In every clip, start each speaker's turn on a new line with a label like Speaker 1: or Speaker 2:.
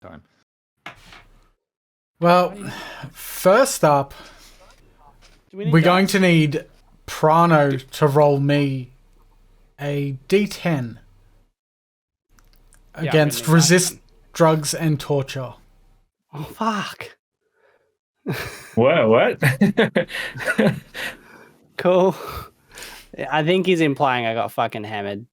Speaker 1: time.
Speaker 2: Well, first up, we're going to need Prano to roll me a D10 against resist drugs and torture.
Speaker 3: Oh, fuck.
Speaker 4: Whoa, what?
Speaker 3: Cool. I think he's implying I got fucking hammered.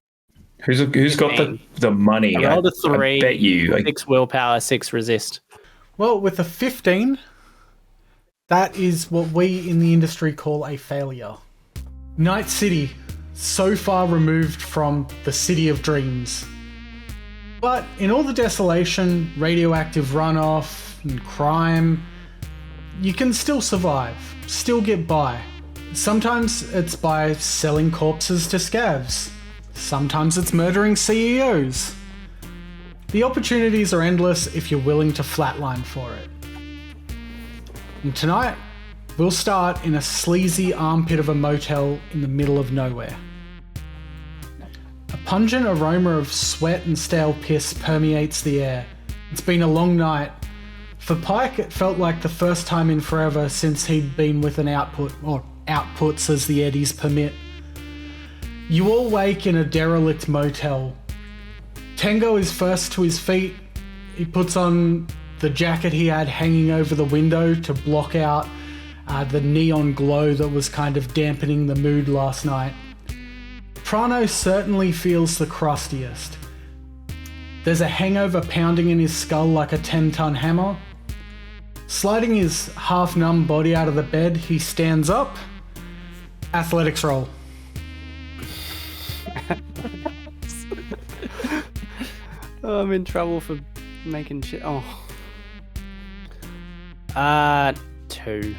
Speaker 4: Who's got the money?
Speaker 3: I rolled a 3.
Speaker 4: I bet you.
Speaker 3: 6 willpower, 6 resist.
Speaker 2: Well, with a 15, that is what we in the industry call a failure. Night City, so far removed from the city of dreams. But in all the desolation, radioactive runoff, and crime, you can still survive, still get by. Sometimes it's by selling corpses to scavs. Sometimes it's murdering CEOs. The opportunities are endless if you're willing to flatline for it. And tonight, we'll start in a sleazy armpit of a motel in the middle of nowhere. A pungent aroma of sweat and stale piss permeates the air. It's been a long night. For Pyke, it felt like the first time in forever since he'd been with an output, or outputs as the eddies permit. You all wake in a derelict motel. Tango is first to his feet. He puts on the jacket he had hanging over the window to block out the neon glow that was kind of dampening the mood last night. Prano certainly feels the crustiest. There's a hangover pounding in his skull like a 10-ton hammer. Sliding his half-numb body out of the bed, he stands up. Athletics roll.
Speaker 3: Oh, I'm in trouble for making shit. Oh. 2.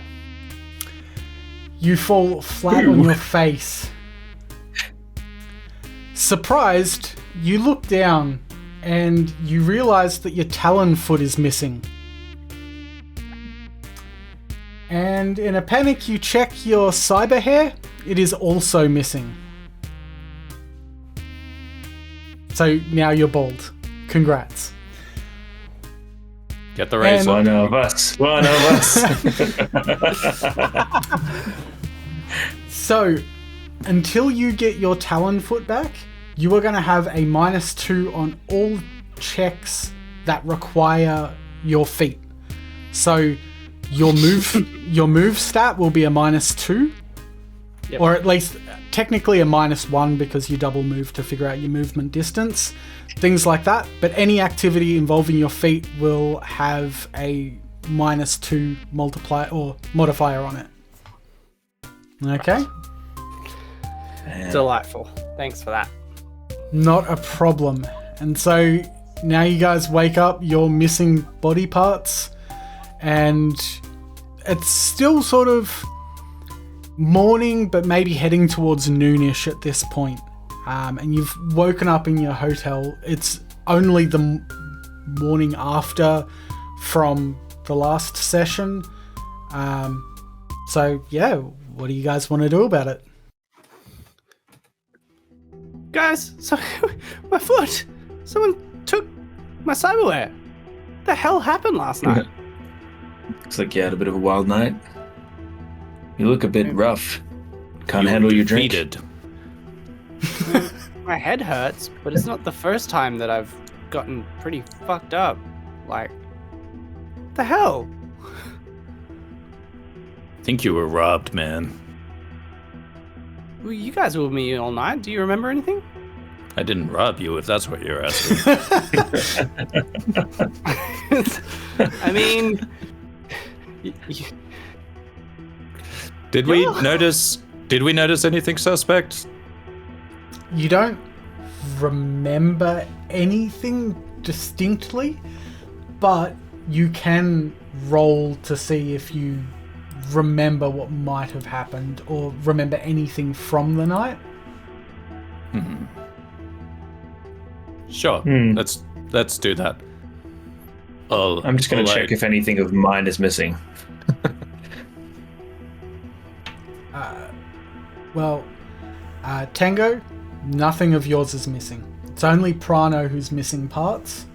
Speaker 2: You fall flat on your face. Surprised, you look down and you realise that your talon foot is missing. And in a panic, you check your cyber hair. It is also missing. So now you're bald. Congrats.
Speaker 1: Get the razor.
Speaker 4: One of us.
Speaker 2: So, until you get your talon foot back, you are going to have a -2 on all checks that require your feet. So, your move stat will be a -2,
Speaker 3: Yep.
Speaker 2: or at least technically a -1 because you double move to figure out your movement distance, things like that. But any activity involving your feet will have a -2 multiplier or modifier on it. Okay?
Speaker 3: Delightful. Thanks for that.
Speaker 2: Not a problem. And so now you guys wake up your missing body parts, and it's still sort of morning, but maybe heading towards noonish at this point. And you've woken up in your hotel. It's only the morning after from the last session. So yeah, what do you guys want to do about it?
Speaker 3: Guys, so my foot. Someone took my cyberware. What the hell happened last night?
Speaker 4: Looks like you had a bit of a wild night. You look a bit rough. Can't handle your drink.
Speaker 1: Defeated.
Speaker 3: My head hurts, but it's not the first time that I've gotten pretty fucked up. Like, what the hell?
Speaker 1: I think you were robbed, man.
Speaker 3: Well, you guys were with me all night. Do you remember anything?
Speaker 1: I didn't rob you, if that's what you're asking.
Speaker 3: I mean,
Speaker 1: Did we notice anything suspect?
Speaker 2: You don't remember anything distinctly, but you can roll to see if you remember what might have happened or remember anything from the night.
Speaker 1: Sure. Let's do that.
Speaker 4: I'm just going to check if anything of mine is missing.
Speaker 2: Tango, nothing of yours is missing. It's only Prano who's missing parts.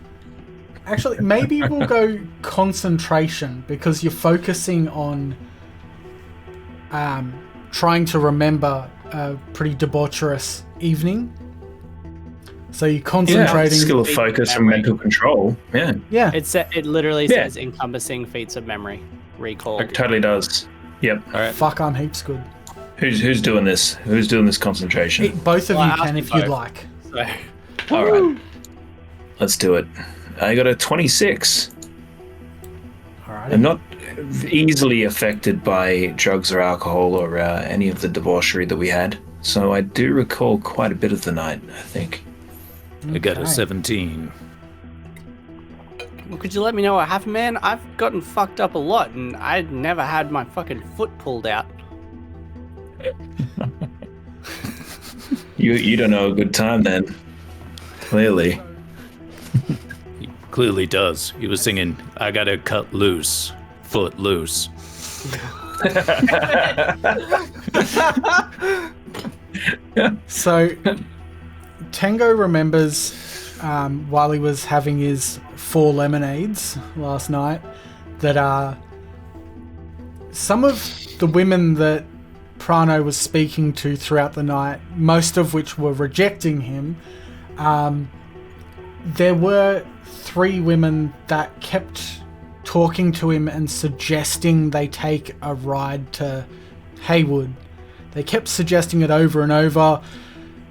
Speaker 2: Actually, maybe we'll go concentration because you're focusing on trying to remember a pretty debaucherous evening. So you're concentrating.
Speaker 4: Skill of focus and mental control. Yeah.
Speaker 2: Yeah.
Speaker 3: It literally says encompassing feats of memory. Recall.
Speaker 4: It totally does. Yep.
Speaker 1: All right.
Speaker 2: Fuck, I'm heaps good.
Speaker 4: Who's doing this? Who's doing this concentration?
Speaker 2: Both of
Speaker 3: Well,
Speaker 2: you
Speaker 3: I
Speaker 2: can
Speaker 3: asked
Speaker 2: if
Speaker 3: you
Speaker 2: you'd
Speaker 3: both.
Speaker 2: like.
Speaker 3: So,
Speaker 4: All right. Let's do it. I got a 26.
Speaker 2: Alright.
Speaker 4: I'm not easily affected by drugs or alcohol or any of the debauchery that we had. So I do recall quite a bit of the night, I think.
Speaker 1: I got a
Speaker 2: Okay.
Speaker 1: 17.
Speaker 3: well, could you let me know what happened, man? I've gotten fucked up a lot, and I'd never had my fucking foot pulled out.
Speaker 4: You don't know a good time then. Clearly.
Speaker 1: He clearly does. He was singing, I gotta cut loose, foot loose.
Speaker 2: So, Tango remembers while he was having his 4 lemonades last night that some of the women that Prano was speaking to throughout the night, most of which were rejecting him, there were 3 women that kept talking to him and suggesting they take a ride to Haywood. They kept suggesting it over and over,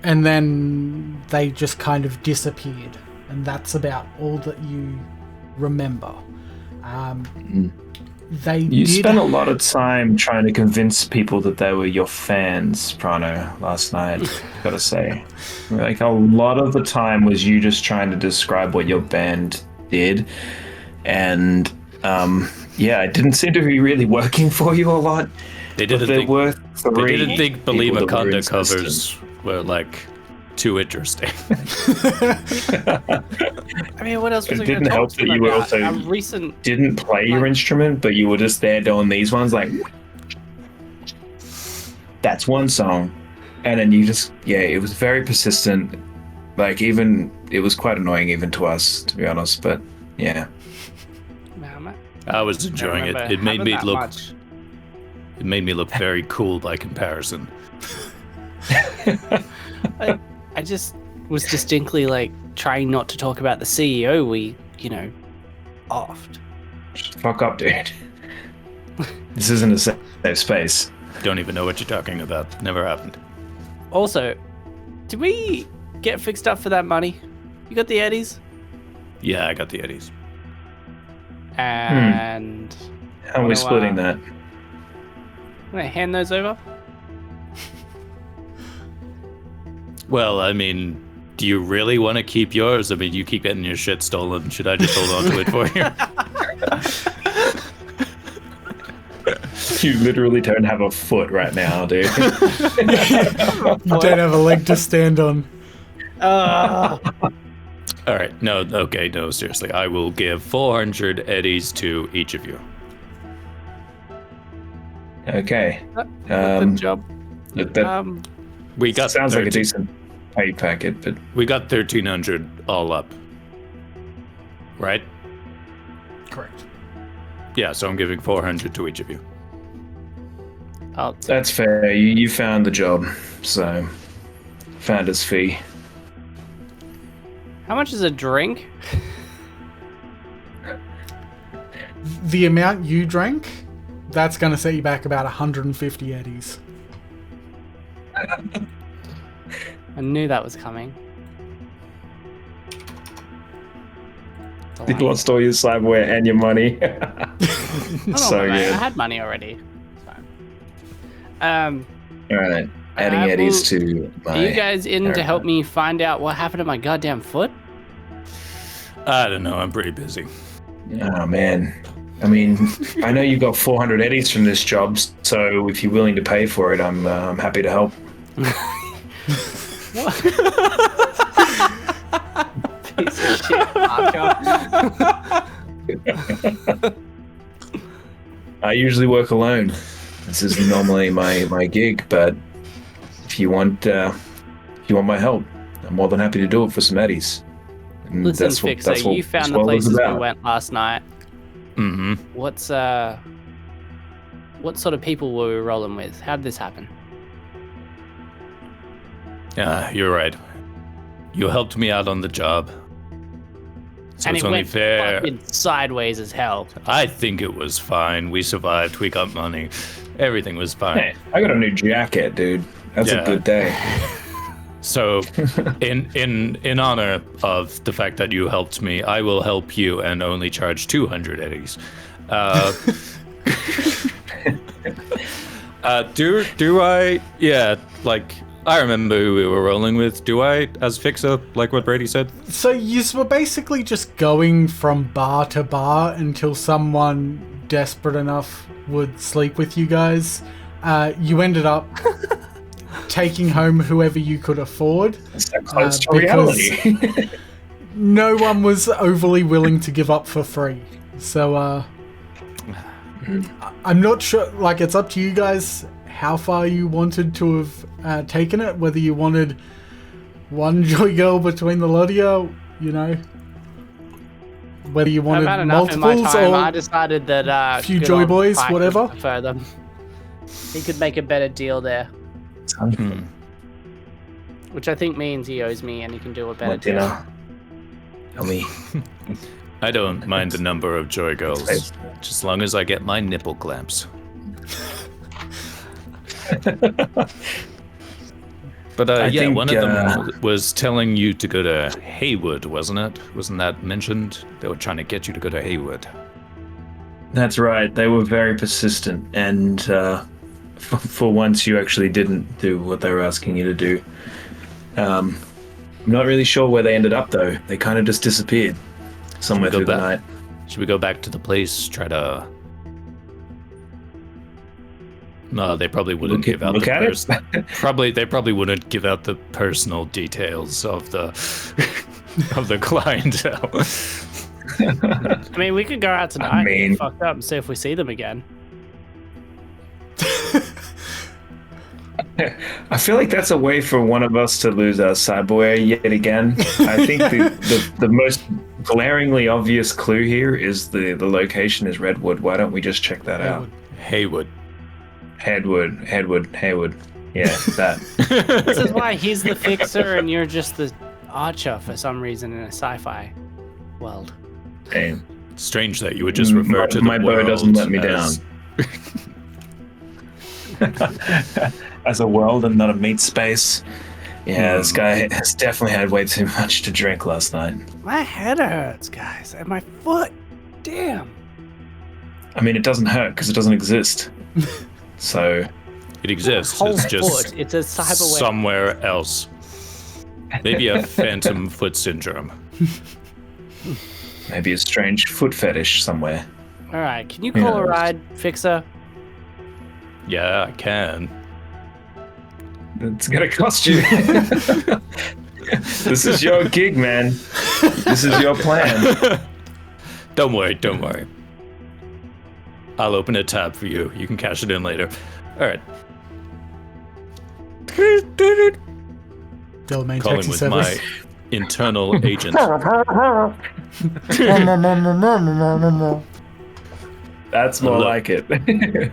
Speaker 2: and then they just kind of disappeared. And that's about all that you remember. They
Speaker 4: You
Speaker 2: did
Speaker 4: spent a lot of time trying to convince people that they were your fans, Prano, last night, gotta say. Like, a lot of the time was you just trying to describe what your band did. And, it didn't seem to be really working for you a lot.
Speaker 1: They
Speaker 4: But
Speaker 1: didn't
Speaker 4: there
Speaker 1: think,
Speaker 4: were 3
Speaker 1: they didn't think Billy
Speaker 4: people that were
Speaker 1: Makonda
Speaker 4: insistent.
Speaker 1: covers were like too interesting.
Speaker 3: I mean, what else was
Speaker 4: It
Speaker 3: I going
Speaker 4: didn't
Speaker 3: to talk
Speaker 4: help
Speaker 3: to
Speaker 4: that
Speaker 3: them
Speaker 4: you were
Speaker 3: about?
Speaker 4: also-
Speaker 3: A recent...
Speaker 4: Didn't play your instrument, but you were just there doing these ones, like, that's one song. And then you just, it was very persistent. Like, even, it was quite annoying even to us, to be honest, but yeah.
Speaker 3: Man,
Speaker 1: I was enjoying it. It made me look.
Speaker 3: Much.
Speaker 1: It made me look very cool by comparison.
Speaker 3: I just was distinctly like trying not to talk about the CEO we, offed.
Speaker 4: Just fuck up, dude. This isn't a safe space.
Speaker 1: Don't even know what you're talking about. Never happened.
Speaker 3: Also, did we get fixed up for that money? You got the Eddies?
Speaker 1: Yeah, I got the Eddies.
Speaker 3: And
Speaker 4: How are we splitting that?
Speaker 3: I'm gonna hand those over.
Speaker 1: Well, I mean, do you really want to keep yours? I mean, you keep getting your shit stolen. Should I just hold on to it for you?
Speaker 4: You literally don't have a foot right now, dude.
Speaker 2: You don't have a leg to stand on.
Speaker 1: All right. No, okay, no, seriously. I will give 400 Eddies to each of you.
Speaker 4: Okay.
Speaker 3: Good job.
Speaker 4: That
Speaker 1: We got
Speaker 4: sounds like a
Speaker 1: 13
Speaker 4: decent pay packet, but
Speaker 1: We got 1,300 all up. Right?
Speaker 2: Correct.
Speaker 1: Yeah, so I'm giving 400 to each of you.
Speaker 4: that's fair. You found the job, so founder's fee.
Speaker 3: How much is a drink?
Speaker 2: The amount you drank, that's going to set you back about 150 eddies.
Speaker 3: I knew that was coming.
Speaker 4: He lost all your cyberware and your money.
Speaker 3: Hold
Speaker 4: So
Speaker 3: on, mate,
Speaker 4: good.
Speaker 3: I had money already. So.
Speaker 4: All right, adding
Speaker 3: well,
Speaker 4: eddies to my.
Speaker 3: Are you guys in to
Speaker 4: character.
Speaker 3: help me find out what happened to my goddamn foot?
Speaker 1: I don't know. I'm pretty busy.
Speaker 4: Oh man, I mean, I know you got 400 eddies from this job, so if you're willing to pay for it, I'm happy to help.
Speaker 3: Piece of shit, Parker.
Speaker 4: I usually work alone. This is normally my gig, but if you want my help, I'm more than happy to do it for some eddies.
Speaker 3: Listen, Fixer, you found the places we went last night.
Speaker 1: Mm-hmm.
Speaker 3: What sort of people were we rolling with? How did this happen?
Speaker 1: Yeah, you're right. You helped me out on the job. So
Speaker 3: And
Speaker 1: it's
Speaker 3: it
Speaker 1: only
Speaker 3: went
Speaker 1: fair.
Speaker 3: fucking sideways as hell.
Speaker 1: I think it was fine. We survived. We got money. Everything was fine.
Speaker 4: Hey, I got a new jacket, dude. That's
Speaker 1: Yeah.
Speaker 4: a good day.
Speaker 1: So, in honor of the fact that you helped me, I will help you and only charge 200 eddies. Do I? Yeah, like I remember who we were rolling with. Do I, as Fixer, like what Brady said?
Speaker 2: So you were basically just going from bar to bar until someone desperate enough would sleep with you guys. You ended up taking home whoever you could afford.
Speaker 4: It's that close to
Speaker 2: because
Speaker 4: reality.
Speaker 2: no one was overly willing to give up for free. So I'm not sure, like it's up to you guys how far you wanted to have taken it, whether you wanted one joy girl between the lot of you, you know, whether you
Speaker 3: I've
Speaker 2: wanted
Speaker 3: had enough in my
Speaker 2: multiples
Speaker 3: time.
Speaker 2: or
Speaker 3: I decided that
Speaker 2: a few
Speaker 3: good
Speaker 2: joy
Speaker 3: old
Speaker 2: boys,
Speaker 3: Pyke would
Speaker 2: whatever.
Speaker 3: prefer them. He could make a better deal there, which I think means he owes me and he can do a better
Speaker 4: Want
Speaker 3: deal.
Speaker 4: dinner? Tell me.
Speaker 1: I don't mind the number of joy girls, just as long as I get my nipple clamps. But
Speaker 4: I
Speaker 1: yeah,
Speaker 4: think,
Speaker 1: one of them was telling you to go to Haywood, wasn't it? Wasn't that mentioned? They were trying to get you to go to Haywood.
Speaker 4: That's right. They were very persistent, and for once, you actually didn't do what they were asking you to do. I'm not really sure where they ended up, though. They kind of just disappeared somewhere
Speaker 1: Should we
Speaker 4: through
Speaker 1: go
Speaker 4: the
Speaker 1: back?
Speaker 4: night.
Speaker 1: Should we go back to the place? Try to. No, they probably wouldn't give out
Speaker 4: Look
Speaker 1: the
Speaker 4: at it.
Speaker 1: They probably wouldn't give out the personal details of the of the clientele.
Speaker 3: I mean, we could go out tonight and
Speaker 4: mean-
Speaker 3: get fucked up and see if we see them again.
Speaker 4: I feel like that's a way for one of us to lose our cyberware yet again. I think the most glaringly obvious clue here is the location is Redwood. Why don't we just check that out?
Speaker 1: Haywood.
Speaker 4: Haywood. Yeah, that.
Speaker 3: This is why he's the fixer and you're just the archer for some reason in a sci-fi world.
Speaker 4: Damn.
Speaker 1: Strange that you would just refer to the
Speaker 4: my bow
Speaker 1: world
Speaker 4: doesn't let me
Speaker 1: as-
Speaker 4: As a world and not a meat space. Yeah, this guy has definitely had way too much to drink last night.
Speaker 3: My head hurts, guys, and my foot. Damn.
Speaker 4: I mean, it doesn't hurt because it doesn't exist. So,
Speaker 1: It exists.
Speaker 3: Whole
Speaker 1: It's just
Speaker 3: foot. It's a cyberware.
Speaker 1: somewhere else. Maybe a phantom foot syndrome.
Speaker 4: maybe a strange foot fetish somewhere.
Speaker 3: All right, can you call a
Speaker 4: Yeah.
Speaker 3: ride, fixer?
Speaker 1: Yeah, I can.
Speaker 4: It's gonna cost you. This is your gig, man. This is your plan.
Speaker 1: Don't worry. I'll open a tab for you. You can cash it in later. All right.
Speaker 2: Domain
Speaker 1: Calling
Speaker 2: taxi
Speaker 1: with
Speaker 2: service.
Speaker 1: my internal agent.
Speaker 4: That's more
Speaker 1: Hello.
Speaker 4: like it.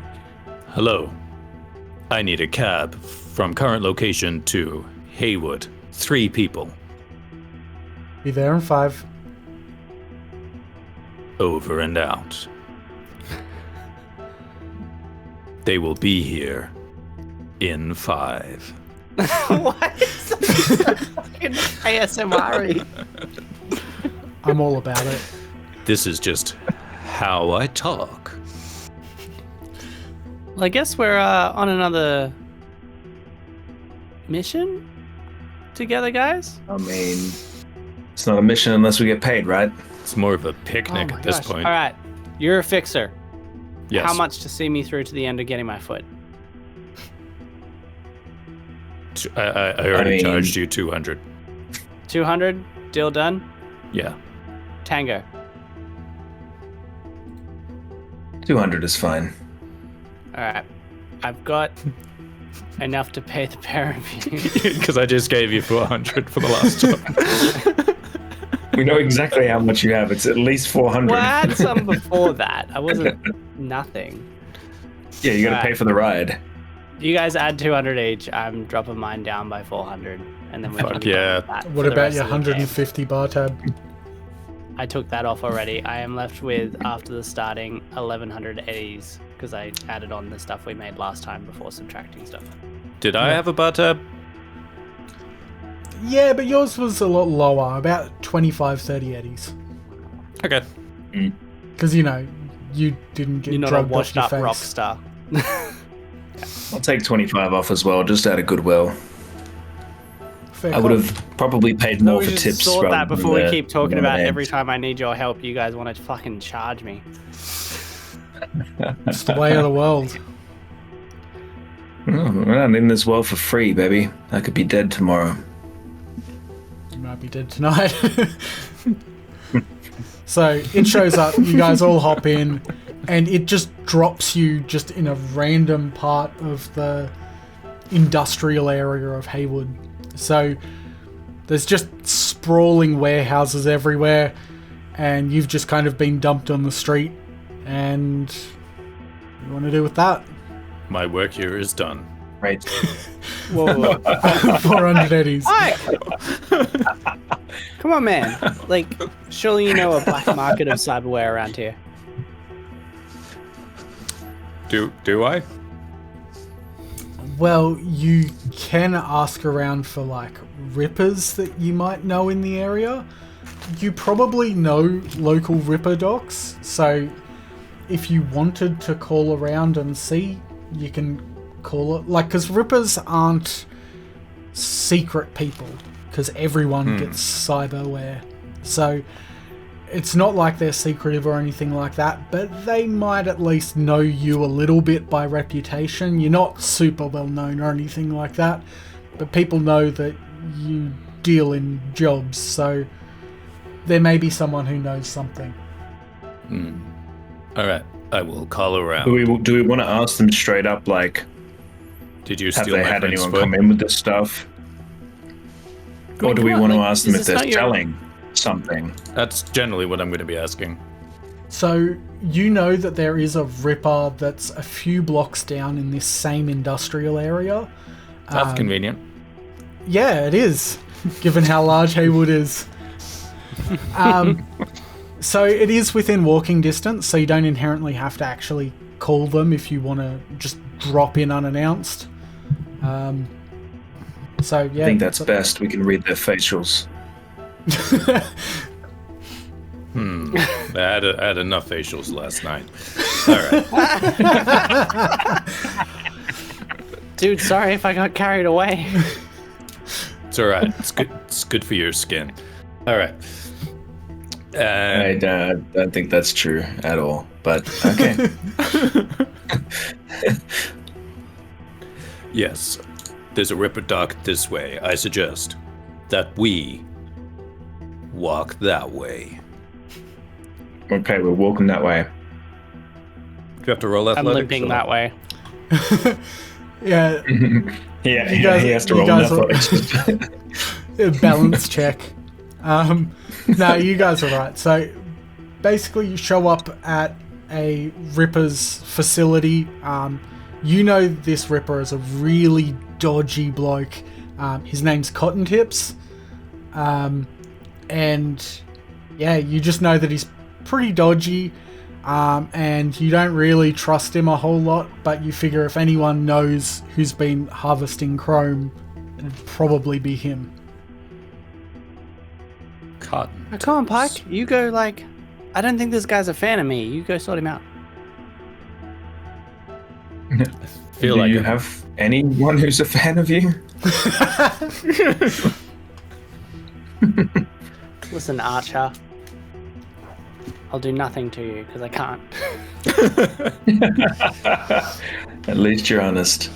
Speaker 1: Hello. I need a cab from current location to Haywood. 3 people.
Speaker 2: Be there in 5.
Speaker 1: Over and out. They will be here in 5.
Speaker 3: What? Fucking ASMR.
Speaker 2: I'm all about it.
Speaker 1: This is just how I talk.
Speaker 3: Well, I guess we're on another mission together, guys.
Speaker 4: I mean, it's not a mission unless we get paid, right?
Speaker 1: It's more of a picnic
Speaker 3: Oh my
Speaker 1: at this
Speaker 3: gosh.
Speaker 1: point.
Speaker 3: All right, you're a fixer.
Speaker 1: Yes.
Speaker 3: How much to see me through to the end of getting my foot?
Speaker 1: I already
Speaker 4: mean-
Speaker 1: charged you 200.
Speaker 3: 200. Deal done.
Speaker 1: Yeah.
Speaker 3: Tango.
Speaker 4: 200 is fine.
Speaker 3: All right, I've got enough to pay the pair of you.
Speaker 1: Because I just gave you 400 for the last job.
Speaker 4: We know exactly how much you have. It's at least 400.
Speaker 3: Well, I had some before that. I wasn't nothing.
Speaker 4: Yeah, you got to pay for the ride.
Speaker 3: You guys add 200 each. I'm dropping mine down by 400, and then we can
Speaker 1: yeah.
Speaker 2: What about your 150 bar tab?
Speaker 3: I took that off already. I am left with, after the starting, 1100 eddies because I added on the stuff we made last time before subtracting stuff.
Speaker 1: Did I have a bar tab?
Speaker 2: Yeah, but yours was a lot lower, about 25, 30 eddies.
Speaker 1: Okay.
Speaker 2: Because, you know, you didn't get
Speaker 3: You're not a
Speaker 2: drugged off
Speaker 3: washed
Speaker 2: your
Speaker 3: up
Speaker 2: face.
Speaker 3: rock star.
Speaker 4: I'll take 25 off as well, just out of goodwill.
Speaker 2: Fair
Speaker 4: I would
Speaker 2: call.
Speaker 4: have probably paid more
Speaker 3: We
Speaker 4: for
Speaker 3: just
Speaker 4: tips.
Speaker 3: sort that
Speaker 4: rather
Speaker 3: before
Speaker 4: than
Speaker 3: we keep talking about
Speaker 4: lemonade.
Speaker 3: every time I need your help, you guys want to fucking charge me.
Speaker 2: It's the way of the world.
Speaker 4: Oh, we're not in this world for free, baby. I could be dead tomorrow.
Speaker 2: You might be dead tonight. So it shows up, you guys all hop in, and it just drops you just in a random part of the industrial area of Haywood. So there's just sprawling warehouses everywhere, and you've just kind of been dumped on the street, and what do you want to do with that?
Speaker 1: My work here is done.
Speaker 4: Right.
Speaker 3: Whoa.
Speaker 2: 400 eddies.
Speaker 3: Hi! Come on, man. Like, surely you know a black market of cyberware around here.
Speaker 1: Do I?
Speaker 2: Well, you can ask around for like rippers that you might know in the area. You probably know local ripper docks, so if you wanted to call around and see, you can call it. Like, because rippers aren't secret people, because everyone gets cyberware. So it's not like they're secretive or anything like that, but they might at least know you a little bit by reputation. You're not super well known or anything like that, but people know that you deal in jobs, so there may be someone who knows something.
Speaker 1: All right, I will call around.
Speaker 4: Do we want to ask them straight up, like,
Speaker 1: Did you
Speaker 4: have
Speaker 1: steal
Speaker 4: they
Speaker 1: my
Speaker 4: had
Speaker 1: friend's
Speaker 4: anyone
Speaker 1: foot?
Speaker 4: come in with this stuff? Or do we want to ask them if
Speaker 3: is
Speaker 4: they're
Speaker 3: this not your-
Speaker 4: selling something?
Speaker 1: That's generally what I'm going to be asking.
Speaker 2: So you know that there is a ripper that's a few blocks down in this same industrial area.
Speaker 1: That's convenient.
Speaker 2: Yeah, it is, given how large Haywood is. So it is within walking distance, so you don't inherently have to actually call them if you want to just drop in unannounced. So yeah,
Speaker 4: I think that's best. We can read their facials.
Speaker 1: I had enough facials last night. All right.
Speaker 3: Dude, sorry if I got carried away.
Speaker 1: It's all right. It's good. It's good for your skin. All right.
Speaker 4: I don't think that's true at all, but okay.
Speaker 1: Yes, there's a ripper dock this way. I suggest that we walk that way.
Speaker 4: Okay, we're walking that way.
Speaker 1: Do you have to roll
Speaker 3: I'm
Speaker 1: athletics?
Speaker 3: limping
Speaker 1: or
Speaker 3: that
Speaker 1: not?
Speaker 3: way.
Speaker 2: yeah,
Speaker 4: Yeah,
Speaker 2: You guys-
Speaker 4: he has to
Speaker 2: you
Speaker 4: roll
Speaker 2: guys
Speaker 4: an
Speaker 2: are-
Speaker 4: athletics.
Speaker 2: a balance check. No, you guys are right. So basically, you show up at a Ripper's facility. You know this Ripper is a really dodgy bloke. His name's Cotton Tips. And yeah, you just know that he's pretty dodgy. And you don't really trust him a whole lot, but you figure if anyone knows who's been harvesting chrome, it'd probably be him.
Speaker 1: Cotton.
Speaker 3: Now, come on, Pyke. You go, like... I don't think this guy's a fan of me. You go sort him out.
Speaker 1: Feel
Speaker 4: Do
Speaker 1: like
Speaker 4: you
Speaker 1: it.
Speaker 4: have anyone who's a fan of you?
Speaker 3: Listen, Archer. I'll do nothing to you, because I can't.
Speaker 4: At least you're honest.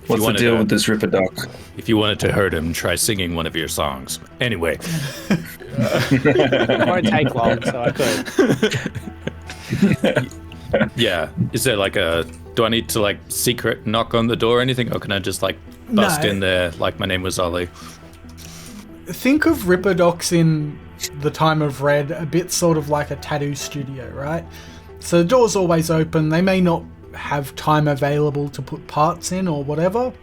Speaker 4: What's the
Speaker 1: wanted
Speaker 4: deal
Speaker 1: to-
Speaker 4: with this Ripper Doc?
Speaker 1: If you wanted to hurt him, try singing one of your songs. Anyway,
Speaker 3: It won't take long, so I could.
Speaker 1: yeah. Is there like a... Do I need to like secret knock on the door or anything? Or can I just like bust
Speaker 2: No.
Speaker 1: in there like my name was Ollie?
Speaker 2: Think of Ripper docks in the time of Red a bit sort of like a tattoo studio, right? So the door's always open. They may not have time available to put parts in or whatever,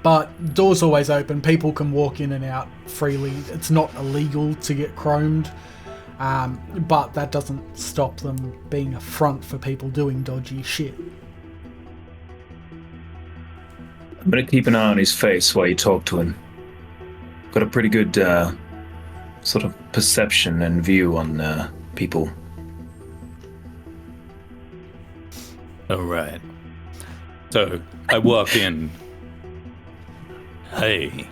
Speaker 2: but door's always open. People can walk in and out freely. It's not illegal to get chromed, but that doesn't stop them being a front for people doing dodgy shit.
Speaker 4: I'm gonna keep an eye on his face while you talk to him. Got a pretty good sort of perception and view on people.
Speaker 1: All right. So I walk in. Hey,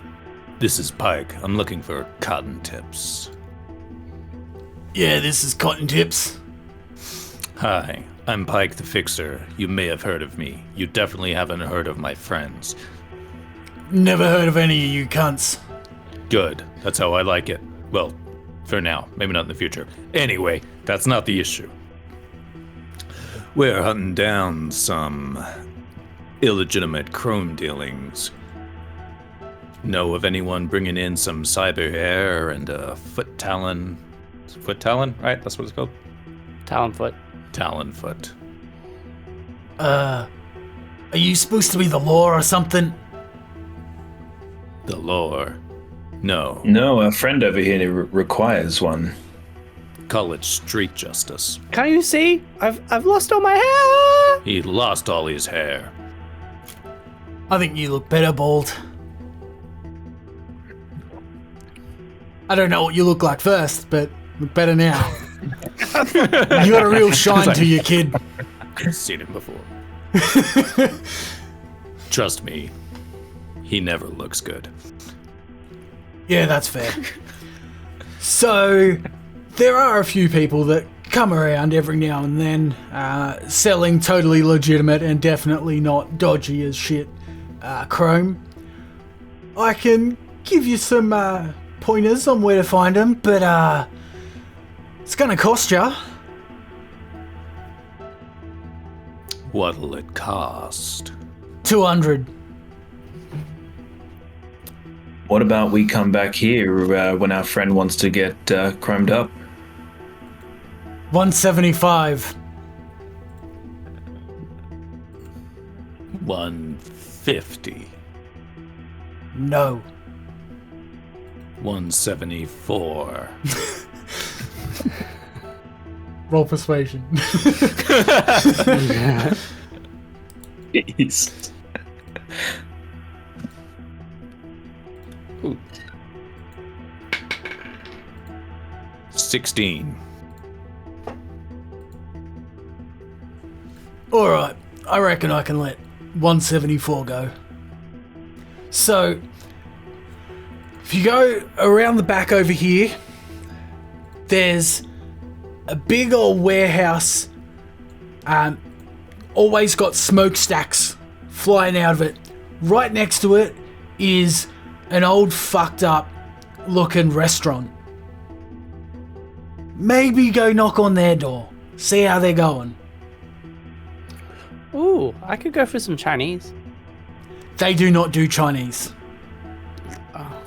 Speaker 1: this is Pyke. I'm looking for cotton tips.
Speaker 2: Yeah, this is Cotton Tips.
Speaker 1: Hi, I'm Pyke the Fixer. You may have heard of me. You definitely haven't heard of my friends.
Speaker 2: Never heard of any of you cunts.
Speaker 1: Good. That's how I like it. Well, for now. Maybe not in the future. Anyway, that's not the issue. We're hunting down some illegitimate chrome dealings. Know of anyone bringing in some cyber hair and a foot talon? Foot talon, right? That's what it's called?
Speaker 3: Talonfoot.
Speaker 1: Talonfoot.
Speaker 2: Are you supposed to be the law or something?
Speaker 1: The lore. No.
Speaker 4: No, a friend over here requires one.
Speaker 1: Call it street justice.
Speaker 3: Can't you see? I've lost all my hair.
Speaker 1: He lost all his hair.
Speaker 2: I think you look better bald. I don't know what you look like first, but look better now. You got a real shine to you, kid.
Speaker 1: I've seen him before. Trust me, he never looks good.
Speaker 2: Yeah, that's fair. So, there are a few people that come around every now and then, selling totally legitimate and definitely not dodgy as shit chrome. I can give you some pointers on where to find them, but it's gonna cost ya.
Speaker 1: What'll it cost?
Speaker 2: 200.
Speaker 4: What about we come back here when our friend wants to get chromed up?
Speaker 2: 175.
Speaker 1: 150.
Speaker 2: No.
Speaker 1: 174.
Speaker 2: Roll persuasion.
Speaker 4: Jeez.
Speaker 1: Ooh. 16.
Speaker 2: Alright, I reckon I can let 174 go. So, if you go around the back over here, there's a big old warehouse, always got smokestacks flying out of it. Right next to it is an old fucked up looking restaurant. Maybe go knock on their door, see how they're going.
Speaker 3: Ooh, I could go for some Chinese.
Speaker 2: They do not do Chinese.
Speaker 3: Oh.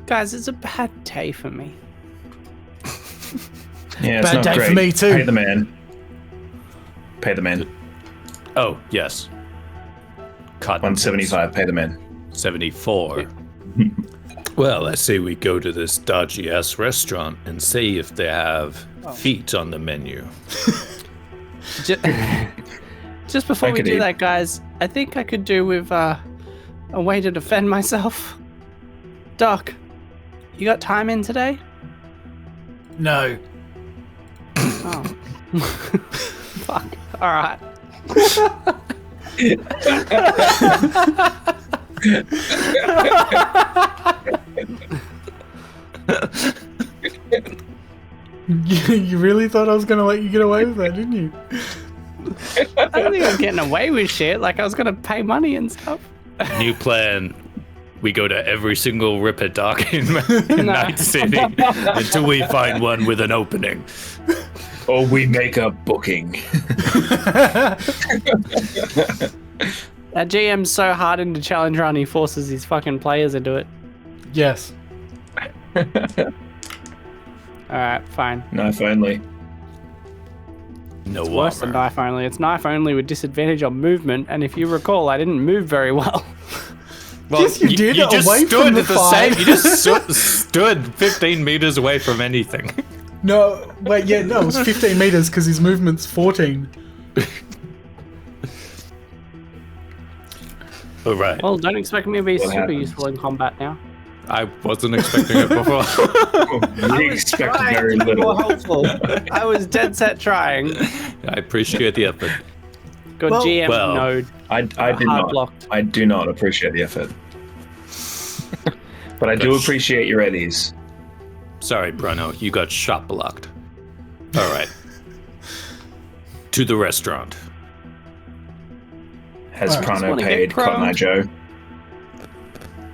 Speaker 3: Guys, it's a bad day for me.
Speaker 4: Yeah, it's
Speaker 2: Bad
Speaker 4: not
Speaker 2: day
Speaker 4: great.
Speaker 2: for me too.
Speaker 4: Pay the man. Pay the man.
Speaker 1: Oh, yes. Cotton
Speaker 4: 175. Pay the man.
Speaker 1: 74. Well, I say we go to this dodgy-ass restaurant and see if they have feet on the menu.
Speaker 3: Just before
Speaker 4: I
Speaker 3: we
Speaker 4: could
Speaker 3: do
Speaker 4: eat.
Speaker 3: that, guys, I think I could do with a way to defend myself. Doc, you got time in today?
Speaker 2: No.
Speaker 3: Oh. Fuck. Alright.
Speaker 2: You really thought I was going to let you get away with that, didn't you?
Speaker 3: I don't think I'm getting away with shit. Like, I was gonna pay money and stuff.
Speaker 1: New plan. We go to every single Ripper dock in Night City until we find one with an opening.
Speaker 4: Or we make a booking.
Speaker 3: That GM's so hardened to challenge run, he forces his fucking players into it.
Speaker 2: Yes.
Speaker 3: Alright, fine.
Speaker 4: Knife only.
Speaker 1: No
Speaker 3: It's worse than
Speaker 1: armor.
Speaker 3: knife only. It's knife only with disadvantage on movement, and if you recall, I didn't move very well.
Speaker 1: Well,
Speaker 2: Yes, you did,
Speaker 1: You just
Speaker 2: away
Speaker 1: stood
Speaker 2: from the
Speaker 1: at the
Speaker 2: fight.
Speaker 1: same. You just stood 15 meters away from anything.
Speaker 2: No, wait, yeah, no, it was 15 meters because his movement's 14.
Speaker 1: All right.
Speaker 3: Well, don't expect me to be
Speaker 4: What
Speaker 3: super
Speaker 4: happens?
Speaker 3: useful in combat now.
Speaker 1: I wasn't expecting it before.
Speaker 4: We expect very little.
Speaker 3: Hopeful. I was dead set trying.
Speaker 1: I appreciate the effort.
Speaker 3: Got
Speaker 2: Well-
Speaker 3: GM
Speaker 1: well,
Speaker 3: node.
Speaker 4: I do
Speaker 3: hard
Speaker 4: not.
Speaker 3: blocked.
Speaker 4: I do not appreciate the effort. But I do appreciate your eddies.
Speaker 1: Sorry, Prano, you got shot blocked. All right. To the restaurant.
Speaker 4: Has
Speaker 2: Alright.
Speaker 3: Just
Speaker 4: Prano
Speaker 3: wanna get
Speaker 4: paid Cotton Eye
Speaker 3: chromed.
Speaker 4: Joe?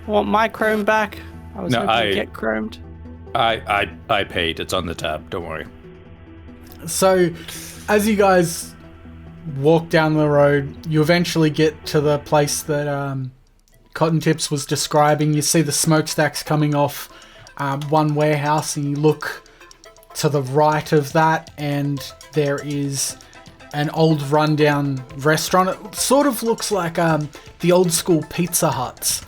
Speaker 3: Want my chrome back? I was
Speaker 1: No,
Speaker 3: hoping to
Speaker 1: I-
Speaker 3: get chromed.
Speaker 1: I paid. It's on the tab. Don't worry.
Speaker 2: So, as you guys walk down the road, you eventually get to the place that Cotton Tips was describing. You see the smokestacks coming off one warehouse, and you look to the right of that, and there is an old rundown restaurant. It sort of looks like the old school Pizza Huts.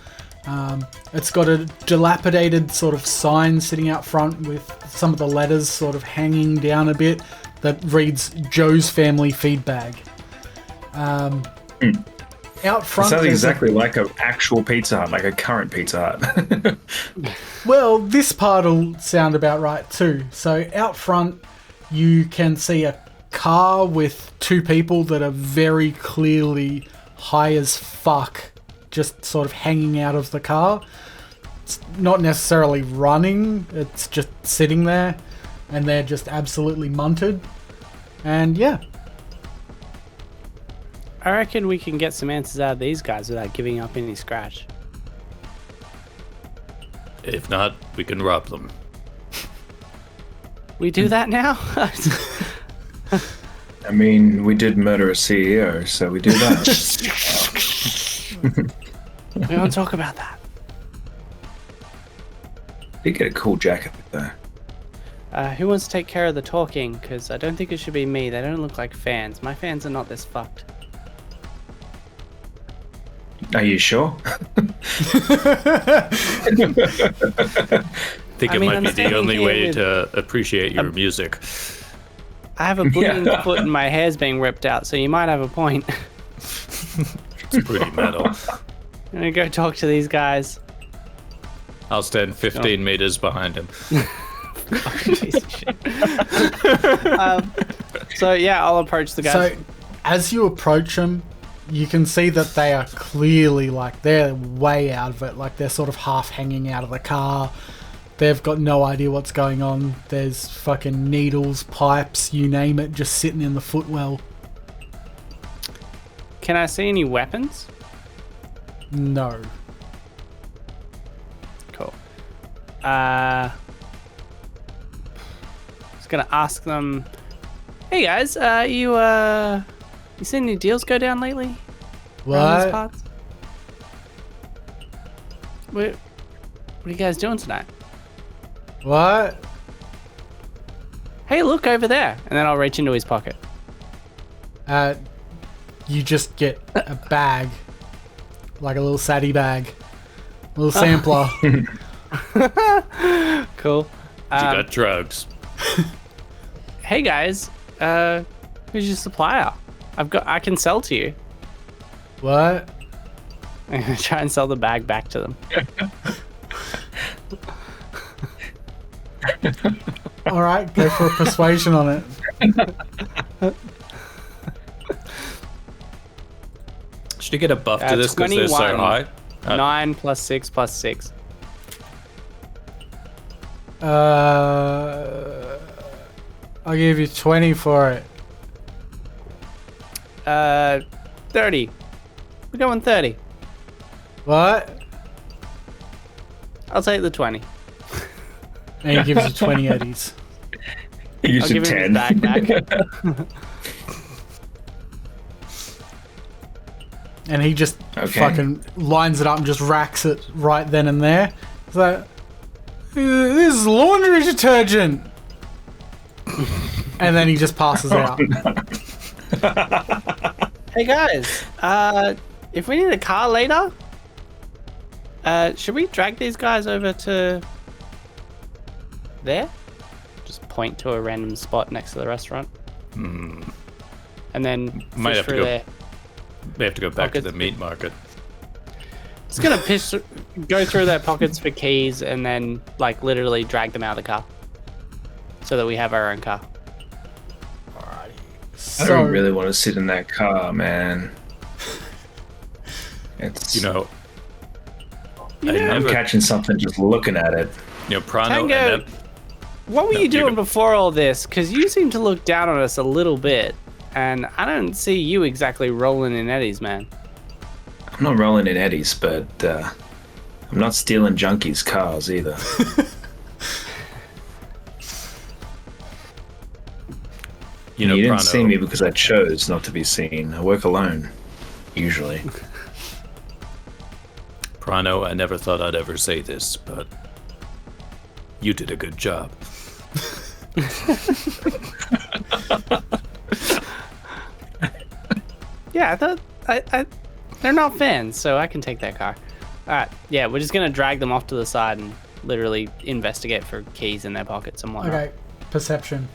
Speaker 2: It's got a dilapidated sort of sign sitting out front with some of the letters sort of hanging down a bit that reads Joe's Family Feed Bag. Out
Speaker 4: It
Speaker 2: front,
Speaker 4: sounds
Speaker 2: there's
Speaker 4: exactly like an actual Pizza Hut, like a current Pizza Hut.
Speaker 2: well, this part will sound about right too. So out front, you can see a car with two people that are very clearly high as fuck, just sort of hanging out of the car. It's not necessarily running, it's just sitting there, and they're just absolutely munted. And yeah,
Speaker 3: I reckon we can get some answers out of these guys without giving up any scratch.
Speaker 1: If not, we can rob them.
Speaker 3: We do that now?
Speaker 4: I mean, we did murder a CEO, so we do that.
Speaker 3: We don't talk about that.
Speaker 4: Did get a cool jacket though.
Speaker 3: Who wants to take care of the talking? Because I don't think it should be me. They don't look like fans. My fans are not this fucked.
Speaker 4: Are you sure?
Speaker 1: I think
Speaker 3: I
Speaker 1: it
Speaker 3: mean,
Speaker 1: might
Speaker 3: I'm
Speaker 1: be the
Speaker 3: standing
Speaker 1: only
Speaker 3: here
Speaker 1: way
Speaker 3: with-
Speaker 1: to appreciate your music.
Speaker 3: I have a bleeding foot and my hair's being ripped out, so you might have a point.
Speaker 1: It's pretty metal.
Speaker 3: I'm gonna go talk to these guys.
Speaker 1: I'll stand 15 meters behind him.
Speaker 3: Piece of shit. So yeah, I'll approach the guys.
Speaker 2: so as you approach them, you can see that they are clearly like they're way out of it, like they're sort of half hanging out of the car. They've got no idea what's going on. There's fucking needles, pipes, you name it, just sitting in the footwell.
Speaker 3: Can I see any weapons?
Speaker 2: No.
Speaker 3: Cool. I was gonna ask them. Hey guys, you seen any deals go down lately? Around these
Speaker 2: What?
Speaker 3: parts? What are you guys doing tonight?
Speaker 2: What?
Speaker 3: Hey, look over there, and then I'll reach into his pocket.
Speaker 2: You just get a bag, like a little saddy bag, a little sampler.
Speaker 3: Cool.
Speaker 1: You got drugs.
Speaker 3: Hey guys, who's your supplier? I can sell to you.
Speaker 2: What?
Speaker 3: I'm gonna try and sell the bag back to them.
Speaker 2: All right, go for a persuasion on it.
Speaker 1: Should you get a buff to this because they're so
Speaker 3: 21.
Speaker 1: high?
Speaker 3: 9 plus 6 plus 6.
Speaker 2: I'll give you 20 for it.
Speaker 3: 30. We're going 30.
Speaker 2: What?
Speaker 3: I'll take the 20.
Speaker 2: And he gives you 20 eddies.
Speaker 4: You
Speaker 3: I'll
Speaker 4: should
Speaker 3: give him
Speaker 4: 10.
Speaker 3: his bag back.
Speaker 2: And he just
Speaker 4: Okay.
Speaker 2: fucking lines it up and just racks it right then and there. It's like, this is laundry detergent. And then he just passes out.
Speaker 3: Hey guys, if we need a car later, should we drag these guys over to there? Just point to a random spot next to the restaurant. And then
Speaker 1: Might
Speaker 3: fish
Speaker 1: have to
Speaker 3: through
Speaker 1: go.
Speaker 3: there.
Speaker 1: We have to go back to
Speaker 3: Pockets.
Speaker 1: the meat market.
Speaker 3: It's gonna go through their pockets for keys and then like literally drag them out of the car, so that we have our own car.
Speaker 4: I don't really want to sit in that car, man. It's I'm catching something just looking at it.
Speaker 1: Prano
Speaker 3: Tango,
Speaker 1: and
Speaker 3: what were
Speaker 1: No,
Speaker 3: you
Speaker 1: you
Speaker 3: doing
Speaker 1: can-
Speaker 3: before all this? Because you seem to look down on us a little bit, and I don't see you exactly rolling in eddies, man.
Speaker 4: I'm not rolling in eddies, but I'm not stealing junkies' cars either. You didn't
Speaker 1: Prano,
Speaker 4: see me because I chose not to be seen. I work alone, usually.
Speaker 1: Prano, I never thought I'd ever say this, but you did a good job.
Speaker 3: Yeah, I thought they're not fans, so I can take that car. All right, yeah, we're just gonna drag them off to the side and literally investigate for keys in their pockets and whatnot.
Speaker 2: Okay, perception.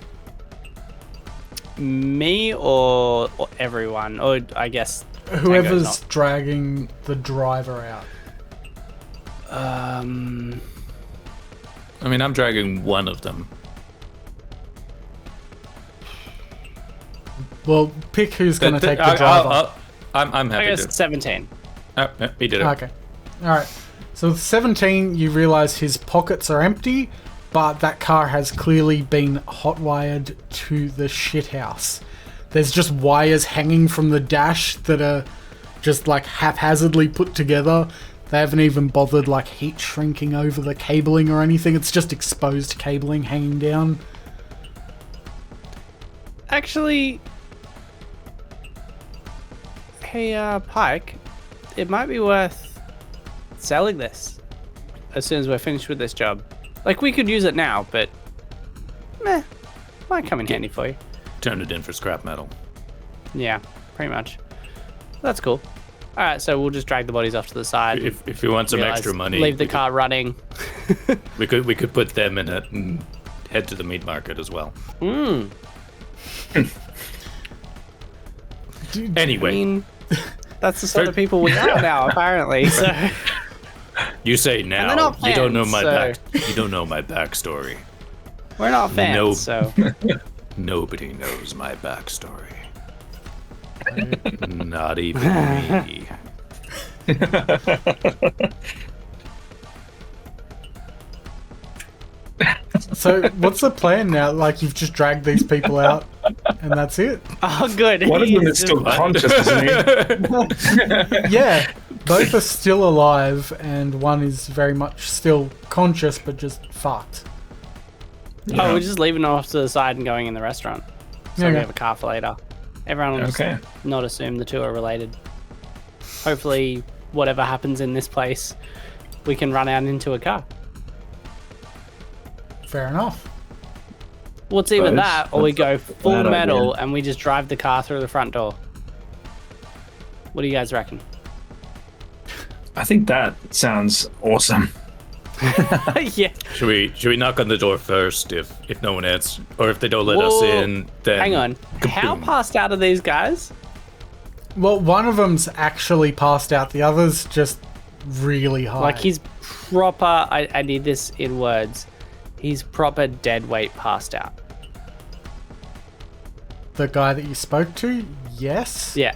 Speaker 3: Me or everyone, or I guess
Speaker 2: Whoever's
Speaker 3: Tango's
Speaker 2: dragging the driver out.
Speaker 3: not.
Speaker 1: I mean, I'm dragging one of them.
Speaker 2: Well, pick who's going to take the driver.
Speaker 1: I'm
Speaker 3: I
Speaker 1: happy
Speaker 3: guess
Speaker 1: to.
Speaker 3: 17.
Speaker 1: Oh, yeah, he did it.
Speaker 2: Okay. Alright. So with 17, you realise his pockets are empty, but that car has clearly been hot-wired to the shithouse. There's just wires hanging from the dash that are just like haphazardly put together. They haven't even bothered like heat shrinking over the cabling or anything. It's just exposed cabling hanging down.
Speaker 3: Actually, hey, Pyke, it might be worth selling this as soon as we're finished with this job. Like, we could use it now, but might come in handy for you.
Speaker 1: Turn it in for scrap metal.
Speaker 3: Yeah, pretty much. That's cool. All right, so we'll just drag the bodies off to the side.
Speaker 1: If you want some
Speaker 3: realize-
Speaker 1: extra money,
Speaker 3: leave the car running.
Speaker 1: we could put them in it and head to the meat market as well. Anyway,
Speaker 3: I mean, that's the sort of people we are now, apparently. So
Speaker 1: you say
Speaker 3: they're
Speaker 1: now.
Speaker 3: not
Speaker 1: You don't know
Speaker 3: fans,
Speaker 1: my
Speaker 3: so-
Speaker 1: You don't know my backstory.
Speaker 3: we're not fans.
Speaker 1: No.
Speaker 3: So
Speaker 1: Nobody knows my backstory. Not even me.
Speaker 2: So what's the plan now? Like, you've just dragged these people out and that's it?
Speaker 3: oh, good.
Speaker 4: One of
Speaker 3: He
Speaker 4: them
Speaker 3: is
Speaker 4: is still
Speaker 3: just-
Speaker 4: conscious, isn't he?
Speaker 2: Yeah, both are still alive and one is very much still conscious but just fucked.
Speaker 3: Oh, we're just leaving off to the side and going in the restaurant. So
Speaker 2: Okay.
Speaker 3: we have a car for later. Everyone will just
Speaker 4: Okay.
Speaker 3: not assume the two are related. Hopefully, whatever happens in this place, we can run out into a car.
Speaker 2: Fair enough.
Speaker 3: Well, it's either
Speaker 4: Suppose
Speaker 3: that, or we
Speaker 4: that's
Speaker 3: go
Speaker 4: a
Speaker 3: full
Speaker 4: bad
Speaker 3: metal
Speaker 4: idea.
Speaker 3: and we just drive the car through the front door. What do you guys reckon?
Speaker 4: I think that sounds awesome.
Speaker 3: Yeah.
Speaker 1: Should we knock on the door first if no one answers, or if they don't let us
Speaker 3: Whoa.
Speaker 1: in? Then
Speaker 3: Hang on. How
Speaker 1: kaboom.
Speaker 3: passed out are these guys?
Speaker 2: Well, one of them's actually passed out. The other's just really high.
Speaker 3: Like, he's proper. I need this in words. He's proper dead weight passed out.
Speaker 2: The guy that you spoke to? Yes.
Speaker 3: Yeah.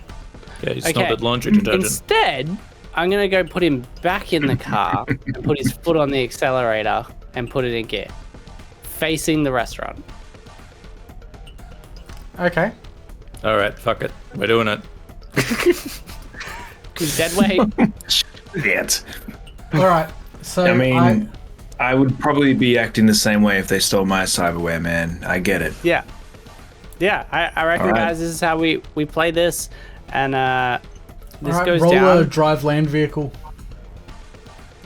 Speaker 1: Yeah, he's
Speaker 3: Okay.
Speaker 1: not at laundry detergent.
Speaker 3: Instead, I'm gonna go put him back in the car and put his foot on the accelerator and put it in gear, facing the restaurant.
Speaker 2: Okay.
Speaker 1: All right, fuck it. We're doing it.
Speaker 3: He's dead weight.
Speaker 4: Shit.
Speaker 2: All right. So
Speaker 4: I mean, I would probably be acting the same way if they stole my cyberware, man. I get it.
Speaker 3: Yeah. Yeah, I reckon,
Speaker 4: All right.
Speaker 3: guys, this is how we play this, and this
Speaker 2: all right,
Speaker 3: goes
Speaker 2: roll a
Speaker 3: down.
Speaker 2: drive land vehicle.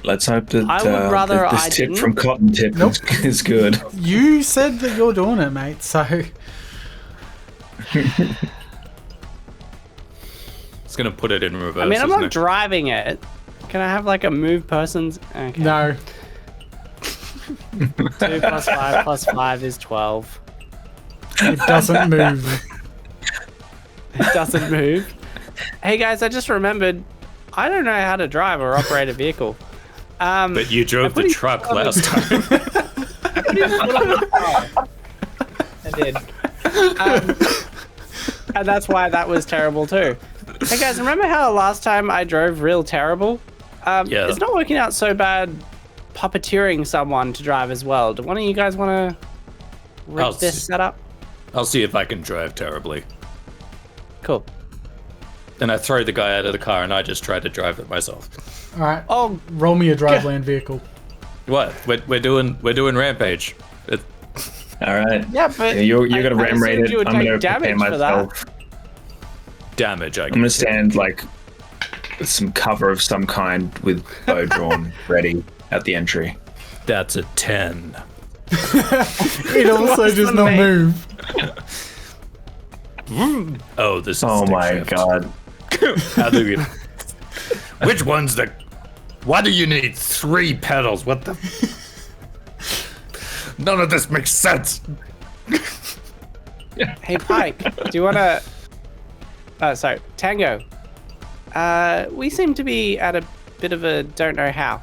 Speaker 4: Let's hope that
Speaker 3: I would rather
Speaker 4: this
Speaker 3: I
Speaker 4: tip
Speaker 3: didn't.
Speaker 4: from Cotton Tip is good.
Speaker 2: You said that you're doing it, mate, so...
Speaker 1: It's gonna put it in reverse.
Speaker 3: I mean, I'm
Speaker 1: isn't
Speaker 3: not
Speaker 1: it?
Speaker 3: driving it. Can I have like a move person's? Okay.
Speaker 2: No.
Speaker 3: 2 plus 5 plus 5 is 12.
Speaker 2: It doesn't move.
Speaker 3: It doesn't move. Hey guys, I just remembered. I don't know how to drive or operate a vehicle.
Speaker 1: But you drove the truck last time.
Speaker 3: I did. And that's why that was terrible too. Hey guys, remember how last time I drove real terrible?
Speaker 1: Yeah.
Speaker 3: It's not working out so bad puppeteering someone to drive as well. Do one of you guys want to
Speaker 1: I'll
Speaker 3: rig this
Speaker 1: see.
Speaker 3: setup?
Speaker 1: I'll see if I can drive terribly.
Speaker 3: Cool.
Speaker 1: And I throw the guy out of the car, and I just try to drive it myself.
Speaker 2: Alright,
Speaker 3: Oh,
Speaker 2: roll me a drive land vehicle.
Speaker 1: What? We're doing rampage.
Speaker 4: All right.
Speaker 3: yeah, but
Speaker 4: You're gonna
Speaker 3: I
Speaker 4: ram raid
Speaker 3: assumed
Speaker 4: it.
Speaker 3: you would
Speaker 4: I'm
Speaker 3: take
Speaker 4: gonna prepare
Speaker 3: damage for that.
Speaker 4: myself.
Speaker 1: Damage.
Speaker 4: I'm gonna stand like with some cover of some kind with bow drawn, ready at the entry.
Speaker 1: That's a 10.
Speaker 2: It also
Speaker 3: What's
Speaker 2: does
Speaker 3: the
Speaker 2: not
Speaker 3: name?
Speaker 2: move.
Speaker 1: Oh, this is
Speaker 4: Oh
Speaker 1: stick
Speaker 4: my
Speaker 1: shift.
Speaker 4: god.
Speaker 1: How do you... Which one's the... Why do you need 3 pedals? What the... None of this makes sense.
Speaker 3: Hey, Pyke, do you want to... sorry, Tango. We seem to be at a bit of a don't know how.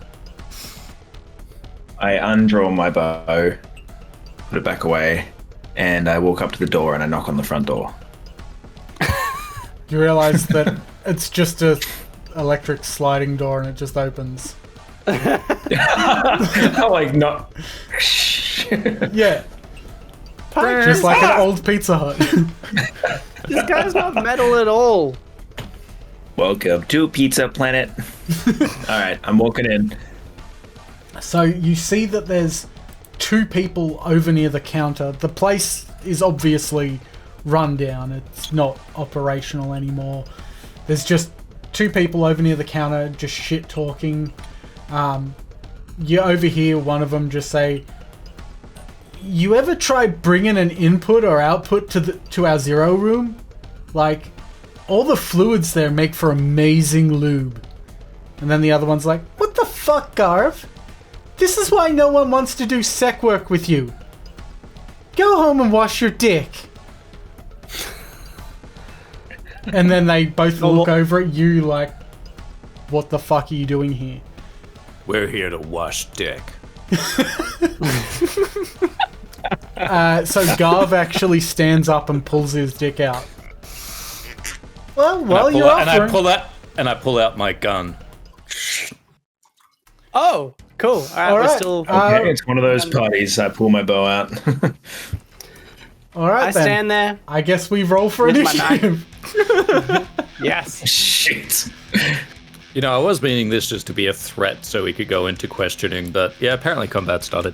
Speaker 4: I undraw my bow, put it back away, and I walk up to the door and I knock on the front door.
Speaker 2: You realise that it's just a electric sliding door and it just opens.
Speaker 4: I'm like, not.
Speaker 2: Yeah.
Speaker 3: Pyke,
Speaker 2: Just like an old Pizza Hut.
Speaker 3: this guy's not metal at all.
Speaker 4: Welcome to Pizza Planet. All right, I'm walking in.
Speaker 2: So you see that there's 2 people over near the counter. The place is obviously run down. It's not operational anymore. There's just 2 people over near the counter just shit talking. You overhear one of them just say, "You ever try bringing an input or output to our zero room? Like, all the fluids there make for amazing lube." And then the other one's like, "What the fuck, Garv? This is why no one wants to do sec work with you. Go home and wash your dick." And then they both look over at you like, "What the fuck are you doing here?"
Speaker 1: We're here to wash dick.
Speaker 2: So Garv actually stands up and pulls his dick out. Well, while you're
Speaker 1: and I
Speaker 2: offering...
Speaker 1: pull out my gun.
Speaker 3: Oh, cool. All right,
Speaker 2: All
Speaker 3: we're
Speaker 2: right.
Speaker 3: still...
Speaker 4: Okay, it's one of those parties. I pull my bow out.
Speaker 2: All right,
Speaker 3: I
Speaker 2: then.
Speaker 3: stand there.
Speaker 2: I guess we roll for
Speaker 3: With my
Speaker 2: initiative.
Speaker 3: Yes.
Speaker 4: Shit.
Speaker 1: You know, I was meaning this just to be a threat so we could go into questioning, but yeah, apparently combat started.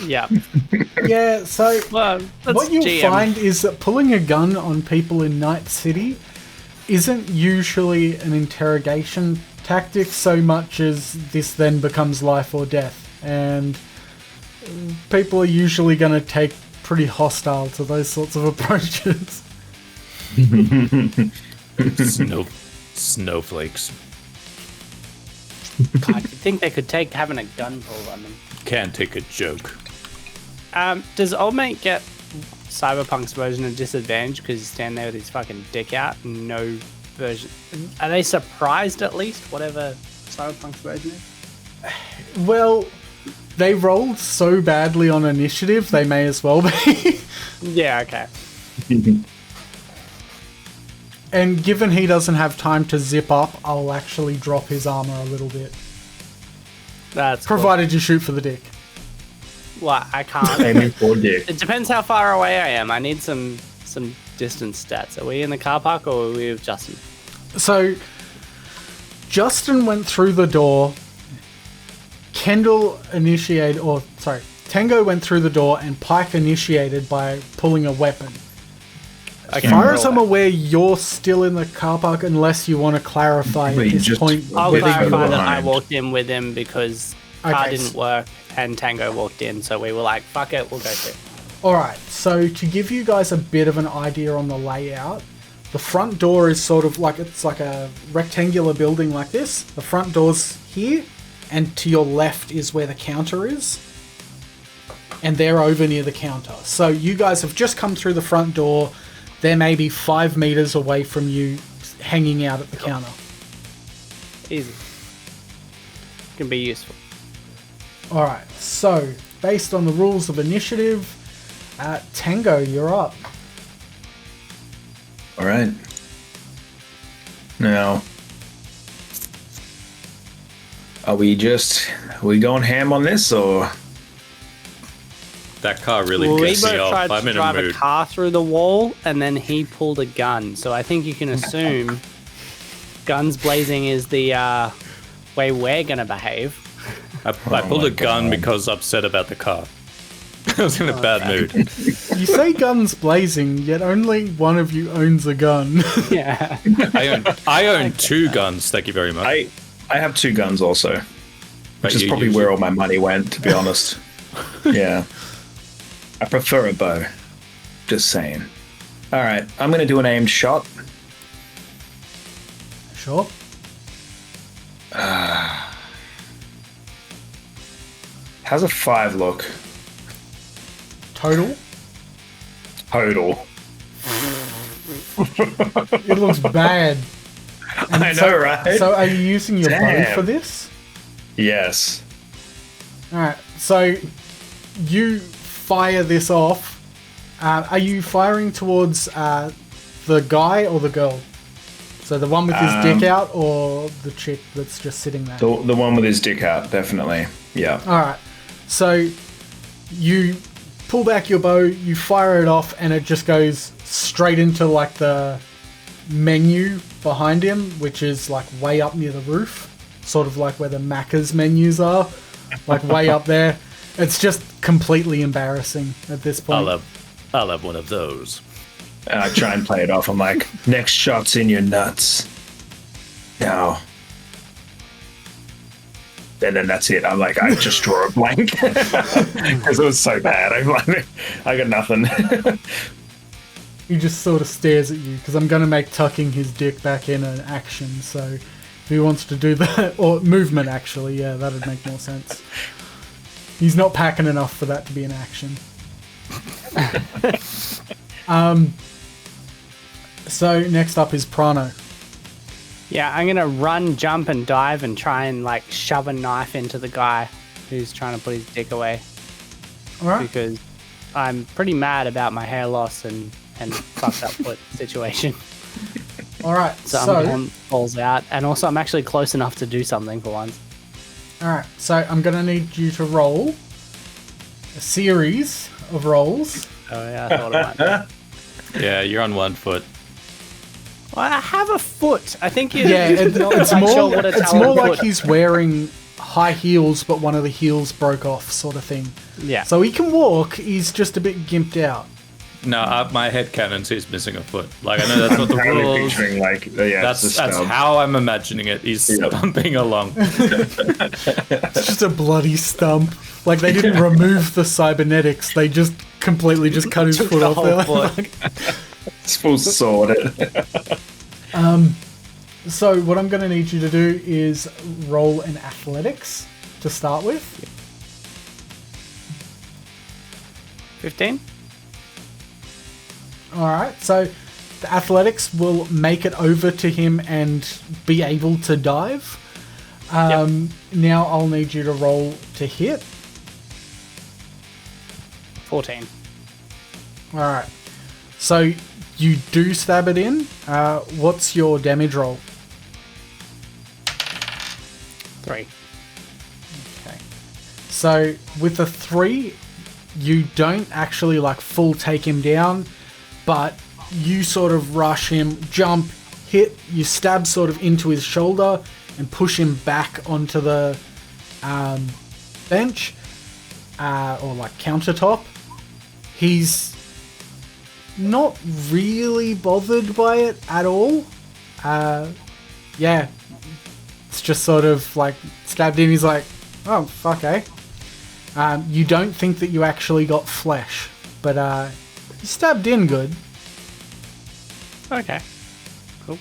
Speaker 3: Yeah.
Speaker 2: Yeah, so
Speaker 3: Well, that's
Speaker 2: what you'll
Speaker 3: GM.
Speaker 2: find is that pulling a gun on people in Night City isn't usually an interrogation tactic so much as this then becomes life or death. And people are usually going to take pretty hostile to those sorts of approaches.
Speaker 1: Snowflakes.
Speaker 3: I think they could take having a gun pulled on them.
Speaker 1: Can't take a joke.
Speaker 3: Does old mate get Cyberpunk's version of disadvantage because he's standing there with his fucking dick out and no version? Are they surprised at least, whatever Cyberpunk's version is?
Speaker 2: Well, they rolled so badly on initiative, they may as well be.
Speaker 3: Yeah, okay.
Speaker 2: And given he doesn't have time to zip up, I'll actually drop his armor a little bit.
Speaker 3: That's cool.
Speaker 2: Provided you shoot for the dick.
Speaker 3: Well, I can't.
Speaker 4: Aiming for dick.
Speaker 3: It depends how far away I am. I need some distance stats. Are we in the car park or are we with Justin?
Speaker 2: So, Justin went through the door. Tango went through the door and Pyke initiated by pulling a weapon.
Speaker 3: Okay,
Speaker 2: As far as
Speaker 3: roll
Speaker 2: I'm
Speaker 3: that.
Speaker 2: aware, you're still in the car park unless you want to clarify
Speaker 4: But
Speaker 2: at
Speaker 4: you
Speaker 2: this
Speaker 4: just-
Speaker 2: point.
Speaker 3: I'll
Speaker 4: With
Speaker 2: whether
Speaker 4: further
Speaker 3: clarify that I
Speaker 4: behind.
Speaker 3: walked in with him because car
Speaker 2: Okay,
Speaker 3: didn't work and Tango walked in, so we were like, fuck it, we'll go through.
Speaker 2: Alright, so to give you guys a bit of an idea on the layout, the front door is sort of like, it's like a rectangular building like this. The front door's here, and to your left is where the counter is. And they're over near the counter. So you guys have just come through the front door. They're maybe 5 meters away from you, hanging out at the counter.
Speaker 3: Easy. Can be useful.
Speaker 2: Alright, so based on the rules of initiative, Tango, you're up.
Speaker 4: All right. Now, are we going ham on this, or?
Speaker 1: That car really
Speaker 3: We
Speaker 1: pissed me
Speaker 3: both
Speaker 1: off.
Speaker 3: tried
Speaker 1: I'm
Speaker 3: to
Speaker 1: in a
Speaker 3: drive a
Speaker 1: mood.
Speaker 3: car through the wall, and then he pulled a gun. So I think you can assume guns blazing is the way we're gonna behave.
Speaker 1: I pulled
Speaker 4: my
Speaker 1: a gun
Speaker 4: God.
Speaker 1: because upset about the car. I was in a bad mood.
Speaker 2: You say guns blazing, yet only one of you owns a gun.
Speaker 3: Yeah.
Speaker 1: I own 2 guns, thank you very much.
Speaker 4: I have 2 guns also,
Speaker 1: But
Speaker 4: which is
Speaker 1: you
Speaker 4: probably
Speaker 1: usually-
Speaker 4: where all my money went, to be honest. Yeah. I prefer a bow. Just saying. All right, I'm going to do an aimed shot.
Speaker 2: Sure.
Speaker 4: How's a 5 look?
Speaker 2: Total?
Speaker 4: Total.
Speaker 2: It looks bad. And
Speaker 4: I know, right?
Speaker 2: So are you using your bow
Speaker 4: Damn.
Speaker 2: for this?
Speaker 4: Yes.
Speaker 2: Alright, so you fire this off. Are you firing towards the guy or the girl? So the one with his dick out or the chick that's just sitting there?
Speaker 4: The one with his dick out, definitely. Yeah.
Speaker 2: Alright, so you pull back your bow, you fire it off, and it just goes straight into like the menu behind him, which is like way up near the roof, sort of like where the Macca's menus are, like way up there. It's just completely embarrassing at this point.
Speaker 1: I'll have one of those.
Speaker 4: And I try and play it off. I'm like, next shot's in your nuts. No. And then that's it. I'm like, I just draw a blank. Because it was so bad. I'm like, I got nothing.
Speaker 2: He just sort of stares at you, because I'm going to make tucking his dick back in an action, so if he wants to do that, or movement actually, yeah, that'd make more sense. He's not packing enough for that to be an action. So next up is Prano.
Speaker 3: Yeah, I'm gonna run, jump, and dive and try and like shove a knife into the guy who's trying to put his dick away
Speaker 2: Alright,
Speaker 3: because I'm pretty mad about my hair loss and fucked up foot situation.
Speaker 2: alright,
Speaker 3: So, I'm
Speaker 2: so,
Speaker 3: going balls out, and also I'm actually close enough to do something for once.
Speaker 2: alright, so I'm going to need you to roll a series of rolls.
Speaker 3: Oh yeah, I thought it might be.
Speaker 1: Yeah, you're on 1 foot.
Speaker 3: Well, I have a foot. I think you.
Speaker 2: Yeah,
Speaker 3: you're not
Speaker 2: it's
Speaker 3: quite
Speaker 2: more,
Speaker 3: sure what a
Speaker 2: it's
Speaker 3: talon
Speaker 2: more like
Speaker 3: foot-
Speaker 2: he's wearing high heels, but one of the heels broke off, sort of thing.
Speaker 3: Yeah.
Speaker 2: So he can walk, he's just a bit gimped out.
Speaker 1: No, my headcanon says missing a foot. Like, I know that's not the
Speaker 4: Totally
Speaker 1: rules.
Speaker 4: picturing like, yeah,
Speaker 1: That's
Speaker 4: it's a stub.
Speaker 1: how I'm imagining it. He's
Speaker 4: Yep.
Speaker 1: stumping along.
Speaker 2: It's just a bloody stump. Like, they didn't remove the cybernetics, they just completely just cut his
Speaker 3: Took
Speaker 2: foot
Speaker 3: the
Speaker 2: off.
Speaker 3: whole
Speaker 2: They're
Speaker 3: foot.
Speaker 2: like-
Speaker 4: It's full sword.
Speaker 2: So what I'm going to need you to do is roll an athletics to start with.
Speaker 3: 15.
Speaker 2: Alright, so the athletics will make it over to him and be able to dive. Now I'll need you to roll to hit.
Speaker 3: 14.
Speaker 2: Alright, so you do stab it in. What's your damage roll?
Speaker 3: 3.
Speaker 2: Okay. So with a 3, you don't actually like full take him down, but you sort of rush him, jump, hit, you stab sort of into his shoulder and push him back onto the bench or like countertop. He's not really bothered by it at all. Yeah, it's just sort of like stabbed in. He's like, oh, fuck, eh? You don't think that you actually got flesh, but you stabbed in good.
Speaker 3: Okay. Cool.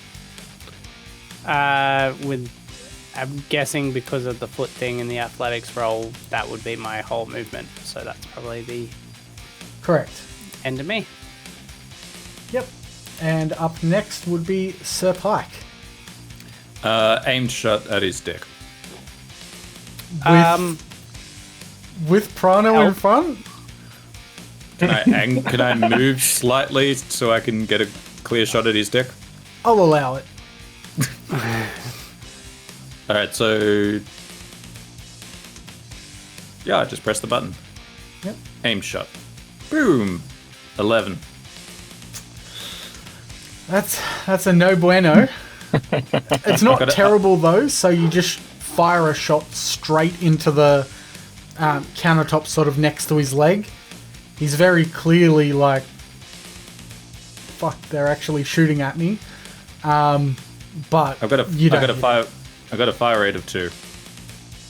Speaker 3: I'm guessing because of the foot thing and the athletics roll, that would be my whole movement. So that's probably the
Speaker 2: Correct.
Speaker 3: end of me.
Speaker 2: Yep. And up next would be Sir Pyke.
Speaker 1: Aimed shot at his dick.
Speaker 2: With Prano in front?
Speaker 1: Can I move slightly so I can get a clear shot at his dick?
Speaker 2: I'll allow it.
Speaker 1: Alright, so... Yeah, I just press the button.
Speaker 2: Yep.
Speaker 1: Aim shot. Boom! 11.
Speaker 2: That's a no bueno. It's not terrible though, so you just fire a shot straight into the countertop sort of next to his leg. He's very clearly like, fuck, they're actually shooting at me. But
Speaker 1: I've got a fire rate of 2.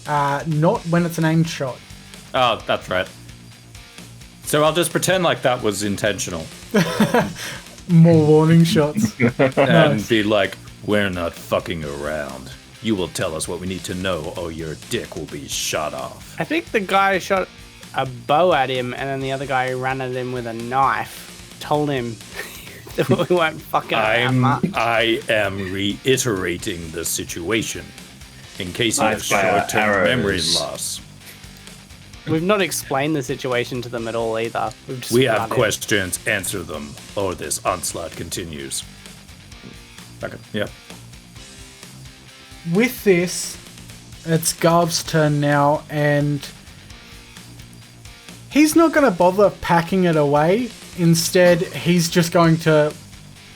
Speaker 2: not when it's an aimed shot.
Speaker 1: Oh, that's right. So I'll just pretend like that was intentional.
Speaker 2: More warning shots.
Speaker 1: And be like, we're not fucking around. You will tell us what we need to know or your dick will be shot off.
Speaker 3: I think the guy shot a bow at him, and then the other guy who ran at him with a knife told him that we weren't fucking around much.
Speaker 1: I am reiterating the situation in case you
Speaker 4: I
Speaker 1: have
Speaker 4: fire
Speaker 1: short-term memory
Speaker 4: arrows.
Speaker 1: loss.
Speaker 3: We've not explained the situation to them at all either.
Speaker 1: We have questions, answer them, or this onslaught continues. Okay, yeah.
Speaker 2: With this, it's Garb's turn now, and he's not going to bother packing it away. Instead, he's just going to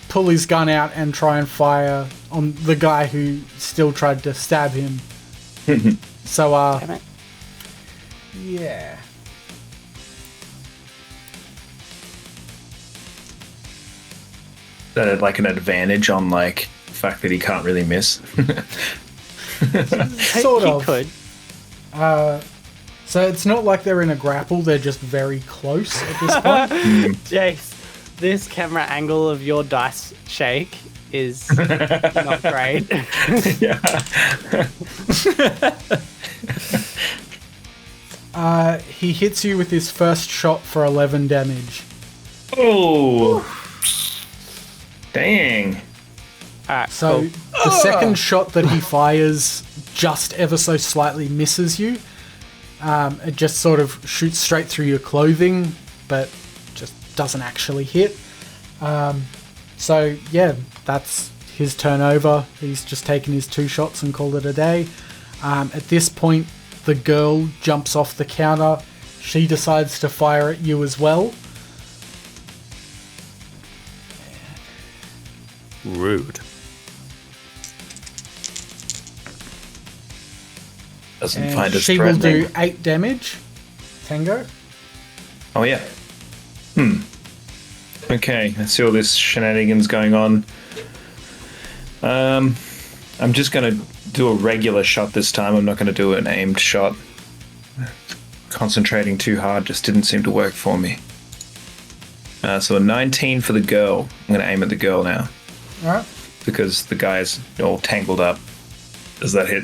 Speaker 2: pull his gun out and try and fire on the guy who still tried to stab him. So,
Speaker 3: Damn it.
Speaker 2: yeah.
Speaker 4: Like an advantage on like the fact that he can't really miss.
Speaker 2: Sort
Speaker 3: He
Speaker 2: of.
Speaker 3: could.
Speaker 2: So it's not like they're in a grapple, they're just very close at this point.
Speaker 3: Jace, this camera angle of your dice shake is not great.
Speaker 2: He hits you with his first shot for 11 damage.
Speaker 4: Oh, dang!
Speaker 3: Alright,
Speaker 2: So
Speaker 3: cool.
Speaker 2: the second shot that he fires just ever so slightly misses you. It just sort of shoots straight through your clothing, but just doesn't actually hit. So yeah, that's his turn over. He's just taken his 2 shots and called it a day. At this point, the girl jumps off the counter. She decides to fire at you as well.
Speaker 1: Rude.
Speaker 4: Doesn't
Speaker 2: And
Speaker 4: find us
Speaker 2: she will
Speaker 4: threatening.
Speaker 2: do 8 damage. Tango?
Speaker 4: Oh yeah. Okay, I see all this shenanigans going on. I'm just gonna do a regular shot this time. I'm not gonna do an aimed shot. Concentrating too hard just didn't seem to work for me. So a 19 for the girl. I'm gonna aim at the girl now
Speaker 2: Alright.
Speaker 4: because the guy's all tangled up. Does that hit?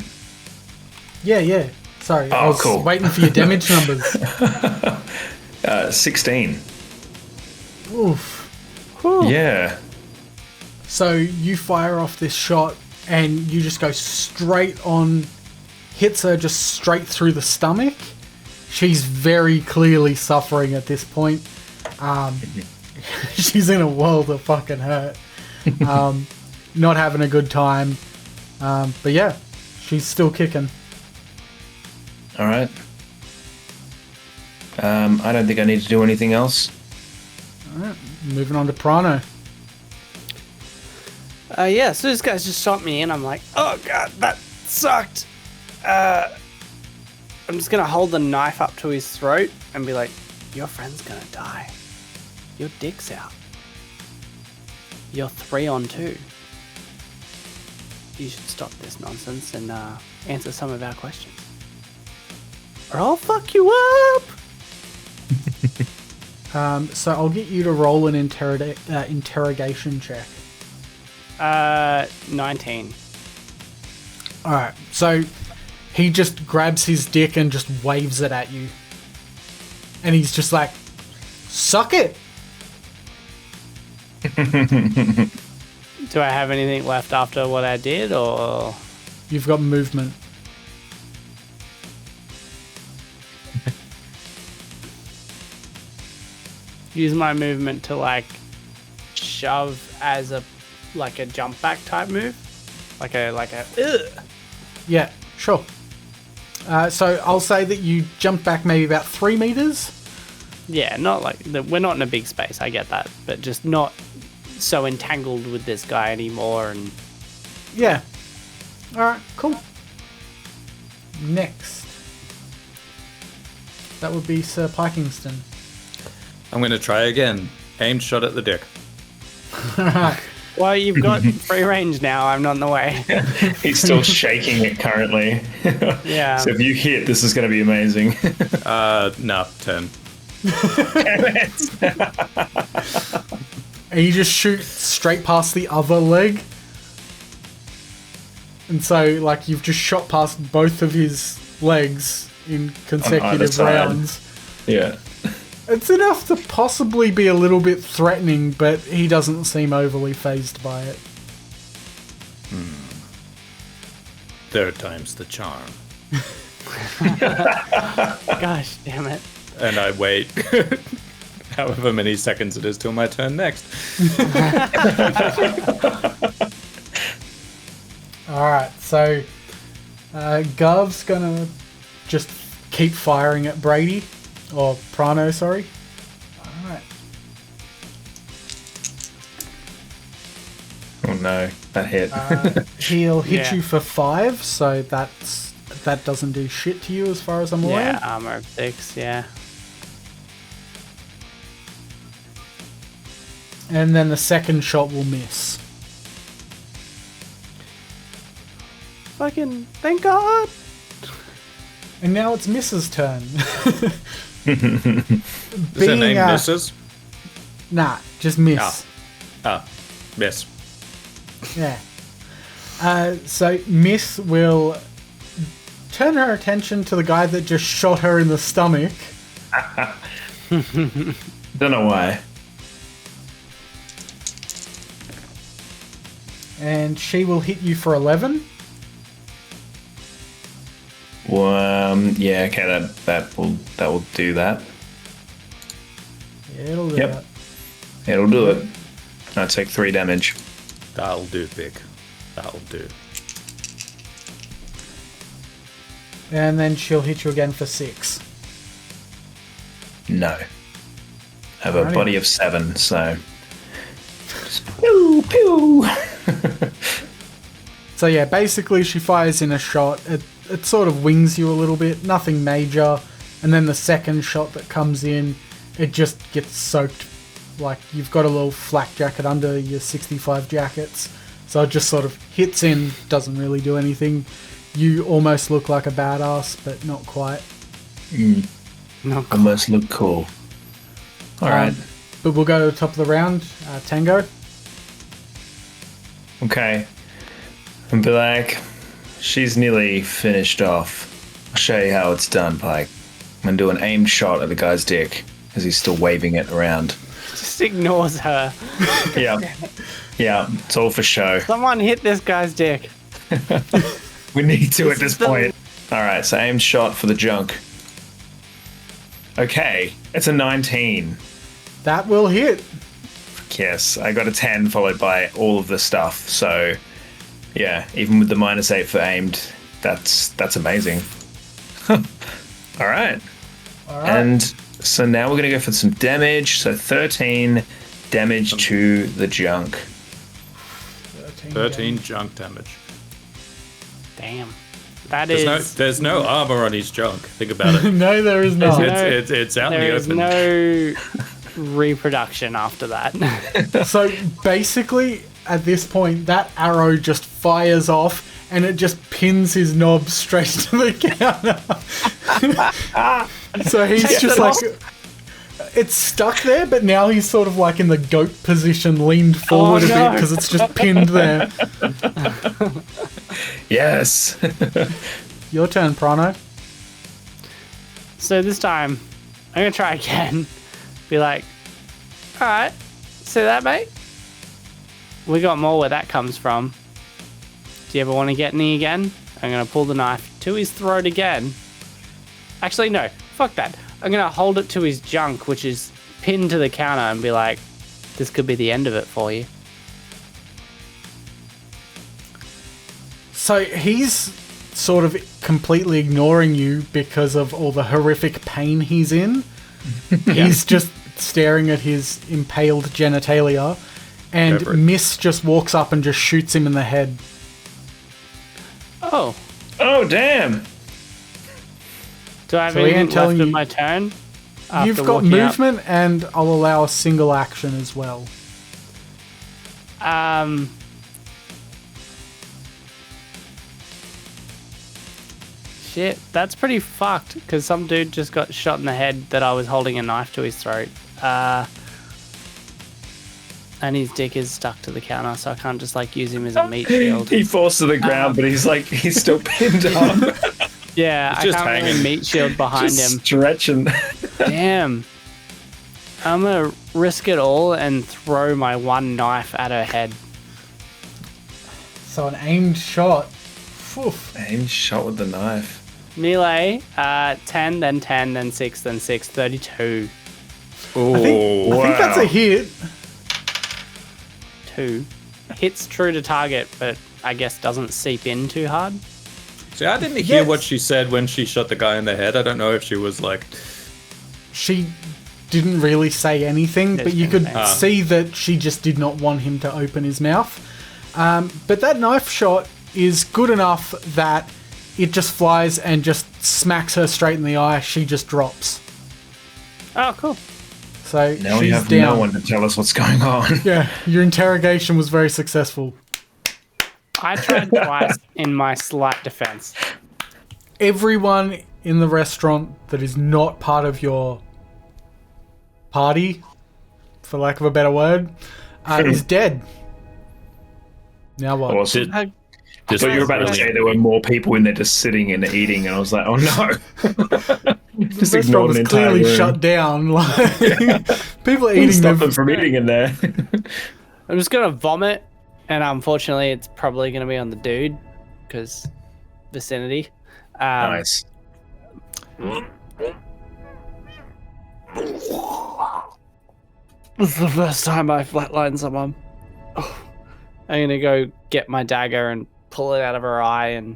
Speaker 2: Yeah. Sorry, I
Speaker 4: Oh,
Speaker 2: was
Speaker 4: cool.
Speaker 2: waiting for your damage numbers.
Speaker 4: 16.
Speaker 2: Oof.
Speaker 4: Yeah.
Speaker 2: So you fire off this shot and you just go straight on, hits her just straight through the stomach. She's very clearly suffering at this point. She's in a world of fucking hurt. Not having a good time. But yeah, she's still kicking.
Speaker 4: All right. I don't think I need to do anything else.
Speaker 2: Alright, moving on to Prano.
Speaker 3: Yeah, so this guy's just shot me and I'm like, oh god, that sucked. I'm just gonna hold the knife up to his throat and be like, your friend's gonna die. Your dick's out. You're 3 on 2. You should stop this nonsense and answer some of our questions. Or I'll fuck you up!
Speaker 2: So I'll get you to roll an interrogation check.
Speaker 3: 19.
Speaker 2: Alright, so he just grabs his dick and just waves it at you. And he's just like, suck it!
Speaker 3: Do I have anything left after what I did, or...?
Speaker 2: You've got movement.
Speaker 3: Use my movement to, like, shove as a jump back type move? Like a ugh.
Speaker 2: Yeah, sure. So I'll say that you jump back maybe about 3 meters.
Speaker 3: Yeah, not like... We're not in a big space, I get that. But just not so entangled with this guy anymore, and...
Speaker 2: Yeah. Alright, cool. Next. That would be Sir Pikingston.
Speaker 1: I'm going to try again. Aimed shot at the dick.
Speaker 2: Alright.
Speaker 3: Well, you've got free range now. I'm not in the way.
Speaker 4: He's still shaking it currently.
Speaker 3: Yeah.
Speaker 4: So if you hit, this is going to be amazing.
Speaker 1: No, 10.
Speaker 2: And you just shoot straight past the other leg. And so, like, you've just shot past both of his legs in consecutive rounds.
Speaker 4: Yeah.
Speaker 2: It's enough to possibly be a little bit threatening, but he doesn't seem overly fazed by it.
Speaker 1: Third time's the charm.
Speaker 3: Gosh, damn it.
Speaker 1: And I wait however many seconds it is till my turn next.
Speaker 2: Alright, so Gov's gonna just keep firing at Brady. Or Prano, sorry. Alright.
Speaker 4: Oh no, that hit.
Speaker 2: He'll hit
Speaker 3: Yeah.
Speaker 2: you for 5, so that doesn't do shit to you as far as I'm aware.
Speaker 3: Yeah, armor of 6, yeah.
Speaker 2: And then the second shot will miss.
Speaker 3: Fucking, thank God!
Speaker 2: And now it's Miss's turn.
Speaker 1: Is her name Mrs.?
Speaker 2: Nah, just Miss.
Speaker 1: Miss.
Speaker 2: Yeah. So Miss will turn her attention to the guy that just shot her in the stomach.
Speaker 4: Don't know why.
Speaker 2: And she will hit you for 11.
Speaker 4: Yeah, okay, that will do that.
Speaker 2: Yeah, it'll do
Speaker 4: Yep.
Speaker 2: that.
Speaker 4: It'll do it. I take 3 damage.
Speaker 1: That'll do, Big. That'll do.
Speaker 2: And then she'll hit you again for 6.
Speaker 4: No. I have a
Speaker 2: Alrighty.
Speaker 4: body of 7, so... Just pew, pew!
Speaker 2: So yeah, basically she fires in a shot. It sort of wings you a little bit, nothing major. And then the second shot that comes in, it just gets soaked. Like you've got a little flak jacket under your 65 jackets. So it just sort of hits in, doesn't really do anything. You almost look like a badass, but not quite.
Speaker 3: No,
Speaker 4: Almost look cool. Alright.
Speaker 2: But we'll go to the top of the round. Tango.
Speaker 4: Okay. And be like, she's nearly finished off. I'll show you how it's done, Pyke. I'm gonna do an aimed shot at the guy's dick as he's still waving it around.
Speaker 3: just ignores her.
Speaker 4: Yeah. Yeah, it's all for show.
Speaker 3: Someone hit this guy's dick.
Speaker 4: We need to at this point. Alright, so aimed shot for the junk. Okay, it's a 19.
Speaker 2: That will hit.
Speaker 4: Yes, I got a 10 followed by all of the stuff. So, yeah, even with the -8 for aimed, that's amazing. All right. And so now we're going to go for some damage. So 13 damage to the junk.
Speaker 1: 13 junk damage.
Speaker 3: Damn. That
Speaker 1: There's
Speaker 3: is...
Speaker 1: there's no armor on his junk. Think about it.
Speaker 2: No, there is not.
Speaker 1: It's out in the
Speaker 3: There is
Speaker 1: open.
Speaker 3: no reproduction after that.
Speaker 2: So basically, at this point, that arrow just fires off and it just pins his knob straight to the counter. So he's just like, it's stuck there, but now he's sort of like in the goat position, leaned forward a bit because it's just pinned there.
Speaker 4: Yes.
Speaker 2: Your turn, Prano.
Speaker 3: So this time, I'm going to try again. Be like, alright, see that, mate? We got more where that comes from. Do you ever want to get any again? I'm going to pull the knife to his throat again. Actually, no. Fuck that. I'm going to hold it to his junk, which is pinned to the counter, and be like, this could be the end of it for you.
Speaker 2: So he's sort of completely ignoring you because of all the horrific pain he's in. He's just staring at his impaled genitalia, and Miss just walks up and just shoots him in the head.
Speaker 3: Oh.
Speaker 4: Oh, damn.
Speaker 3: Do I have anything left of my turn?
Speaker 2: You've got movement, and I'll allow a single action as well.
Speaker 3: Shit, that's pretty fucked, because some dude just got shot in the head that I was holding a knife to his throat. And his dick is stuck to the counter, so I can't just, like, use him as a meat shield.
Speaker 4: He falls to the ground, but he's still pinned up.
Speaker 3: Yeah, I can't really meat shield behind him.
Speaker 4: Stretching.
Speaker 3: Damn. I'm gonna risk it all and throw my one knife at her head.
Speaker 2: So an aimed shot. Oof.
Speaker 4: Aimed shot with the knife.
Speaker 3: Melee, 10, then 10, then 6, then 6, 32.
Speaker 2: I think that's a hit.
Speaker 3: 2. Hits true to target, but I guess doesn't seep in too hard.
Speaker 1: See, I didn't hear what she said when she shot the guy in the head. I don't know if she was like...
Speaker 2: She didn't really say anything, but you could see that she just did not want him to open his mouth. But that knife shot is good enough that it just flies and just smacks her straight in the eye. She just drops.
Speaker 3: Oh, cool.
Speaker 2: So
Speaker 4: now
Speaker 2: she's
Speaker 4: we have
Speaker 2: down.
Speaker 4: no one to tell us what's going on.
Speaker 2: Yeah, your interrogation was very successful.
Speaker 3: I tried twice in my slight defense.
Speaker 2: Everyone in the restaurant that is not part of your party, for lack of a better word, is dead. Now what?
Speaker 4: Awesome. I thought you were about to say there were more people in there just sitting and eating, and I was like, oh no.
Speaker 2: Just the restaurant was clearly shut down. Like, people are eating.
Speaker 4: Stop them from eating in there.
Speaker 3: I'm just going to vomit, and unfortunately it's probably going to be on the dude, because vicinity.
Speaker 4: Nice.
Speaker 3: This is the first time I flatlined someone. Oh. I'm going to go get my dagger and pull it out of her eye and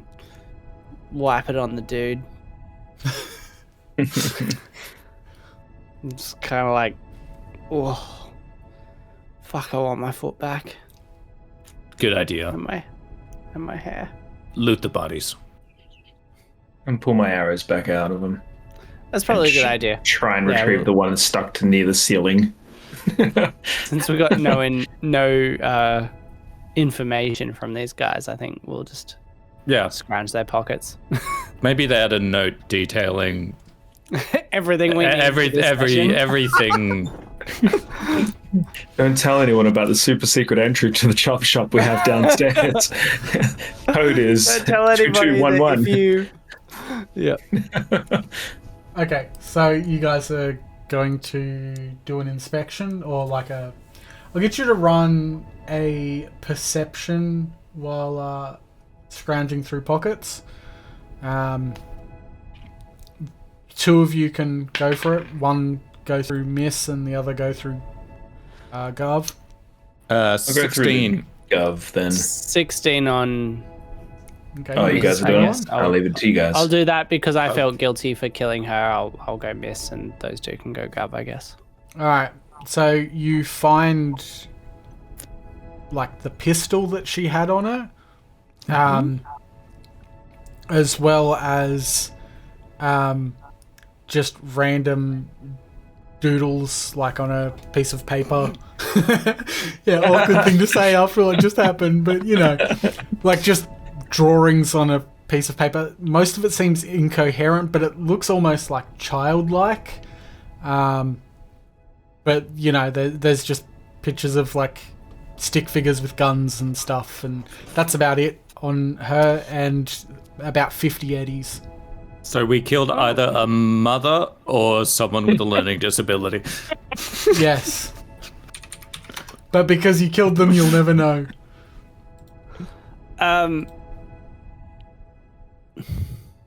Speaker 3: wipe it on the dude. It's kind of like, oh, fuck, I want my foot back.
Speaker 1: Good idea.
Speaker 3: And my hair.
Speaker 1: Loot the bodies.
Speaker 4: And pull my arrows back out of them.
Speaker 3: That's probably a good idea.
Speaker 4: Try and retrieve the one stuck to near the ceiling.
Speaker 3: Since we got no information from these guys, I think we'll just scrounge their pockets.
Speaker 1: Maybe they had a note detailing
Speaker 3: everything we need.
Speaker 1: Everything.
Speaker 4: Don't tell anyone about the super secret entry to the chop shop we have downstairs. Code is 2211.
Speaker 3: Yeah.
Speaker 2: Okay, so you guys are going to do an inspection, or like I'll get you to run a perception while scrounging through pockets. Two of you can go for it. One go through Miss and the other go through Gov.
Speaker 1: 16.
Speaker 4: Gov then.
Speaker 3: 16 on...
Speaker 2: Okay,
Speaker 4: Oh, you guys are doing it? I'll leave it to you guys.
Speaker 3: I'll do that because I felt guilty for killing her. I'll go Miss and those two can go Gov, I guess.
Speaker 2: Alright, so you find like the pistol that she had on her, as well as just random doodles like on a piece of paper. Yeah, awkward thing to say after what just happened, but you know, like just drawings on a piece of paper. Most of it seems incoherent, but it looks almost like childlike. But you know, there's just pictures of like stick figures with guns and stuff, and that's about it on her, and about 50 eddies.
Speaker 1: So we killed either a mother or someone with a learning disability.
Speaker 2: Yes. But because you killed them, you'll never know.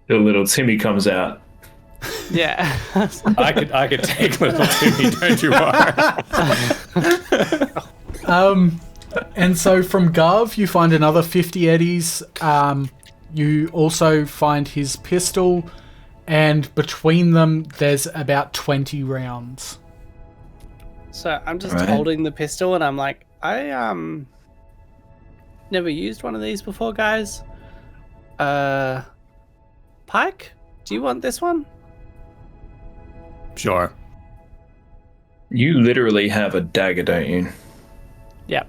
Speaker 4: The little Timmy comes out.
Speaker 3: Yeah.
Speaker 1: I could take little Timmy, don't you worry.
Speaker 2: And so from Garv, you find another 50 eddies. You also find his pistol, and between them, there's about 20 rounds.
Speaker 3: So I'm just
Speaker 4: Right.
Speaker 3: holding the pistol, and I'm like, I never used one of these before, guys. Pyke, do you want this one?
Speaker 1: Sure.
Speaker 4: You literally have a dagger, don't you?
Speaker 3: Yep.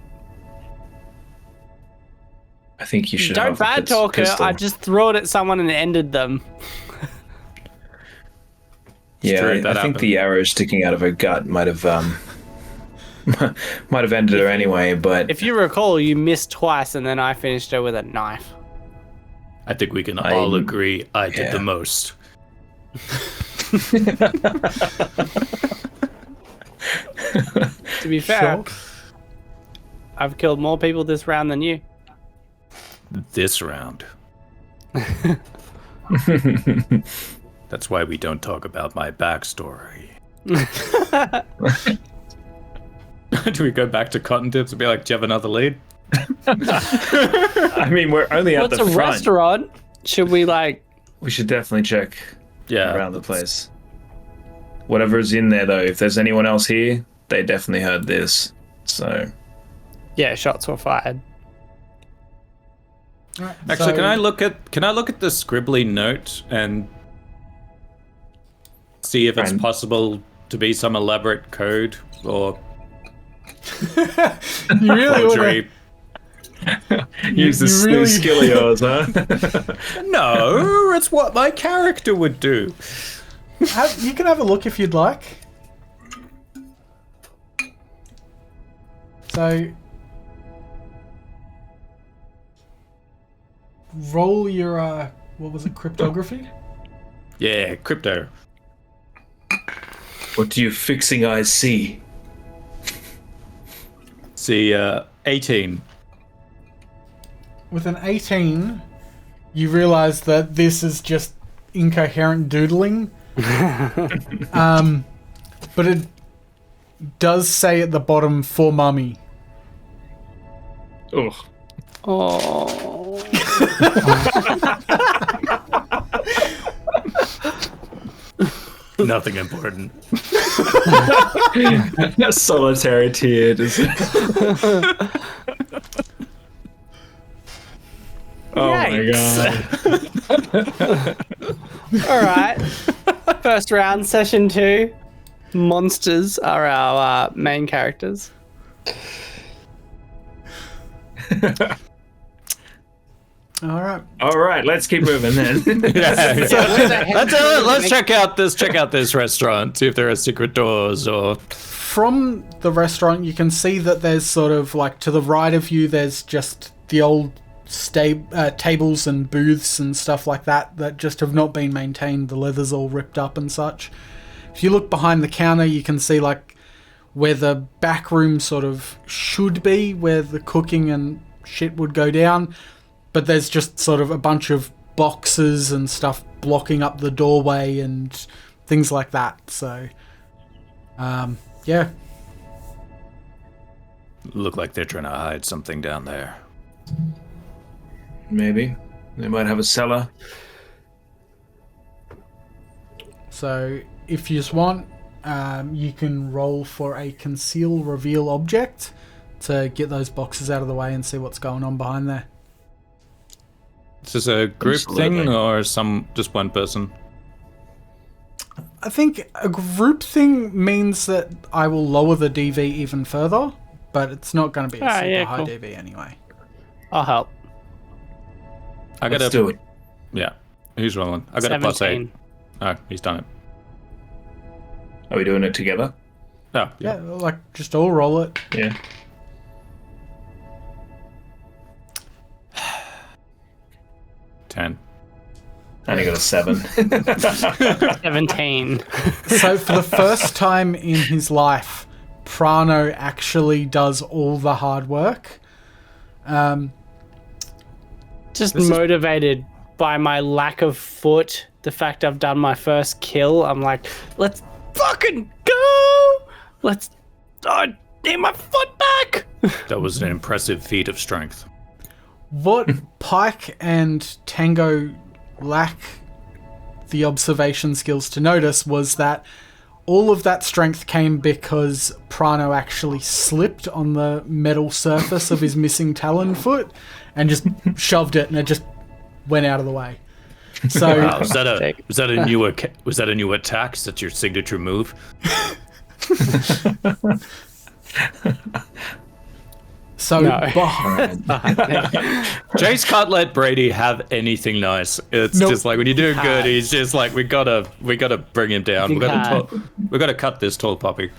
Speaker 4: I think you should
Speaker 3: Don't
Speaker 4: have a
Speaker 3: bad talk her.
Speaker 4: pistol.
Speaker 3: I just threw it at someone and ended them.
Speaker 4: Yeah,
Speaker 1: true,
Speaker 4: I
Speaker 1: that
Speaker 4: think
Speaker 1: happened.
Speaker 4: the arrow sticking out of her gut might have ended her anyway. But
Speaker 3: If you recall, you missed twice, and then I finished her with a knife.
Speaker 1: I think we can all agree I did
Speaker 4: yeah.
Speaker 1: the most.
Speaker 3: To be fair,
Speaker 2: Sure.
Speaker 3: I've killed more people this round than you.
Speaker 1: This round. That's why we don't talk about my backstory. Do we go back to Cotton Tips and be like, do you have another lead?
Speaker 4: I mean, we're only
Speaker 3: Well,
Speaker 4: at
Speaker 3: it's
Speaker 4: the
Speaker 3: a
Speaker 4: front.
Speaker 3: restaurant. Should we like?
Speaker 4: We should definitely check
Speaker 1: Yeah.
Speaker 4: around the place. Whatever's in there, though, if there's anyone else here, they definitely heard this. So
Speaker 3: Yeah, shots were fired.
Speaker 2: Right,
Speaker 1: Actually,
Speaker 2: so-
Speaker 1: can I look at the scribbly note and see if it's
Speaker 4: Fine.
Speaker 1: possible to be some elaborate code or
Speaker 2: You really want
Speaker 1: forgery?
Speaker 4: use this
Speaker 2: you really-
Speaker 4: new skill of yours, huh?
Speaker 1: No, it's what my character would do.
Speaker 2: you can have a look if you'd like. So, roll your what was it, cryptography?
Speaker 1: Yeah, crypto.
Speaker 4: What do your fixing eyes see?
Speaker 1: See, 18.
Speaker 2: With an 18, you realize that this is just incoherent doodling. But it does say at the bottom, for mummy.
Speaker 4: Ugh.
Speaker 3: Oh.
Speaker 1: Nothing important.
Speaker 4: A solitary tear. Oh my god.
Speaker 3: All right. First round, session 2. Monsters are our main characters.
Speaker 2: All right.
Speaker 4: All right, let's keep moving then.
Speaker 1: Let's check out this restaurant. See if there are secret doors or.
Speaker 2: From the restaurant, you can see that there's sort of like to the right of you, there's just the old tables and booths and stuff like that just have not been maintained. The leather's all ripped up and such. If you look behind the counter, you can see like where the back room sort of should be, where the cooking and shit would go down. But there's just sort of a bunch of boxes and stuff blocking up the doorway and things like that. So, yeah.
Speaker 1: Look like they're trying to hide something down there.
Speaker 4: Maybe. They might have a cellar.
Speaker 2: So, if you just want, you can roll for a conceal reveal object to get those boxes out of the way and see what's going on behind there.
Speaker 1: Is this a group
Speaker 4: Absolutely.
Speaker 1: thing or just one person?
Speaker 2: I think a group thing means that I will lower the DV even further, but it's not going to be a super high DV anyway.
Speaker 3: I'll help.
Speaker 4: Let's do it.
Speaker 1: Yeah, he's rolling. I got
Speaker 3: 17.
Speaker 1: a plus 8. Oh, he's done it.
Speaker 4: Are we doing it together?
Speaker 1: Oh,
Speaker 2: Yeah, like just all roll it.
Speaker 4: Yeah.
Speaker 1: $10.
Speaker 4: I only got a 7.
Speaker 3: 17.
Speaker 2: So for the first time in his life, Prano actually does all the hard work.
Speaker 3: Just motivated by my lack of foot, the fact I've done my first kill, I'm like, let's fucking go! I need my foot back!
Speaker 1: That was an impressive feat of strength.
Speaker 2: What Pyke and Tango lack the observation skills to notice was that all of that strength came because Prano actually slipped on the metal surface of his missing talon foot and just shoved it, and it just went out of the way. So
Speaker 1: Wow, was that a new attack? Is that your signature move?
Speaker 2: So
Speaker 3: No.
Speaker 1: Jace can't let Brady have anything nice. It's
Speaker 2: Nope.
Speaker 1: just like when you're doing good, he's just like we gotta bring him down. We gotta cut this tall puppy.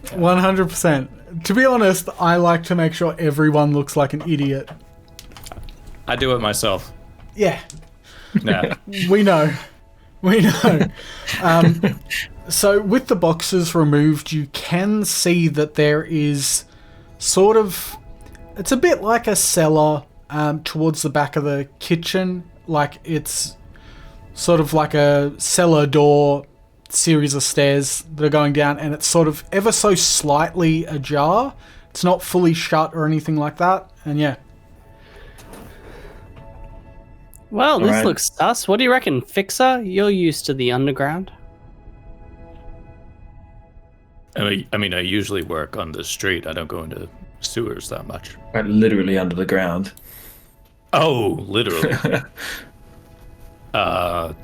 Speaker 2: 100%. To be honest, I like to make sure everyone looks like an idiot.
Speaker 1: I do it myself.
Speaker 2: Yeah,
Speaker 1: Nah.
Speaker 2: we know. We know. So with the boxes removed, you can see that there is sort of... It's a bit like a cellar towards the back of the kitchen. Like it's sort of like a cellar door series of stairs that are going down, and it's sort of ever so slightly ajar. It's not fully shut or anything like that. And yeah.
Speaker 3: Well, this
Speaker 4: Alright.
Speaker 3: looks sus. What do you reckon, Fixer? You're used to the underground.
Speaker 1: I mean, I usually work on the street. I don't go into sewers that much.
Speaker 4: Right, literally under the ground.
Speaker 1: Oh, literally. I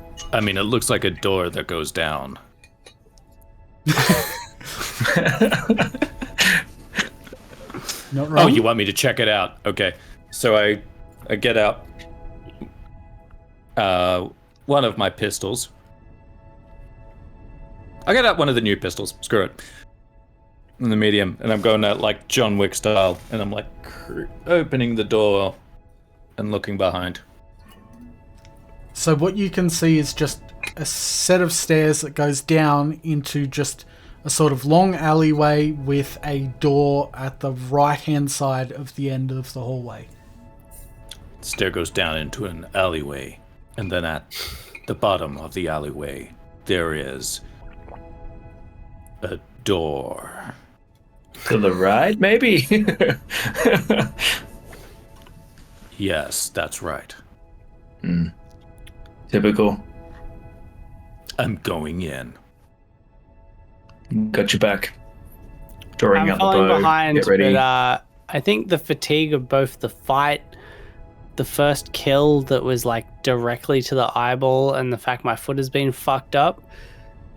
Speaker 1: mean, it looks like a door that goes down.
Speaker 2: Not
Speaker 1: Oh,
Speaker 2: wrong.
Speaker 1: you want me to check it out? Okay. So I get out one of my pistols. I get out one of the new pistols. Screw it. In the medium, and I'm going at like John Wick style, and I'm like opening the door and looking behind.
Speaker 2: So what you can see is just a set of stairs that goes down into just a sort of long alleyway with a door at the right-hand side of the end of the hallway.
Speaker 1: The stair goes down into an alleyway, and then at the bottom of the alleyway, there is a door.
Speaker 4: To the right, maybe?
Speaker 1: Yes, that's right.
Speaker 4: Typical.
Speaker 1: I'm going in.
Speaker 4: Got your back. Drawing
Speaker 3: I'm
Speaker 4: out the
Speaker 3: falling
Speaker 4: bow.
Speaker 3: behind,
Speaker 4: Get ready.
Speaker 3: but I think the fatigue of both the fight, the first kill that was like directly to the eyeball, and the fact my foot has been fucked up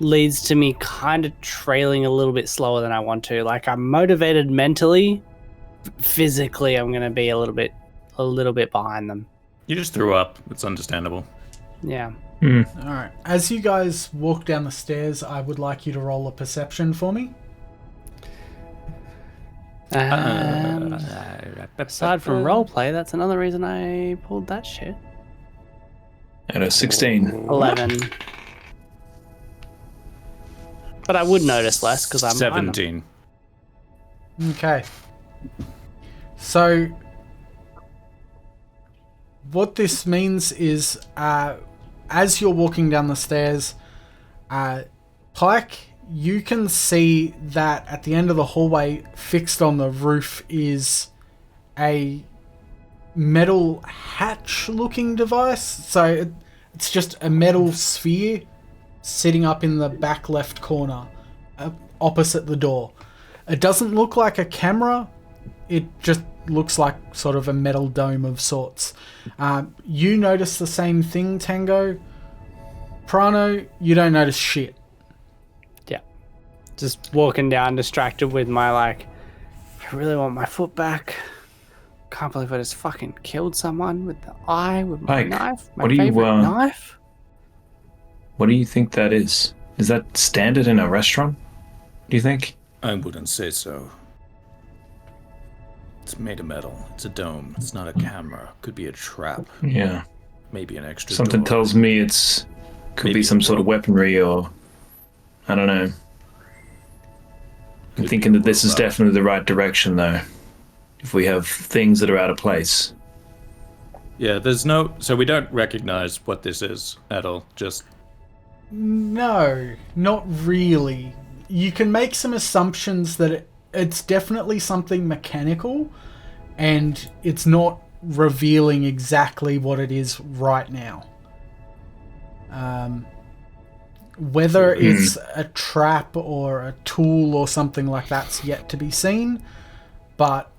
Speaker 3: leads to me kind of trailing a little bit slower than I want to. Like, I'm motivated mentally, physically I'm going to be a little bit behind them.
Speaker 1: You just threw up. It's understandable.
Speaker 3: Yeah.
Speaker 2: Alright, as you guys walk down the stairs, I would like you to roll a perception for me.
Speaker 3: Aside from roleplay, that's another reason I pulled that shit.
Speaker 4: And a 16.
Speaker 3: 11. But I would notice less because I'm
Speaker 1: 17.
Speaker 2: Okay. So, what this means is, as you're walking down the stairs, Pyke, you can see that at the end of the hallway, fixed on the roof, is a metal hatch-looking device. So, it's just a metal sphere sitting up in the back left corner, opposite the door. It doesn't look like a camera. It just looks like sort of a metal dome of sorts. You notice the same thing, Tango. Prano, you don't notice shit.
Speaker 3: just walking down distracted with my I really want my foot back. Can't believe I just fucking killed someone with the eye with my
Speaker 4: Pyke,
Speaker 3: knife. My
Speaker 4: what do you,
Speaker 3: favorite knife.
Speaker 4: What do you think that is? Is that standard in a restaurant? Do you think?
Speaker 1: I wouldn't say so. It's made of metal. It's a dome. It's not a camera. Could be a trap.
Speaker 4: Yeah.
Speaker 1: Maybe an extra
Speaker 4: Something
Speaker 1: door.
Speaker 4: tells me could be some sort of weaponry, or I don't know. I'm thinking that this is definitely the right direction, though. If we have things that are out of place.
Speaker 1: Yeah, so we don't recognize what this is at all. Just
Speaker 2: No, not really. You can make some assumptions that it's definitely something mechanical, and it's not revealing exactly what it is right now. Whether it's a trap or a tool or something like that's yet to be seen, but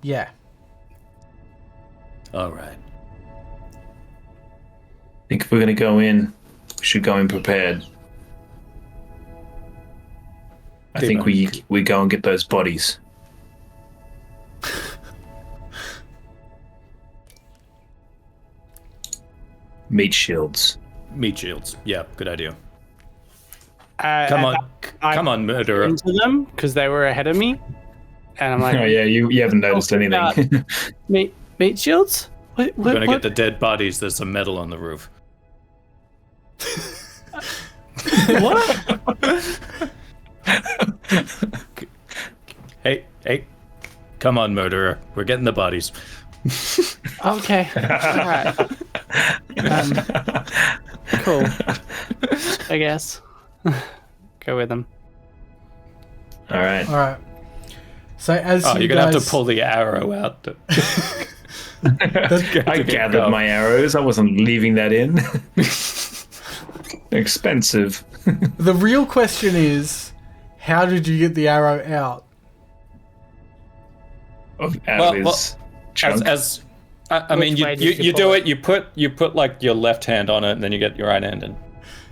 Speaker 2: yeah.
Speaker 1: all right.
Speaker 4: I think if we're going to go in, we should go in prepared. I think we go and get those bodies. Meat shields.
Speaker 1: Meat shields. Yeah, good idea.
Speaker 3: Come
Speaker 1: Come on, murderer.
Speaker 3: into them because they were ahead of me, and I'm like,
Speaker 4: Oh yeah, you haven't noticed anything.
Speaker 3: meat shields. What,
Speaker 1: We're gonna get the dead bodies. There's some metal on the roof.
Speaker 3: what?
Speaker 1: Hey, come on, murderer. We're getting the bodies.
Speaker 3: Okay. All right. Cool. I guess. Go with them.
Speaker 4: All right.
Speaker 2: All right. So as
Speaker 1: Oh,
Speaker 2: you
Speaker 1: you're gonna
Speaker 2: guys,
Speaker 1: have to pull the arrow out.
Speaker 4: I gathered my arrows. I wasn't leaving that in. Expensive.
Speaker 2: the real question is, how did you get the arrow out?
Speaker 4: Out of his chunk.
Speaker 1: I mean,
Speaker 3: Which way did
Speaker 1: you
Speaker 3: you
Speaker 1: do
Speaker 3: pull
Speaker 1: it. You put like your left hand on it, and then you get your right hand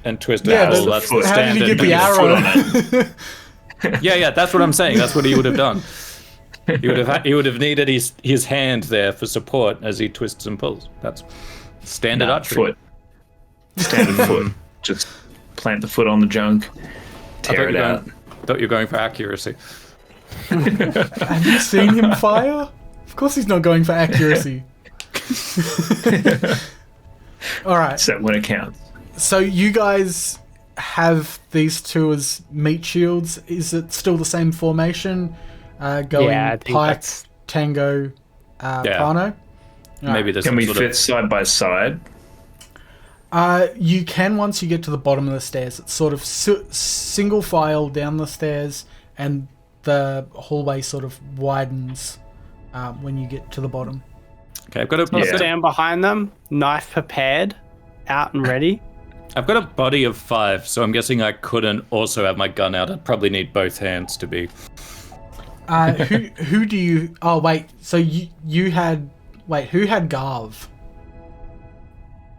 Speaker 1: and twist it.
Speaker 2: Yeah,
Speaker 1: Well,
Speaker 2: but
Speaker 1: that's the
Speaker 2: how did
Speaker 1: standard.
Speaker 2: you get the arrow?
Speaker 1: Yeah, that's what I'm saying. That's what he would have done. He would have needed his hand there for support as he twists and pulls. That's standard archery.
Speaker 4: Foot. Standard foot. Just plant the foot on the junk, tear it out.
Speaker 1: Thought you were going for accuracy.
Speaker 2: Have you seen him fire? Of course he's not going for accuracy. Alright,
Speaker 4: Except when it counts.
Speaker 2: so you guys have these two as meat shields. Is it still the same formation? Going
Speaker 3: Yeah, I think
Speaker 2: Pyke,
Speaker 3: that's-
Speaker 2: Tango, Prano?
Speaker 1: Maybe there's
Speaker 4: Can
Speaker 1: some
Speaker 4: we
Speaker 1: sort
Speaker 4: fit
Speaker 1: of
Speaker 4: side by side?
Speaker 2: You can once you get to the bottom of the stairs. It's sort of single file down the stairs, and the hallway sort of widens when you get to the bottom.
Speaker 1: Okay, I've got a
Speaker 3: I'll stand behind them, knife prepared, out and ready.
Speaker 1: I've got a body of 5, so I'm guessing I couldn't also have my gun out. I'd probably need both hands to be.
Speaker 2: Who do you? Oh wait, so you had who had Garv?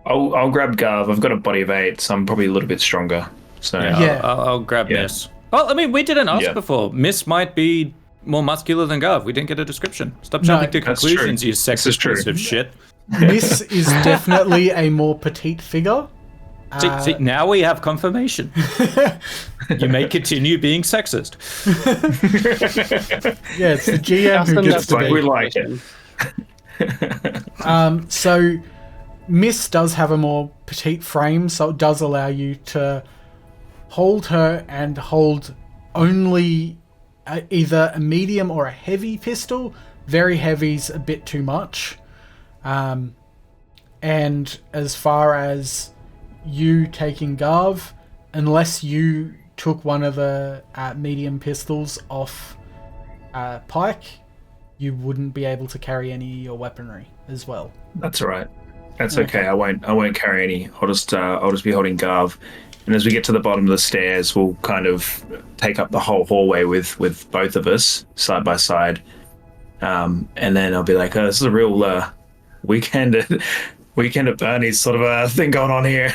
Speaker 4: I'll grab Garv. I've got a body of 8, so I'm probably a little bit stronger. So
Speaker 2: Yeah.
Speaker 1: I'll grab
Speaker 4: Yeah.
Speaker 1: Miss. Well, I mean, we didn't ask
Speaker 4: Yeah.
Speaker 1: before. Miss might be more muscular than Garv. We didn't get a description. Stop
Speaker 2: No,
Speaker 1: jumping to
Speaker 4: that's
Speaker 1: conclusions,
Speaker 4: true.
Speaker 1: you
Speaker 4: This is
Speaker 1: sexist
Speaker 4: true.
Speaker 1: piece of shit.
Speaker 2: This is definitely a more petite figure.
Speaker 1: See, now we have confirmation. You may continue being sexist.
Speaker 2: Yeah, it's the GM who gets to
Speaker 4: like we
Speaker 2: be.
Speaker 4: like it.
Speaker 2: So Miss does have a more petite frame, so it does allow you to hold her and hold only either a medium or a heavy pistol. Very heavy's a bit too much. And as far as you taking Garv, unless you took one of the medium pistols off Pyke, you wouldn't be able to carry any of your weaponry as well.
Speaker 4: That's all right. That's okay. I won't carry any. I'll just be holding Garv. And as we get to the bottom of the stairs, we'll kind of take up the whole hallway with both of us side by side. And then I'll be like, oh, this is a real weekend at Bernie's sort of a thing going on here.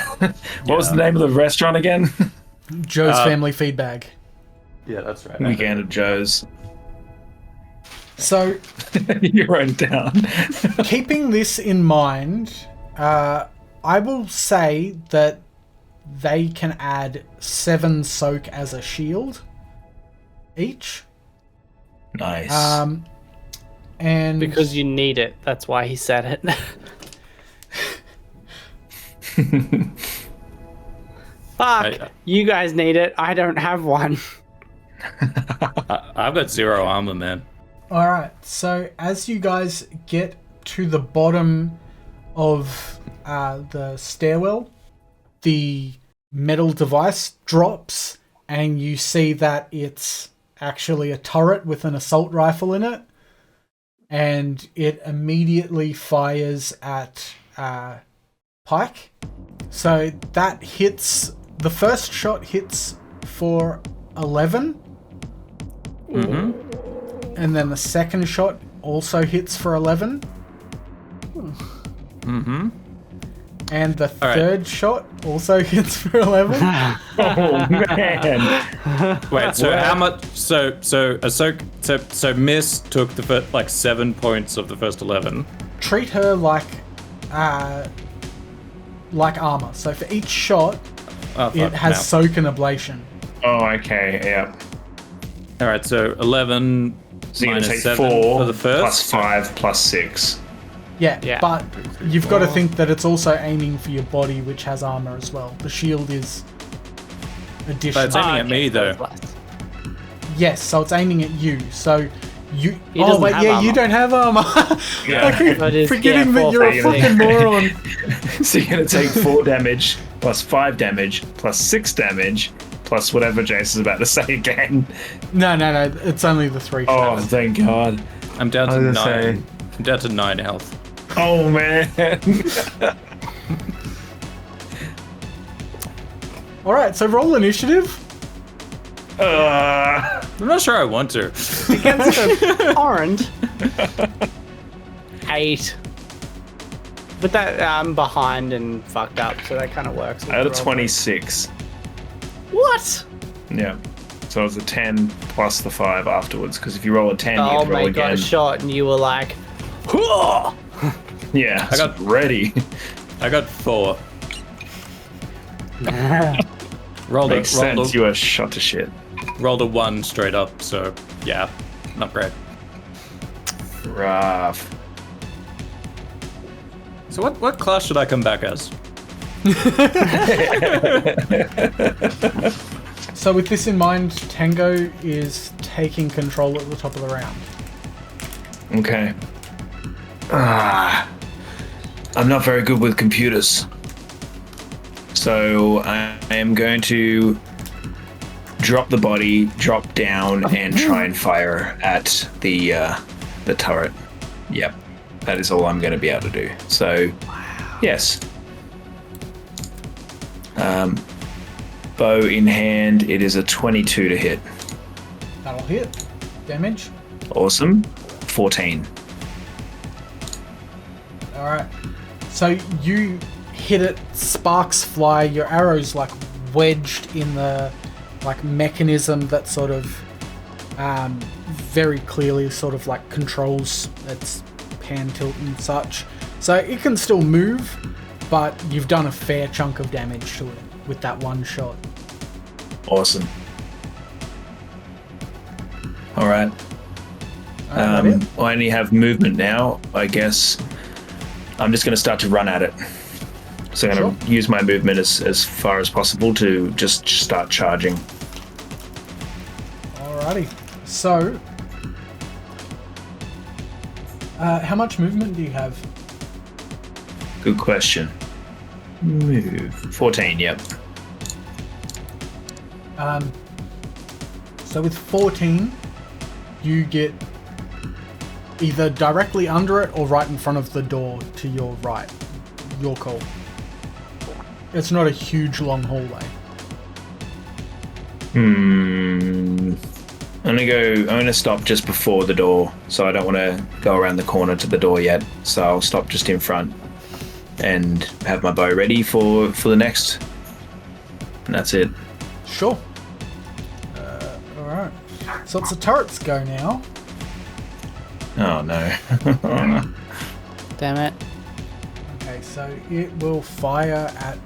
Speaker 4: What was the name of the restaurant again?
Speaker 2: Joe's family feed bag.
Speaker 1: Yeah, that's right.
Speaker 4: Weekend of Joe's.
Speaker 2: So,
Speaker 4: You wrote it down.
Speaker 2: keeping this in mind, I will say that they can add 7 soak as a shield each.
Speaker 4: Nice.
Speaker 2: And
Speaker 3: Because you need it. That's why he said it. Fuck. You guys need it. I don't have one.
Speaker 1: I've got 0 armor, man.
Speaker 2: all right, so as you guys get to the bottom of the stairwell, the metal device drops, and you see that it's actually a turret with an assault rifle in it, and it immediately fires at Pyke. So that hits. The first shot hits for 11.
Speaker 1: Mm-hmm.
Speaker 2: And then the second shot also hits for 11.
Speaker 1: Mm-hmm.
Speaker 2: And the
Speaker 1: right.
Speaker 2: third shot also hits for 11.
Speaker 4: Oh man.
Speaker 1: Wait, so how much? So Miss took the first, like 7 points of the first 11.
Speaker 2: Treat her like armor. So for each shot,
Speaker 1: Oh, fuck,
Speaker 2: it has
Speaker 1: now.
Speaker 2: soak and ablation.
Speaker 4: Oh, okay. Yeah.
Speaker 1: All right, so 11
Speaker 4: So you're
Speaker 1: minus
Speaker 4: gonna take
Speaker 1: 7
Speaker 4: 4
Speaker 1: for the first.
Speaker 4: plus 5 plus 6.
Speaker 2: Yeah, but you've got to think that it's also aiming for your body, which has armor as well. The shield is additional.
Speaker 1: But it's aiming at me though.
Speaker 2: Yes, so it's aiming at you. So you.
Speaker 3: He
Speaker 2: Oh
Speaker 3: doesn't
Speaker 2: wait,
Speaker 3: have
Speaker 2: yeah,
Speaker 3: armor.
Speaker 2: you don't have armor.
Speaker 4: Yeah.
Speaker 2: I keep
Speaker 3: But it's-
Speaker 2: forgetting
Speaker 3: yeah,
Speaker 2: that you're a
Speaker 3: 4
Speaker 2: fucking moron.
Speaker 4: So you're gonna take 4 damage plus 5 damage plus 6 damage plus whatever Jason's about to say again.
Speaker 2: No, it's only the 3
Speaker 4: Oh,
Speaker 2: shots.
Speaker 4: thank God.
Speaker 1: I'm down
Speaker 4: I
Speaker 1: to
Speaker 4: was
Speaker 1: 9.
Speaker 4: gonna say-
Speaker 1: I'm down to 9 health.
Speaker 4: Oh man.
Speaker 2: All right, so roll initiative.
Speaker 1: I'm not sure I want to.
Speaker 3: Against an orange. 8. But that I'm behind and fucked up, so that kind of works.
Speaker 4: I had a 26.
Speaker 3: What?
Speaker 4: Yeah. So it was a 10 plus the 5 afterwards, because if you roll a 10, you
Speaker 3: Oh
Speaker 4: get to roll
Speaker 3: my god, a
Speaker 4: again.
Speaker 3: shot, and you were like, "Whoa!"
Speaker 4: Yeah,
Speaker 1: I got-
Speaker 4: ready.
Speaker 1: I got 4. Rolled
Speaker 4: Makes sense, you are shot to shit.
Speaker 1: rolled a 1 straight up, so yeah, not great.
Speaker 4: Rough.
Speaker 1: So what class should I come back as?
Speaker 2: So with this in mind, Tango is taking control at the top of the round.
Speaker 4: Okay. I'm not very good with computers. So I am going to drop the body, drop down, and try and fire at the turret. Yep. That is all I'm going to be able to do. So, yes. Bow in hand, it is a 22 to hit.
Speaker 2: That'll hit. Damage.
Speaker 4: Awesome. 14.
Speaker 2: All right. So you hit it, sparks fly, your arrow's like wedged in the like mechanism that sort of very clearly sort of like controls its pan tilt and such. So it can still move, but you've done a fair chunk of damage to it with that one shot.
Speaker 4: Awesome. All right.
Speaker 2: That it?
Speaker 4: I only have movement now. I guess I'm just going to start to run at it. So I'm going to use my movement as far as possible to just start charging.
Speaker 2: Alrighty. So, how much movement do you have?
Speaker 4: Good question. Move. 14, yep.
Speaker 2: So with 14, you get either directly under it or right in front of the door to your right. Your call. It's not a huge long hallway.
Speaker 4: I'm gonna stop just before the door, so I don't want to go around the corner to the door yet. So I'll stop just in front and have my bow ready for the next. And that's it.
Speaker 2: Sure. Alright. So it's the turret's go now.
Speaker 4: Oh no.
Speaker 3: Damn it.
Speaker 2: Okay, so it will fire at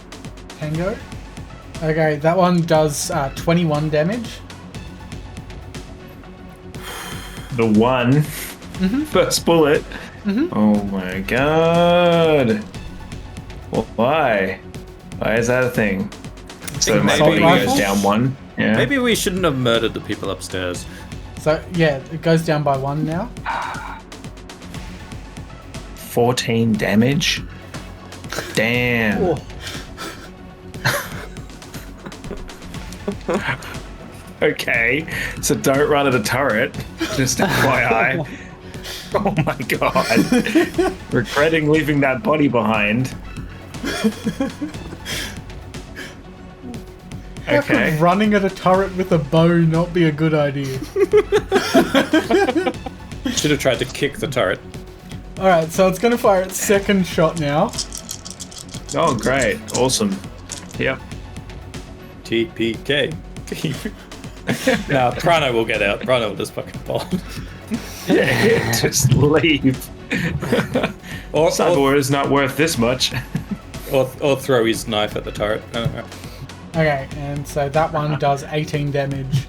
Speaker 2: Tango. Okay, that one does 21 damage.
Speaker 4: The one. First bullet. Oh my god. Well, why? Why is that a thing? So my
Speaker 1: maybe
Speaker 4: body
Speaker 2: rifle?
Speaker 4: goes down one. Yeah.
Speaker 1: Maybe we shouldn't have murdered the people upstairs.
Speaker 2: So yeah, it goes down by 1 now.
Speaker 4: 14 damage. Damn. Okay, so don't run at a turret. Just FYI. Oh my god. Regretting leaving that body behind.
Speaker 2: How could running at a turret with a bow not be a good idea?
Speaker 1: Should have tried to kick the turret.
Speaker 2: Alright, so it's going to fire its second shot now.
Speaker 4: Oh, great. Awesome. Yep.
Speaker 1: TPK. Now, Prano will get out. Prano will just fucking bomb.
Speaker 4: Yeah, just leave.
Speaker 1: Or
Speaker 4: Cyber is not worth this much.
Speaker 1: or throw his knife at the turret. I don't know.
Speaker 2: Okay, and so that one does 18 damage.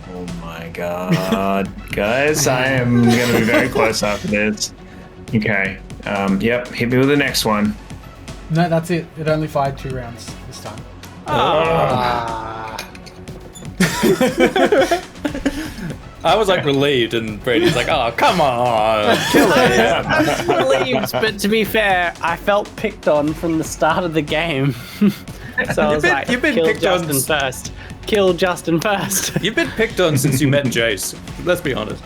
Speaker 4: Oh my god. Guys, I am going to be very close after this. Okay. Yep, hit me with the next one.
Speaker 2: No, that's it. It only fired 2 rounds this time.
Speaker 1: I was like relieved, and Brady's like, "Oh, come on, kill it!"
Speaker 3: Relieved, but to be fair, I felt picked on from the start of the game. So I was like,
Speaker 1: you've been
Speaker 3: kill
Speaker 1: picked on
Speaker 3: Justin first. Kill Justin first.
Speaker 1: You've been picked on since you met Jace. Let's be honest.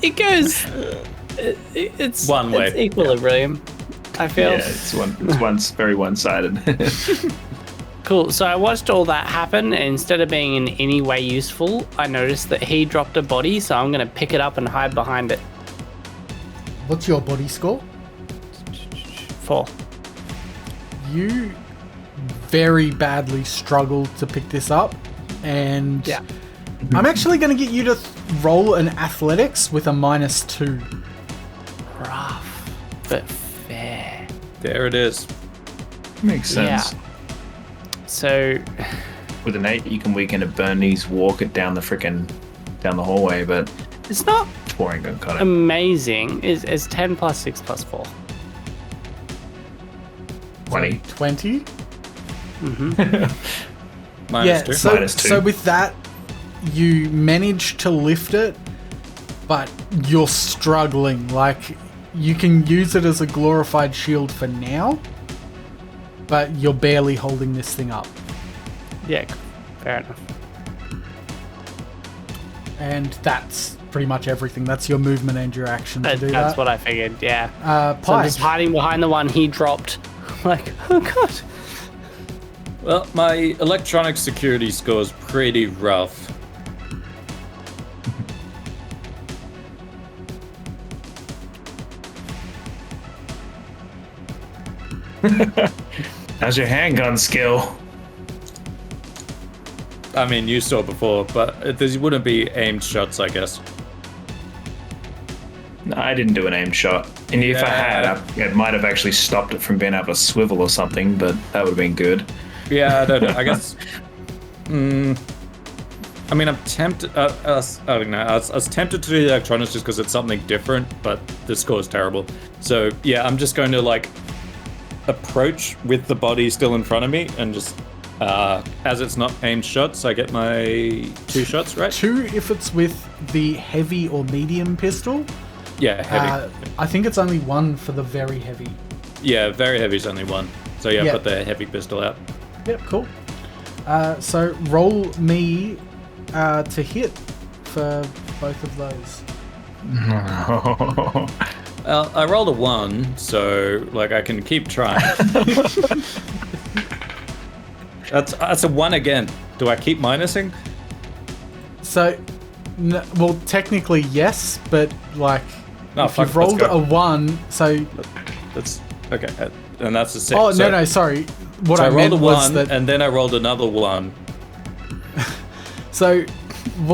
Speaker 3: It goes. It's
Speaker 1: One way.
Speaker 3: It's equilibrium. I feel.
Speaker 4: Yeah, it's very one-sided.
Speaker 3: Cool. So I watched all that happen, and instead of being in any way useful, I noticed that he dropped a body, so I'm going to pick it up and hide behind it.
Speaker 2: What's your body score?
Speaker 3: 4.
Speaker 2: You very badly struggled to pick this up, and
Speaker 3: Yeah.
Speaker 2: I'm actually going to get you to roll an athletics with a -2.
Speaker 3: Rough, but fair.
Speaker 1: There it is.
Speaker 4: Makes sense.
Speaker 3: Yeah. So,
Speaker 4: With an 8, you can weaken a Bernese walk it down the hallway, but
Speaker 3: it's not
Speaker 4: 4 ain't gonna cut it.
Speaker 3: amazing. It's 10 plus 6 plus 4.
Speaker 4: 20.
Speaker 2: 20?
Speaker 1: -2.
Speaker 2: So,
Speaker 4: -2.
Speaker 2: so with that, you manage to lift it, but you're struggling. Like, you can use it as a glorified shield for now, but you're barely holding this thing up.
Speaker 3: Yeah, fair enough.
Speaker 2: And that's pretty much everything. That's your movement and your action to do
Speaker 3: That's
Speaker 2: that.
Speaker 3: what I figured, yeah. So I'm
Speaker 2: Pyke.
Speaker 3: just hiding behind the one he dropped. Like, oh god.
Speaker 1: Well, my electronic security score is pretty rough.
Speaker 4: How's your handgun skill?
Speaker 1: I mean, you saw before, but there wouldn't be aimed shots, I guess.
Speaker 4: No, I didn't do an aimed shot. And if I had, it might have actually stopped it from being able to swivel or something, but that would have been good.
Speaker 1: Yeah, I don't know. I guess. I mean, I'm tempted. I was tempted to do the electronics just because it's something different, but the score is terrible. So yeah, I'm just going to like approach with the body still in front of me, and just as it's not aimed shots, I get my 2 shots, right?
Speaker 2: 2 if it's with the heavy or medium pistol.
Speaker 1: Yeah, heavy.
Speaker 2: I think it's only 1 for the very heavy.
Speaker 1: Yeah, very heavy's only 1. So yeah,
Speaker 2: Yeah.
Speaker 1: put the heavy pistol out.
Speaker 2: Yep, cool. So roll me to hit for both of those.
Speaker 1: I rolled a 1, so like I can keep trying. That's a 1 again. Do I keep minusing?
Speaker 2: So, well, technically yes, but like
Speaker 1: No,
Speaker 2: if
Speaker 1: fuck,
Speaker 2: you've rolled
Speaker 1: let's go.
Speaker 2: a 1, so
Speaker 1: That's okay, and that's a 6.
Speaker 2: oh
Speaker 1: so,
Speaker 2: no, sorry. What
Speaker 1: So
Speaker 2: I
Speaker 1: I rolled
Speaker 2: meant
Speaker 1: a
Speaker 2: was
Speaker 1: 1,
Speaker 2: that
Speaker 1: and then I rolled another 1,
Speaker 2: So,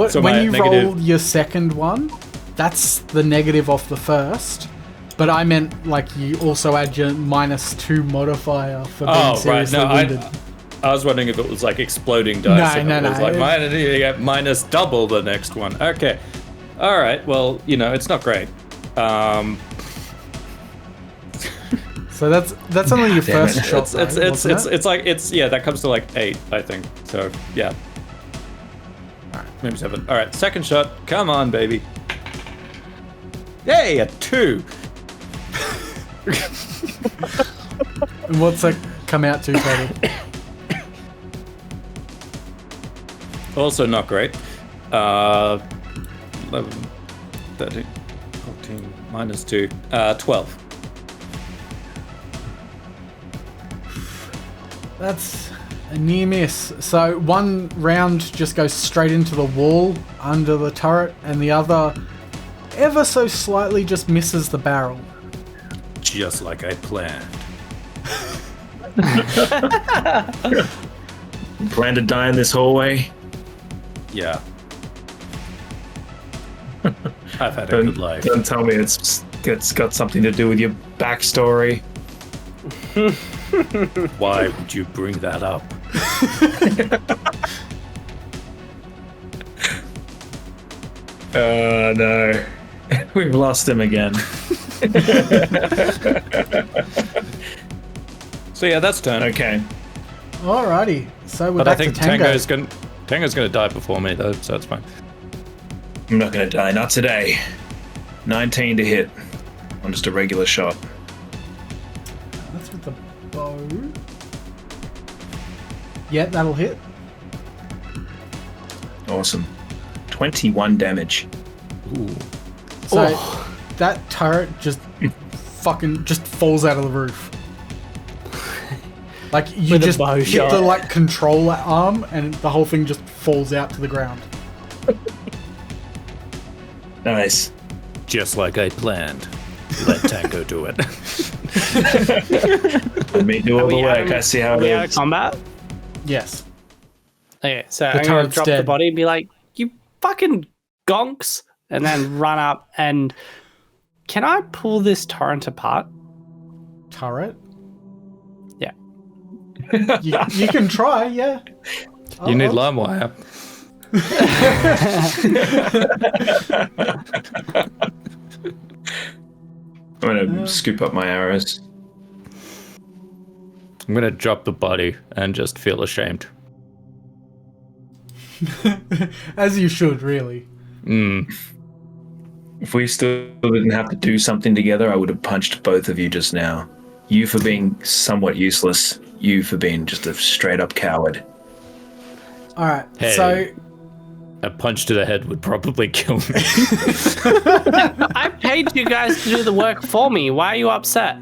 Speaker 1: So
Speaker 2: when
Speaker 1: my
Speaker 2: you
Speaker 1: negative-
Speaker 2: roll your second one, that's the negative off the first. But I meant like you also add your -2 modifier for being
Speaker 1: Oh, right.
Speaker 2: seriously
Speaker 1: No,
Speaker 2: wounded.
Speaker 1: I was wondering if it was like exploding dice.
Speaker 2: No,
Speaker 1: if
Speaker 2: no,
Speaker 1: it was
Speaker 2: no.
Speaker 1: like you get minus double the next one. Okay. All right. Well, it's not great.
Speaker 2: So that's only your
Speaker 4: Damn
Speaker 2: first
Speaker 4: it.
Speaker 2: shot.
Speaker 1: It's like that comes to like 8, I think. So yeah. All right, maybe 7. All right, second shot. Come on, baby. Yay, a 2.
Speaker 2: And what's that come out to, total?
Speaker 1: Also not great. 11, 13, 14, -2, 12.
Speaker 2: That's a near miss. So one round just goes straight into the wall under the turret, and the other ever so slightly just misses the barrel.
Speaker 1: Just like I planned.
Speaker 4: Plan to die in this hallway?
Speaker 1: Yeah. I've had a good life.
Speaker 4: Don't tell me it's got something to do with your backstory.
Speaker 1: Why would you bring that up?
Speaker 4: Oh no. We've lost him again.
Speaker 1: So yeah, that's turn.
Speaker 4: Okay.
Speaker 2: Alrighty. So we're
Speaker 1: But I
Speaker 2: back
Speaker 1: think
Speaker 2: to Tango.
Speaker 1: Tango's gonna die before me though, so it's fine.
Speaker 4: I'm not gonna die, not today. 19 to hit. On just a regular shot.
Speaker 2: That's with the bow. Yeah, that'll hit.
Speaker 4: Awesome. 21 damage.
Speaker 1: Ooh.
Speaker 2: So that turret just fucking just falls out of the roof. Like you
Speaker 3: With a
Speaker 2: just
Speaker 3: bow
Speaker 2: hit
Speaker 3: shot.
Speaker 2: the like control arm and the whole thing just falls out to the ground.
Speaker 4: Nice.
Speaker 1: Just like I planned. Let Tango do it.
Speaker 4: Let me do all the work. I see how
Speaker 3: Are we
Speaker 4: it
Speaker 3: out of
Speaker 4: is.
Speaker 3: combat?
Speaker 2: Yes.
Speaker 3: Okay, so I'm gonna
Speaker 2: turret's
Speaker 3: drop the
Speaker 2: dead.
Speaker 3: body and be like, "You fucking gonks," and then run up and can I pull this torrent apart?
Speaker 2: Turret?
Speaker 3: Yeah.
Speaker 2: You can try, yeah.
Speaker 1: You need
Speaker 2: I'll-
Speaker 1: lime wire.
Speaker 4: I'm gonna scoop up my arrows.
Speaker 1: I'm gonna drop the body and just feel ashamed.
Speaker 2: As you should, really.
Speaker 4: If we still didn't have to do something together, I would have punched both of you just now. You for being somewhat useless. You for being just a straight up coward.
Speaker 2: Alright,
Speaker 1: Hey.
Speaker 2: so
Speaker 1: A punch to the head would probably kill me.
Speaker 3: I paid you guys to do the work for me. Why are you upset?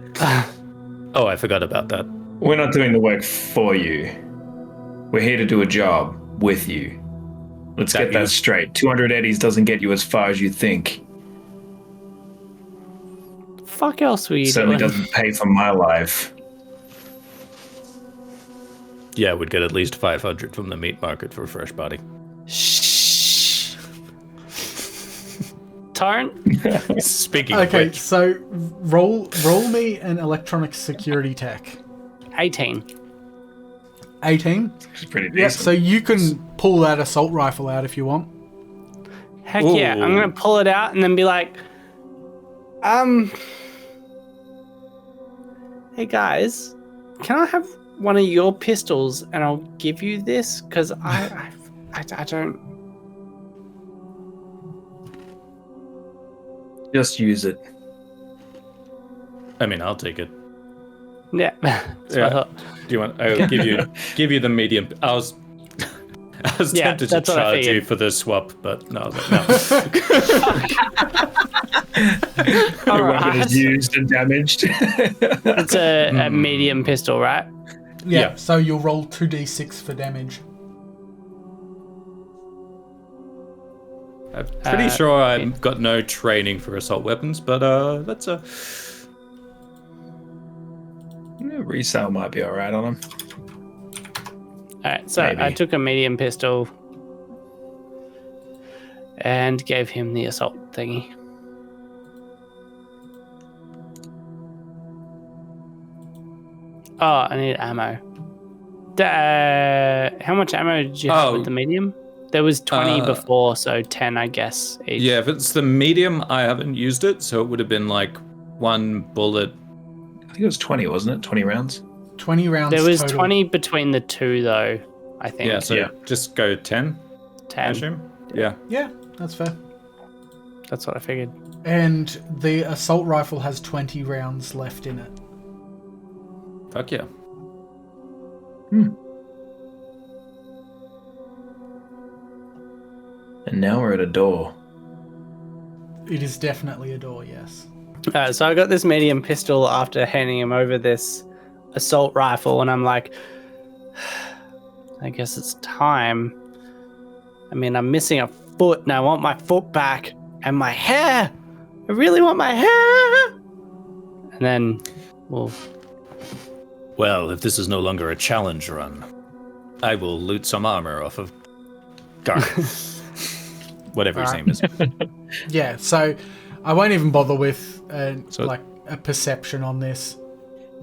Speaker 1: Oh, I forgot about that.
Speaker 4: We're not doing the work for you. We're here to do a job with you. Let's
Speaker 1: That
Speaker 4: get that
Speaker 1: you-
Speaker 4: straight. 200 eddies doesn't get you as far as you think.
Speaker 3: Fuck else were you
Speaker 4: Certainly
Speaker 3: doing?
Speaker 4: doesn't pay for my life.
Speaker 1: Yeah, we'd get at least 500 from the meat market for a fresh body.
Speaker 3: Shh. Torrent?
Speaker 1: Speaking
Speaker 2: okay,
Speaker 1: of which,
Speaker 2: so roll me an electronic security tech.
Speaker 3: 18.
Speaker 2: 18?
Speaker 4: It's pretty
Speaker 2: Yeah,
Speaker 4: decent.
Speaker 2: so you can pull that assault rifle out if you want.
Speaker 3: Heck yeah. I'm
Speaker 1: Ooh.
Speaker 3: gonna pull it out and then be like, hey guys, can I have one of your pistols and I'll give you this? Because I don't.
Speaker 4: Just use it.
Speaker 1: I mean, I'll take it.
Speaker 3: Yeah. That's what I thought.
Speaker 1: Do you want? I'll give you the medium. I was
Speaker 3: Yeah,
Speaker 1: tempted to
Speaker 3: that's what I
Speaker 1: charge you
Speaker 3: figured.
Speaker 1: for the swap, but no. I was like, no.
Speaker 4: Your weapon
Speaker 3: Alright.
Speaker 4: is used and damaged.
Speaker 3: It's a medium pistol, right?
Speaker 2: Yeah, so you'll roll 2d6 for damage.
Speaker 1: I'm pretty sure I've got no training for assault weapons, but that's a.
Speaker 4: Yeah, resale might be alright on him.
Speaker 3: Alright, so
Speaker 4: Maybe.
Speaker 3: I took a medium pistol. and gave him the assault thingy. Oh, I need ammo. How much ammo did you have with the medium? There was 20 before, so 10, I guess, each.
Speaker 1: Yeah, if it's the medium, I haven't used it, so it would have been like one bullet.
Speaker 4: I think it was 20, wasn't it? 20 rounds?
Speaker 2: 20 rounds
Speaker 3: There was
Speaker 2: total.
Speaker 3: 20 between the two, though, I think.
Speaker 1: Yeah, so just go 10.
Speaker 3: 10.
Speaker 1: I assume? Yeah.
Speaker 2: Yeah, that's fair.
Speaker 3: That's what I figured.
Speaker 2: And the assault rifle has 20 rounds left in it.
Speaker 1: Fuck yeah.
Speaker 4: And now we're at a door.
Speaker 2: It is definitely a door, yes.
Speaker 3: So I got this medium pistol after handing him over this assault rifle, and I'm like, I guess it's time. I mean, I'm missing a foot, and I want my foot back, and my hair. I really want my hair. And then,
Speaker 1: Well, if this is no longer a challenge run, I will loot some armor off of Garth. Whatever his name is.
Speaker 2: Yeah, so I won't even bother with a perception on this.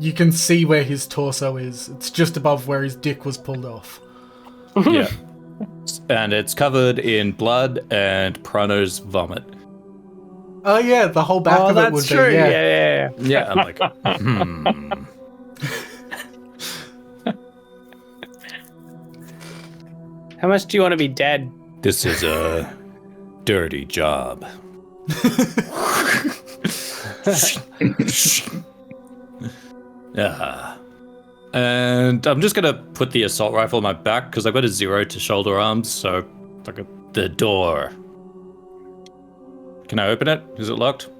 Speaker 2: You can see where his torso is. It's just above where his dick was pulled off.
Speaker 1: Yeah. And it's covered in blood and Prano's vomit.
Speaker 2: Oh yeah, the whole back of it would
Speaker 3: true.
Speaker 2: be.
Speaker 3: Yeah.
Speaker 1: Yeah, I'm like,
Speaker 3: How much do you want to be dead?
Speaker 1: This is a dirty job. And I'm just gonna put the assault rifle on my back because I've got a 0 to shoulder arms, so the door. Can I open it? Is it locked?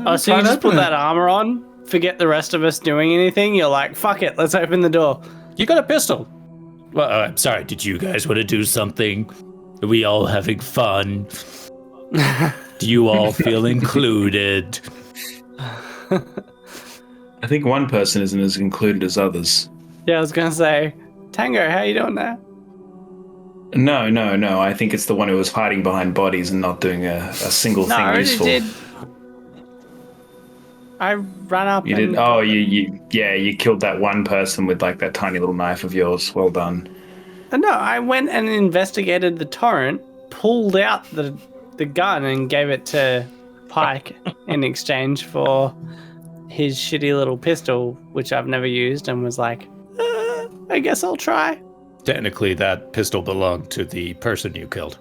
Speaker 3: Oh, so you just put that armor on, forget the rest of us doing anything, you're like, fuck it, let's open the door.
Speaker 1: You got a pistol. Well, I'm sorry, did you guys want to do something? Are we all having fun? Do you all feel included?
Speaker 4: I think one person isn't as included as others.
Speaker 3: Yeah, I was gonna say, Tango, how you doing there?
Speaker 4: No. I think it's the one who was hiding behind bodies and not doing a single
Speaker 3: No,
Speaker 4: thing
Speaker 3: I already
Speaker 4: useful.
Speaker 3: did. I ran up.
Speaker 4: You did? Oh, you killed that one person with like that tiny little knife of yours. Well done.
Speaker 3: No, I went and investigated the torrent, pulled out the gun and gave it to Pyke in exchange for his shitty little pistol, which I've never used, and was like, I guess I'll try.
Speaker 1: Technically, that pistol belonged to the person you killed.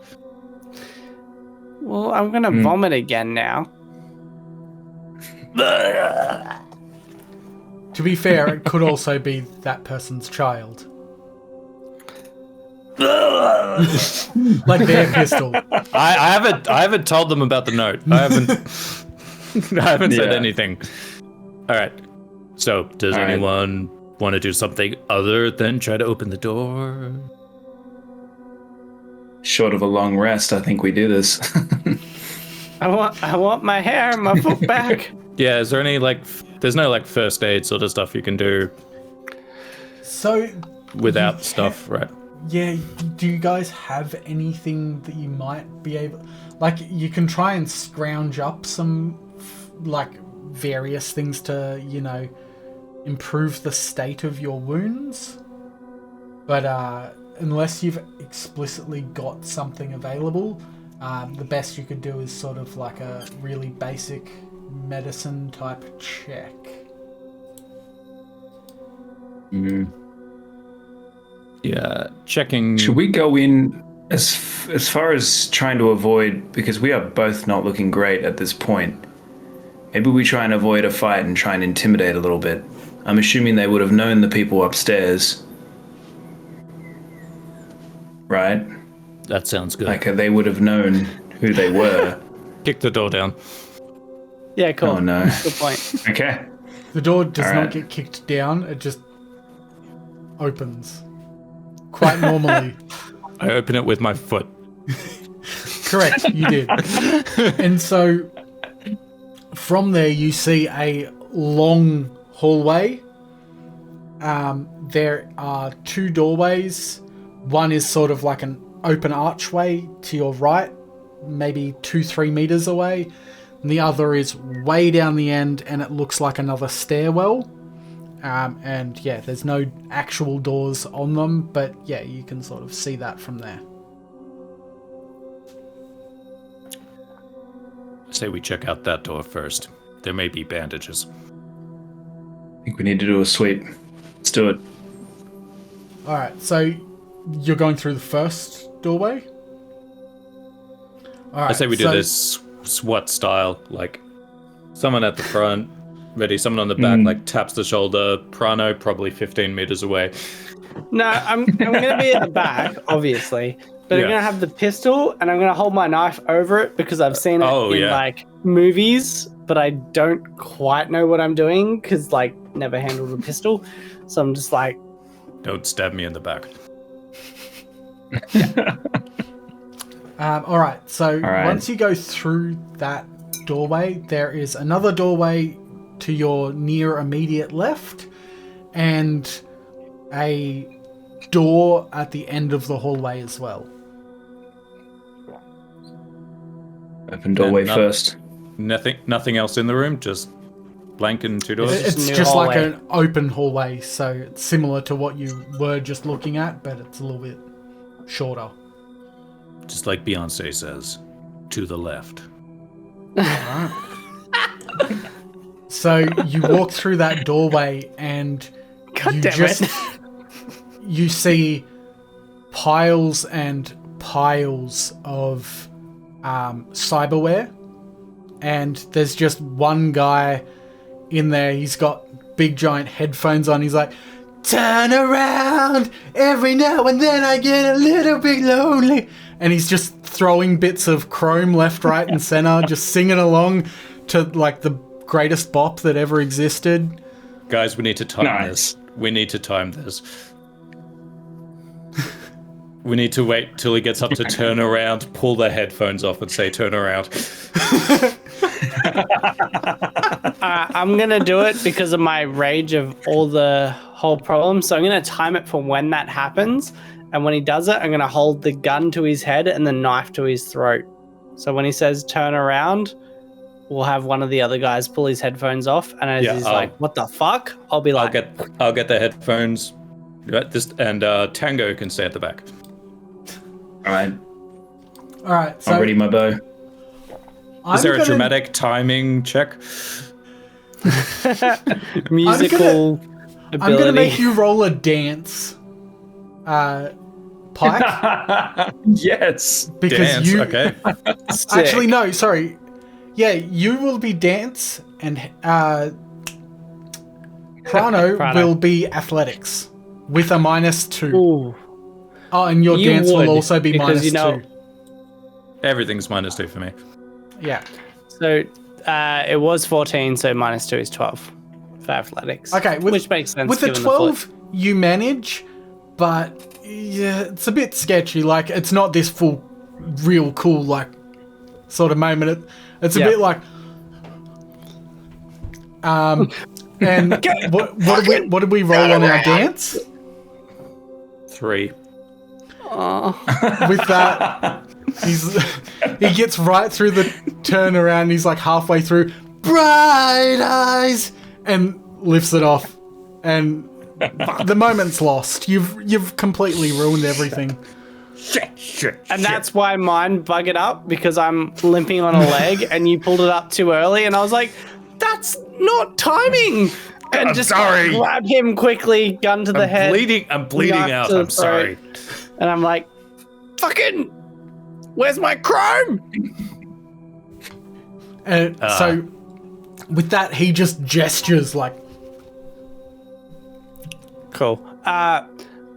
Speaker 3: Well, I'm gonna vomit again now.
Speaker 2: To be fair, it could also be that person's child. Like their pistol.
Speaker 1: I haven't told them about the note. I haven't said anything. All right. So, does anyone want to do something other than try to open the door?
Speaker 4: Short of a long rest, I think we do this.
Speaker 3: I want my hair and my foot back.
Speaker 1: Yeah, is there any there's no first aid sort of stuff you can do
Speaker 2: So
Speaker 1: without stuff, right?
Speaker 2: yeah, do you guys have anything that you might be able, you can try and scrounge up some various things to, improve the state of your wounds, but unless you've explicitly got something available, the best you could do is sort of like a really basic medicine type check.
Speaker 1: Yeah, checking.
Speaker 4: Should we go in as far as trying to avoid, because we are both not looking great at this point, maybe we try and avoid a fight and try and intimidate a little bit. I'm assuming they would have known the people upstairs, right?
Speaker 1: That sounds good.
Speaker 4: They would have known who they were.
Speaker 1: Kick the door down.
Speaker 3: Yeah, cool.
Speaker 4: Oh no.
Speaker 3: Good point.
Speaker 4: Okay.
Speaker 2: The door does
Speaker 4: All
Speaker 2: not
Speaker 4: right.
Speaker 2: get kicked down, it just opens. Quite normally.
Speaker 1: I open it with my foot.
Speaker 2: Correct, you did. And so from there you see a long hallway. There are two doorways. One is sort of like an open archway to your right, maybe 2-3 meters away. And the other is way down the end, and it looks like another stairwell. And yeah, there's no actual doors on them, but yeah, you can sort of see that from there.
Speaker 1: Say we check out that door first. There may be bandages.
Speaker 4: I think we need to do a sweep. Let's do it.
Speaker 2: Alright, so you're going through the first doorway? Alright,
Speaker 1: I say we do this SWAT style, like someone at the front, ready, someone on the back, like taps the shoulder, Prano probably 15 meters away.
Speaker 3: No, I'm gonna be at the back, obviously, but I'm gonna have the pistol and I'm gonna hold my knife over it because I've seen it in like movies, but I don't quite know what I'm doing because like never handled a pistol, so I'm just like,
Speaker 1: don't stab me in the back.
Speaker 2: Alright, so once you go through that doorway, there is another doorway to your near immediate left, and a door at the end of the hallway as well.
Speaker 4: Open doorway first.
Speaker 1: Nothing else in the room, just blank and two doors?
Speaker 2: It's just like an open hallway, so it's similar to what you were just looking at, but it's a little bit shorter.
Speaker 1: Just like Beyonce says, to the left.
Speaker 2: So you walk through that doorway and you see piles and piles of cyberware, and there's just one guy in there. He's got big giant headphones on. He's like, turn around, every now and then I get a little bit lonely. And he's just throwing bits of chrome left, right, and center, just singing along to like the greatest bop that ever existed.
Speaker 1: Guys, we need to time this. We need to time this. We need to wait till he gets up to turn around, pull the headphones off, and say, turn around.
Speaker 3: I'm going to do it because of my rage of all the whole problem. So I'm going to time it for when that happens. And when he does it, I'm going to hold the gun to his head and the knife to his throat. So when he says turn around, we'll have one of the other guys pull his headphones off. And as he's like, what the fuck? I'll be like...
Speaker 1: I'll get the headphones. And Tango can stay at the back.
Speaker 4: Alright,
Speaker 2: so...
Speaker 4: I'm ready, my bow.
Speaker 1: Is there a dramatic timing check?
Speaker 3: Musical ability.
Speaker 2: I'm going to make you roll a dance. Pyke?
Speaker 4: Yes.
Speaker 2: Because
Speaker 1: dance, okay.
Speaker 2: Actually, no, sorry. Yeah, you will be dance, and Prano will be athletics with a -2.
Speaker 3: Ooh.
Speaker 2: Oh, and your dance will also be -2.
Speaker 1: Everything's -2 for me.
Speaker 2: Yeah.
Speaker 3: So it was 14, so -2 is 12 for athletics.
Speaker 2: Okay,
Speaker 3: which makes sense.
Speaker 2: With the 12, you manage, but yeah, it's a bit sketchy. Like, it's not this full, real cool, like, sort of moment. It's a bit like, and what did we roll on our dance?
Speaker 1: 3.
Speaker 2: With that, he gets right through the turnaround. He's like halfway through, bright eyes, and lifts it off, and the moment's lost. You've completely ruined everything.
Speaker 3: And that's why mine buggered up, because I'm limping on a leg and you pulled it up too early, and I was like, that's not timing. And
Speaker 1: I'm
Speaker 3: just
Speaker 1: sorry.
Speaker 3: Grab him quickly, gun to the head.
Speaker 1: I'm bleeding out. I'm sorry.
Speaker 3: And I'm like, fucking, where's my chrome?
Speaker 2: And so with that, he just gestures like,
Speaker 3: cool.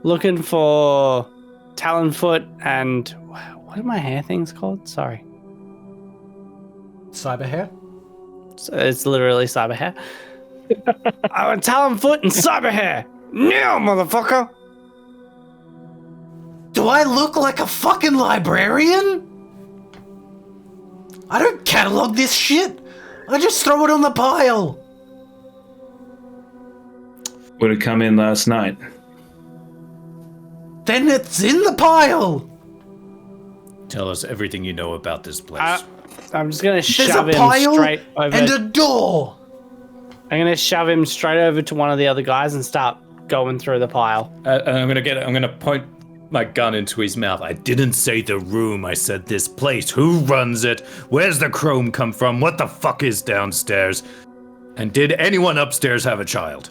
Speaker 3: Looking for Talonfoot and what are my hair things called? Sorry.
Speaker 2: cyber hair.
Speaker 3: So it's literally cyber hair. I want Talonfoot and cyber hair. Now, motherfucker.
Speaker 2: Do I look like a fucking librarian? I don't catalog this shit. I just throw it on the pile.
Speaker 4: Would have come in last night.
Speaker 2: Then it's in the pile.
Speaker 1: Tell us everything you know about this place.
Speaker 3: I'm just gonna
Speaker 2: There's
Speaker 3: shove
Speaker 2: a
Speaker 3: him
Speaker 2: pile
Speaker 3: straight over.
Speaker 2: and a door.
Speaker 3: I'm gonna shove him straight over to one of the other guys and start going through the pile.
Speaker 1: And I'm gonna point my gun into his mouth. I didn't say the room. I said this place. Who runs it? Where's the chrome come from? What the fuck is downstairs? And did anyone upstairs have a child?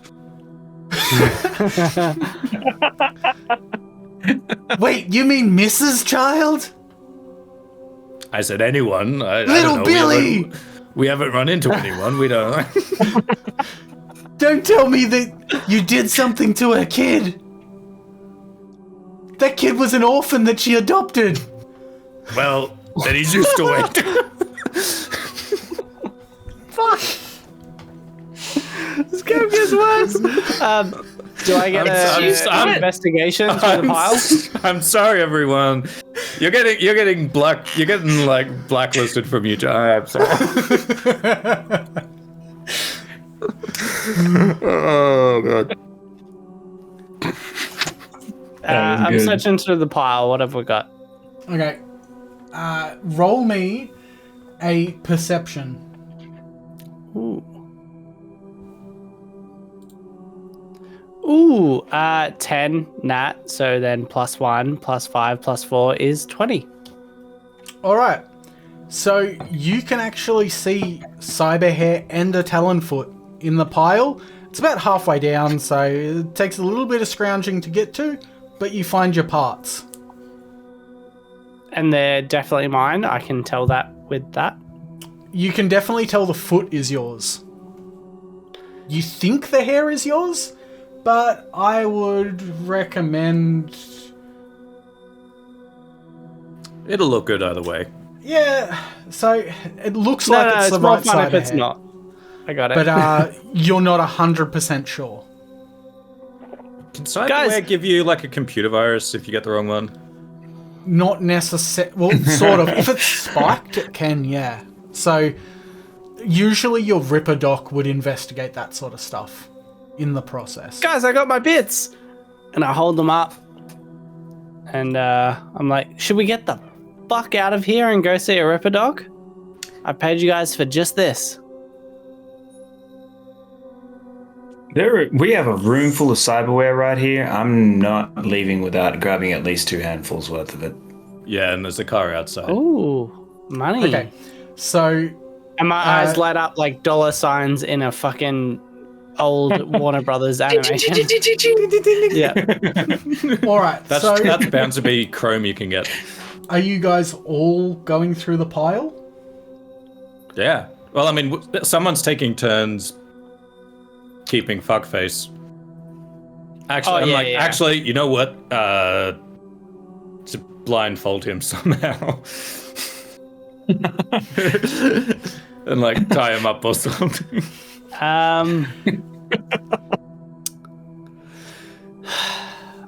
Speaker 2: Wait, you mean Mrs. Child?
Speaker 1: I said anyone. I
Speaker 2: Little
Speaker 1: don't know.
Speaker 2: Billy!
Speaker 1: We haven't run into anyone. We don't.
Speaker 2: Don't tell me that you did something to her kid. That kid was an orphan that she adopted.
Speaker 1: Well, then he's used to it.
Speaker 3: Fuck. This game gets worse. Do I get an investigation through the pile?
Speaker 1: I'm sorry, everyone. You're getting blacklisted from YouTube. I'm sorry. Oh god.
Speaker 3: I'm searching through the pile. What have we got?
Speaker 2: Okay. Roll me a perception.
Speaker 3: Ooh, 10 nat. So then +1, +5, +4 is 20.
Speaker 2: All right. So you can actually see Cyberhair and a Talonfoot in the pile. It's about halfway down, so it takes a little bit of scrounging to get to, but you find your parts.
Speaker 3: And they're definitely mine. I can tell that with that.
Speaker 2: You can definitely tell the foot is yours. You think the hair is yours, but I would recommend...
Speaker 1: It'll look good either way.
Speaker 2: Yeah, so it looks like it's the
Speaker 3: more
Speaker 2: right
Speaker 3: fun
Speaker 2: side
Speaker 3: if
Speaker 2: of
Speaker 3: it's
Speaker 2: hair.
Speaker 3: not. I got it.
Speaker 2: But you're not 100% sure.
Speaker 1: Can Cyberware
Speaker 3: Guys-
Speaker 1: give you like a computer virus if you get the wrong one?
Speaker 2: Not necessarily. Well, sort of. If it's spiked, it can, yeah. So, usually your Ripper doc would investigate that sort of stuff in the process.
Speaker 3: Guys, I got my bits! And I hold them up. And I'm like, should we get the fuck out of here and go see a Ripper dog? I paid you guys for just this.
Speaker 4: We have a room full of cyberware right here. I'm not leaving without grabbing at least 2 handfuls worth of it.
Speaker 1: Yeah, and there's a car outside.
Speaker 3: Ooh, money.
Speaker 2: Okay, so
Speaker 3: And my eyes light up like dollar signs in a fucking old Warner Brothers animation. Yeah.
Speaker 2: all right.
Speaker 1: That's bound to be chrome you can get.
Speaker 2: Are you guys all going through the pile?
Speaker 1: Yeah. Well, I mean, someone's taking turns keeping fuckface. Actually, actually, you know what? To blindfold him somehow. And like tie him up or something.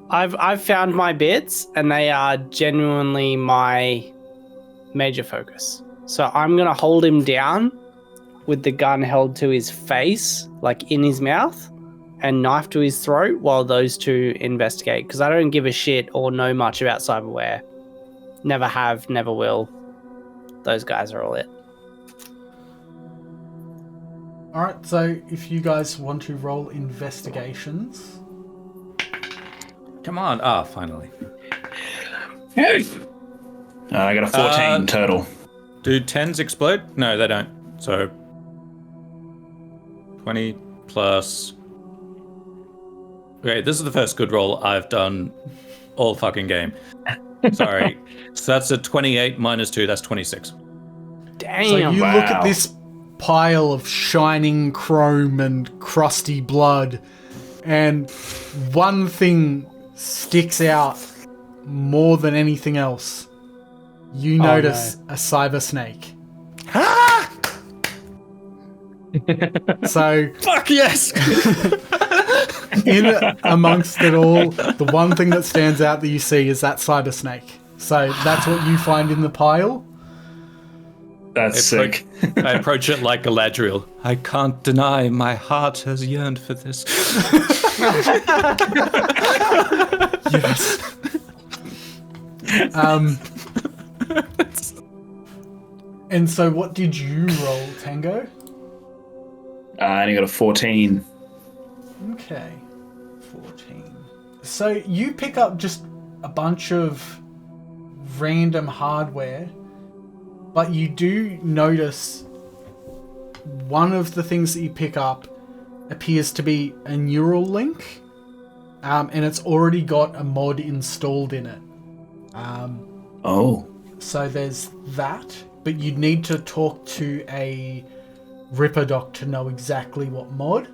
Speaker 3: I've found my bits, and they are genuinely my major focus. So I'm gonna hold him down with the gun held to his face, like in his mouth, and knife to his throat while those two investigate. Because I don't give a shit or know much about cyberware. Never have, never will. Those guys are all it.
Speaker 2: All right. So if you guys want to roll investigations,
Speaker 1: Come on. Finally.
Speaker 4: I got a 14 total.
Speaker 1: Do 10s explode? No, they don't. So 20 plus... Okay, this is the first good roll I've done all fucking game. Sorry. So that's a 28 minus 2, that's 26.
Speaker 3: Damn.
Speaker 2: so you look at this pile of shining chrome and crusty blood, and one thing sticks out more than anything else. You notice a cyber snake. So
Speaker 1: Fuck yes!
Speaker 2: in amongst it all, the one thing that stands out that you see is that cyber snake. So that's what you find in the pile.
Speaker 4: That's sick.
Speaker 1: I approach it like Galadriel. I can't deny my heart has yearned for this.
Speaker 2: Yes. And so what did you roll, Tango?
Speaker 4: I only got a 14.
Speaker 2: Okay. 14. So you pick up just a bunch of random hardware, but you do notice one of the things that you pick up appears to be a neural link, and it's already got a mod installed in it. So there's that, but you'd need to talk to a Ripper Doc to know exactly what mod.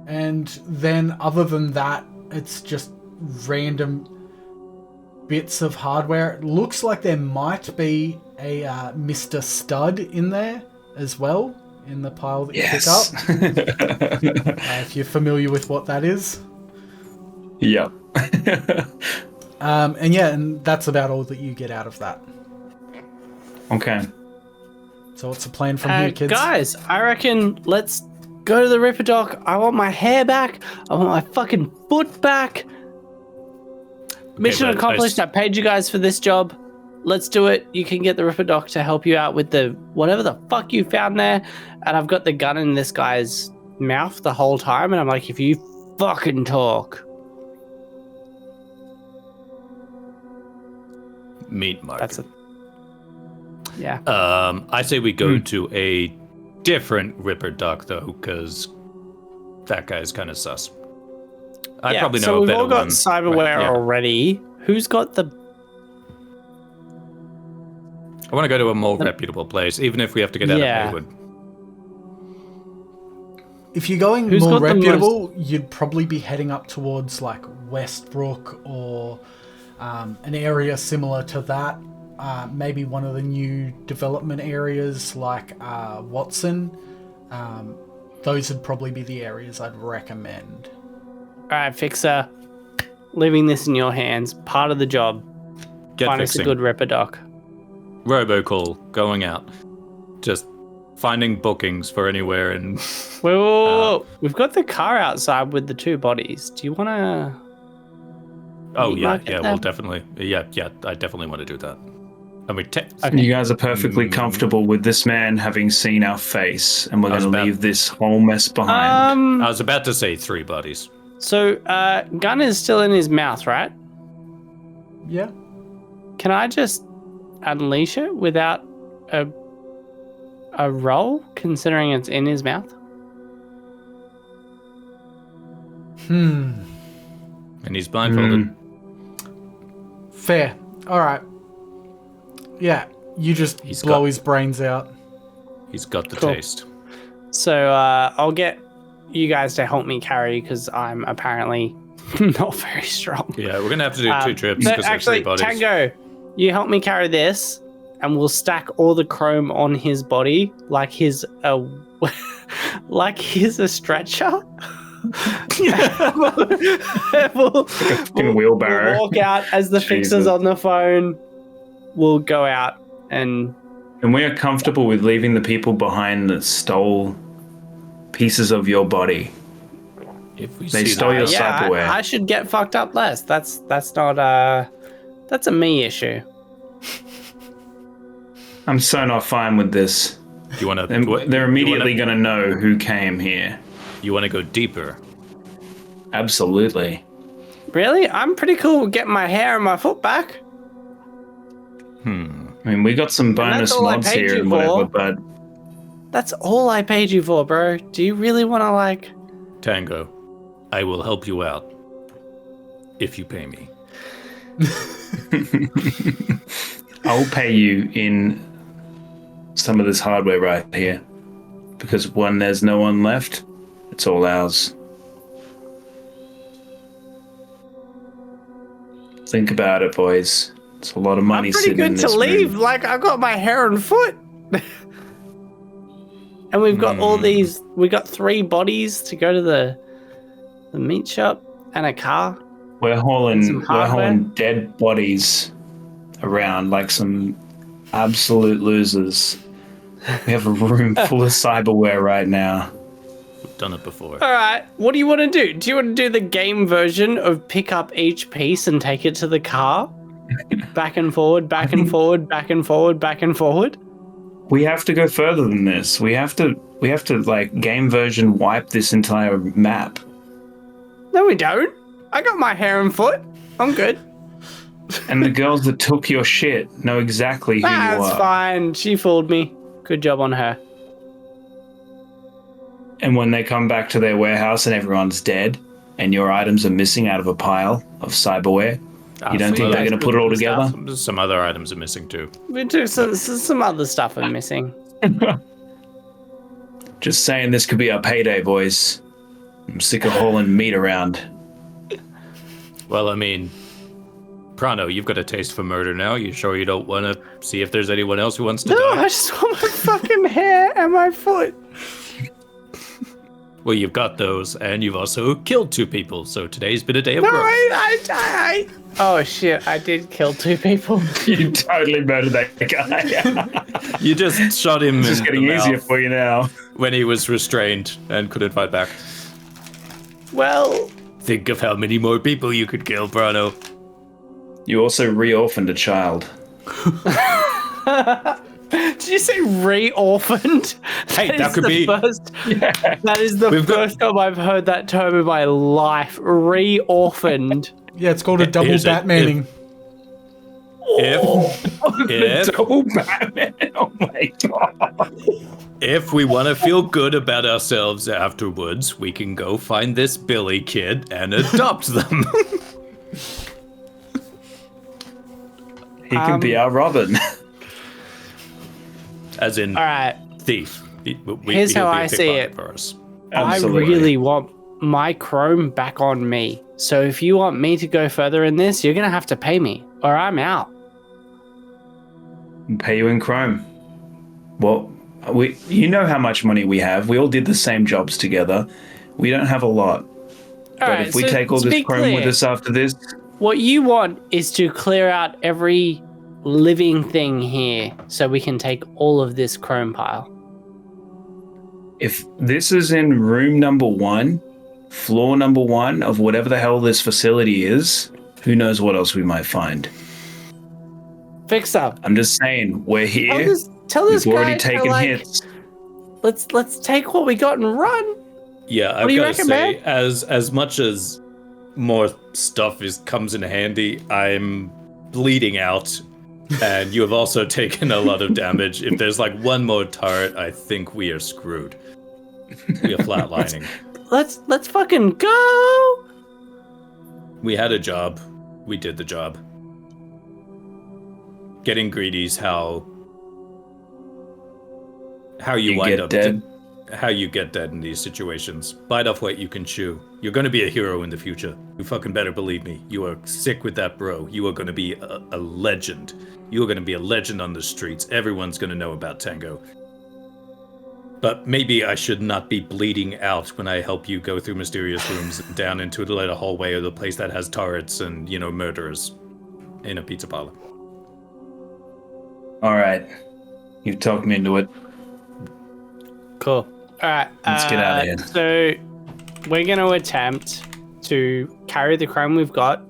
Speaker 2: And then other than that, it's just random bits of hardware. It looks like there might be a Mr. Stud in there as well, in the pile that you pick up. If you're familiar with what that is.
Speaker 4: Yep.
Speaker 2: And that's about all that you get out of that.
Speaker 4: Okay.
Speaker 2: So what's the plan from here, kids?
Speaker 3: Guys, I reckon let's go to the Ripper Doc. I want my hair back. I want my fucking foot back. Mission accomplished. I paid you guys for this job. Let's do it. You can get the Ripper Doc to help you out with the whatever the fuck you found there. And I've got the gun in this guy's mouth the whole time. And I'm like, if you fucking talk.
Speaker 1: Meat market.
Speaker 3: That's it. Yeah.
Speaker 1: I say we go to a different Ripper Doc though, because that guy's kind of sus. I probably know a
Speaker 3: we've
Speaker 1: better
Speaker 3: all got
Speaker 1: one.
Speaker 3: cyberware already. Who's got the?
Speaker 1: I want to go to a more reputable place, even if we have to get out of Maywood.
Speaker 2: If you're going more reputable, you'd probably be heading up towards like Westbrook or an area similar to that. Maybe one of the new development areas like Watson. Those would probably be the areas I'd recommend.
Speaker 3: All right, Fixer. Leaving this in your hands. Part of the job. Find us a good Ripper Doc.
Speaker 1: Robocall, going out. Just finding bookings for anywhere and...
Speaker 3: Whoa. We've got the car outside with the two bodies. Do you want to...
Speaker 1: Oh, yeah, we'll definitely... Yeah, I definitely want to do that. I mean,
Speaker 4: You guys are perfectly comfortable with this man having seen our face, and we're going to leave this whole mess behind.
Speaker 1: I was about to say 3 bodies.
Speaker 3: So, gun is still in his mouth, right?
Speaker 2: Yeah.
Speaker 3: Can I just unleash it without a roll, considering it's in his mouth?
Speaker 1: And he's blindfolded.
Speaker 2: Fair. All right. Yeah, you just blow his brains out.
Speaker 1: He's got the taste.
Speaker 3: So I'll get you guys to help me carry because I'm apparently not very strong.
Speaker 1: Yeah, we're going to have to do 2 trips because there's 3 bodies.
Speaker 3: Tango, you help me carry this and we'll stack all the chrome on his body like he's a stretcher. we'll
Speaker 4: wheelbarrow.
Speaker 3: We'll walk out as the Fixer's on the phone. We'll go out and
Speaker 4: we are comfortable with leaving the people behind that stole pieces of your body.
Speaker 1: If
Speaker 4: they stole your cyberware.
Speaker 3: I should get fucked up less. That's not that's a me issue.
Speaker 4: I'm so not fine with this.
Speaker 1: You want to?
Speaker 4: They're immediately going to know who came here.
Speaker 1: You want to go deeper?
Speaker 4: Absolutely.
Speaker 3: Really? I'm pretty cool with getting my hair and my foot back.
Speaker 4: I mean, we got some bonus mods here and whatever, but...
Speaker 3: That's all I paid you for, bro. Do you really want to, like...
Speaker 1: Tango, I will help you out. If you pay me.
Speaker 4: I'll pay you in some of this hardware right here. Because when there's no one left, it's all ours. Think about it, boys. It's a lot of money sitting in this room.
Speaker 3: I'm pretty good to leave. Like, I've got my hair and foot. And we've got all these... We got 3 bodies to go to the meat shop and a car.
Speaker 4: We're hauling dead bodies around like some absolute losers. We have a room full of cyberware right now.
Speaker 1: We've done it before.
Speaker 3: All right, what do you want to do? Do you want to do the game version of pick up each piece and take it to the car? Back and forward, back and forward, back and forward, back and forward?
Speaker 4: We have to go further than this. We have to like game version wipe this entire map.
Speaker 3: No, we don't. I got my hair and foot. I'm good.
Speaker 4: And the girls that took your shit know exactly who you are.
Speaker 3: That's fine. She fooled me. Good job on her.
Speaker 4: And when they come back to their warehouse and everyone's dead and your items are missing out of a pile of cyberware, you don't think they're going to put it all together?
Speaker 1: Some other items are missing too.
Speaker 3: We took some other stuff I'm missing.
Speaker 4: Just saying, this could be our payday, boys. I'm sick of hauling meat around.
Speaker 1: Well, I mean, Prano, you've got a taste for murder now. You sure you don't want to see if there's anyone else who wants to
Speaker 3: No,
Speaker 1: die?
Speaker 3: I just want my fucking hair and my foot.
Speaker 1: Well, you've got those, and you've also killed 2 people, so today's been a day of
Speaker 3: No,
Speaker 1: growth.
Speaker 3: I. Oh shit! I did kill 2 people.
Speaker 4: You totally murdered that guy.
Speaker 1: You just shot him
Speaker 4: It's just
Speaker 1: in
Speaker 4: getting
Speaker 1: the
Speaker 4: easier
Speaker 1: mouth
Speaker 4: for you now.
Speaker 1: when he was restrained and couldn't fight back.
Speaker 3: Well,
Speaker 1: Think of how many more people you could kill, Prano.
Speaker 4: You also re-orphaned a child.
Speaker 3: did you say re-orphaned?
Speaker 1: Hey, that could be...
Speaker 3: First, That is the first time I've heard that term in my life. Re-orphaned.
Speaker 2: Yeah, it's called a double
Speaker 1: Here's a-
Speaker 2: Batmaning.
Speaker 1: If
Speaker 4: Double Batman. Oh my god.
Speaker 1: If we want to feel good about ourselves afterwards, we can go find this Billy kid and adopt them.
Speaker 4: He can be our Robin.
Speaker 1: As in,
Speaker 3: All right.
Speaker 1: thief.
Speaker 3: Here's how I see it.
Speaker 1: For us.
Speaker 4: Absolutely.
Speaker 3: I really want my chrome back on me. So if you want me to go further in this, you're going to have to pay me or I'm out.
Speaker 4: Pay you in Chrome. Well, you know how much money we have. We all did the same jobs together. We don't have a lot. But if we take all this Chrome with us after this...
Speaker 3: What you want is to clear out every living thing here so we can take all of this chrome pile.
Speaker 4: If this is in room number 1, floor number 1 of whatever the hell this facility is, who knows what else we might find.
Speaker 3: Fix up.
Speaker 4: I'm just saying, we're here.
Speaker 3: Tell this
Speaker 4: We've
Speaker 3: guy
Speaker 4: already taken
Speaker 3: to,
Speaker 4: hits.
Speaker 3: Let's take what we got and run.
Speaker 1: Yeah,
Speaker 3: What
Speaker 1: I've
Speaker 3: do you
Speaker 1: got to
Speaker 3: reckon,
Speaker 1: say,
Speaker 3: man?
Speaker 1: as much as more stuff comes in handy, I'm bleeding out, and you have also taken a lot of damage. If there's like one more turret, I think we are screwed. We are flatlining.
Speaker 3: Let's fucking go.
Speaker 1: We had a job. We did the job. Getting greedy's how you wind
Speaker 4: get
Speaker 1: up
Speaker 4: dead.
Speaker 1: How you get dead in these situations. Bite off what you can chew. You're going to be a hero in the future. You fucking better believe me. You are sick with that, bro. You are going to be a legend. You are going to be a legend on the streets. Everyone's going to know about Tango. But maybe I should not be bleeding out when I help you go through mysterious rooms and down into the little hallway of the place that has turrets and, murderers in a pizza parlor.
Speaker 4: All right. You've talked me into it.
Speaker 3: Cool. All right.
Speaker 4: Let's get out of here.
Speaker 3: So we're going to attempt to carry the chrome we've got,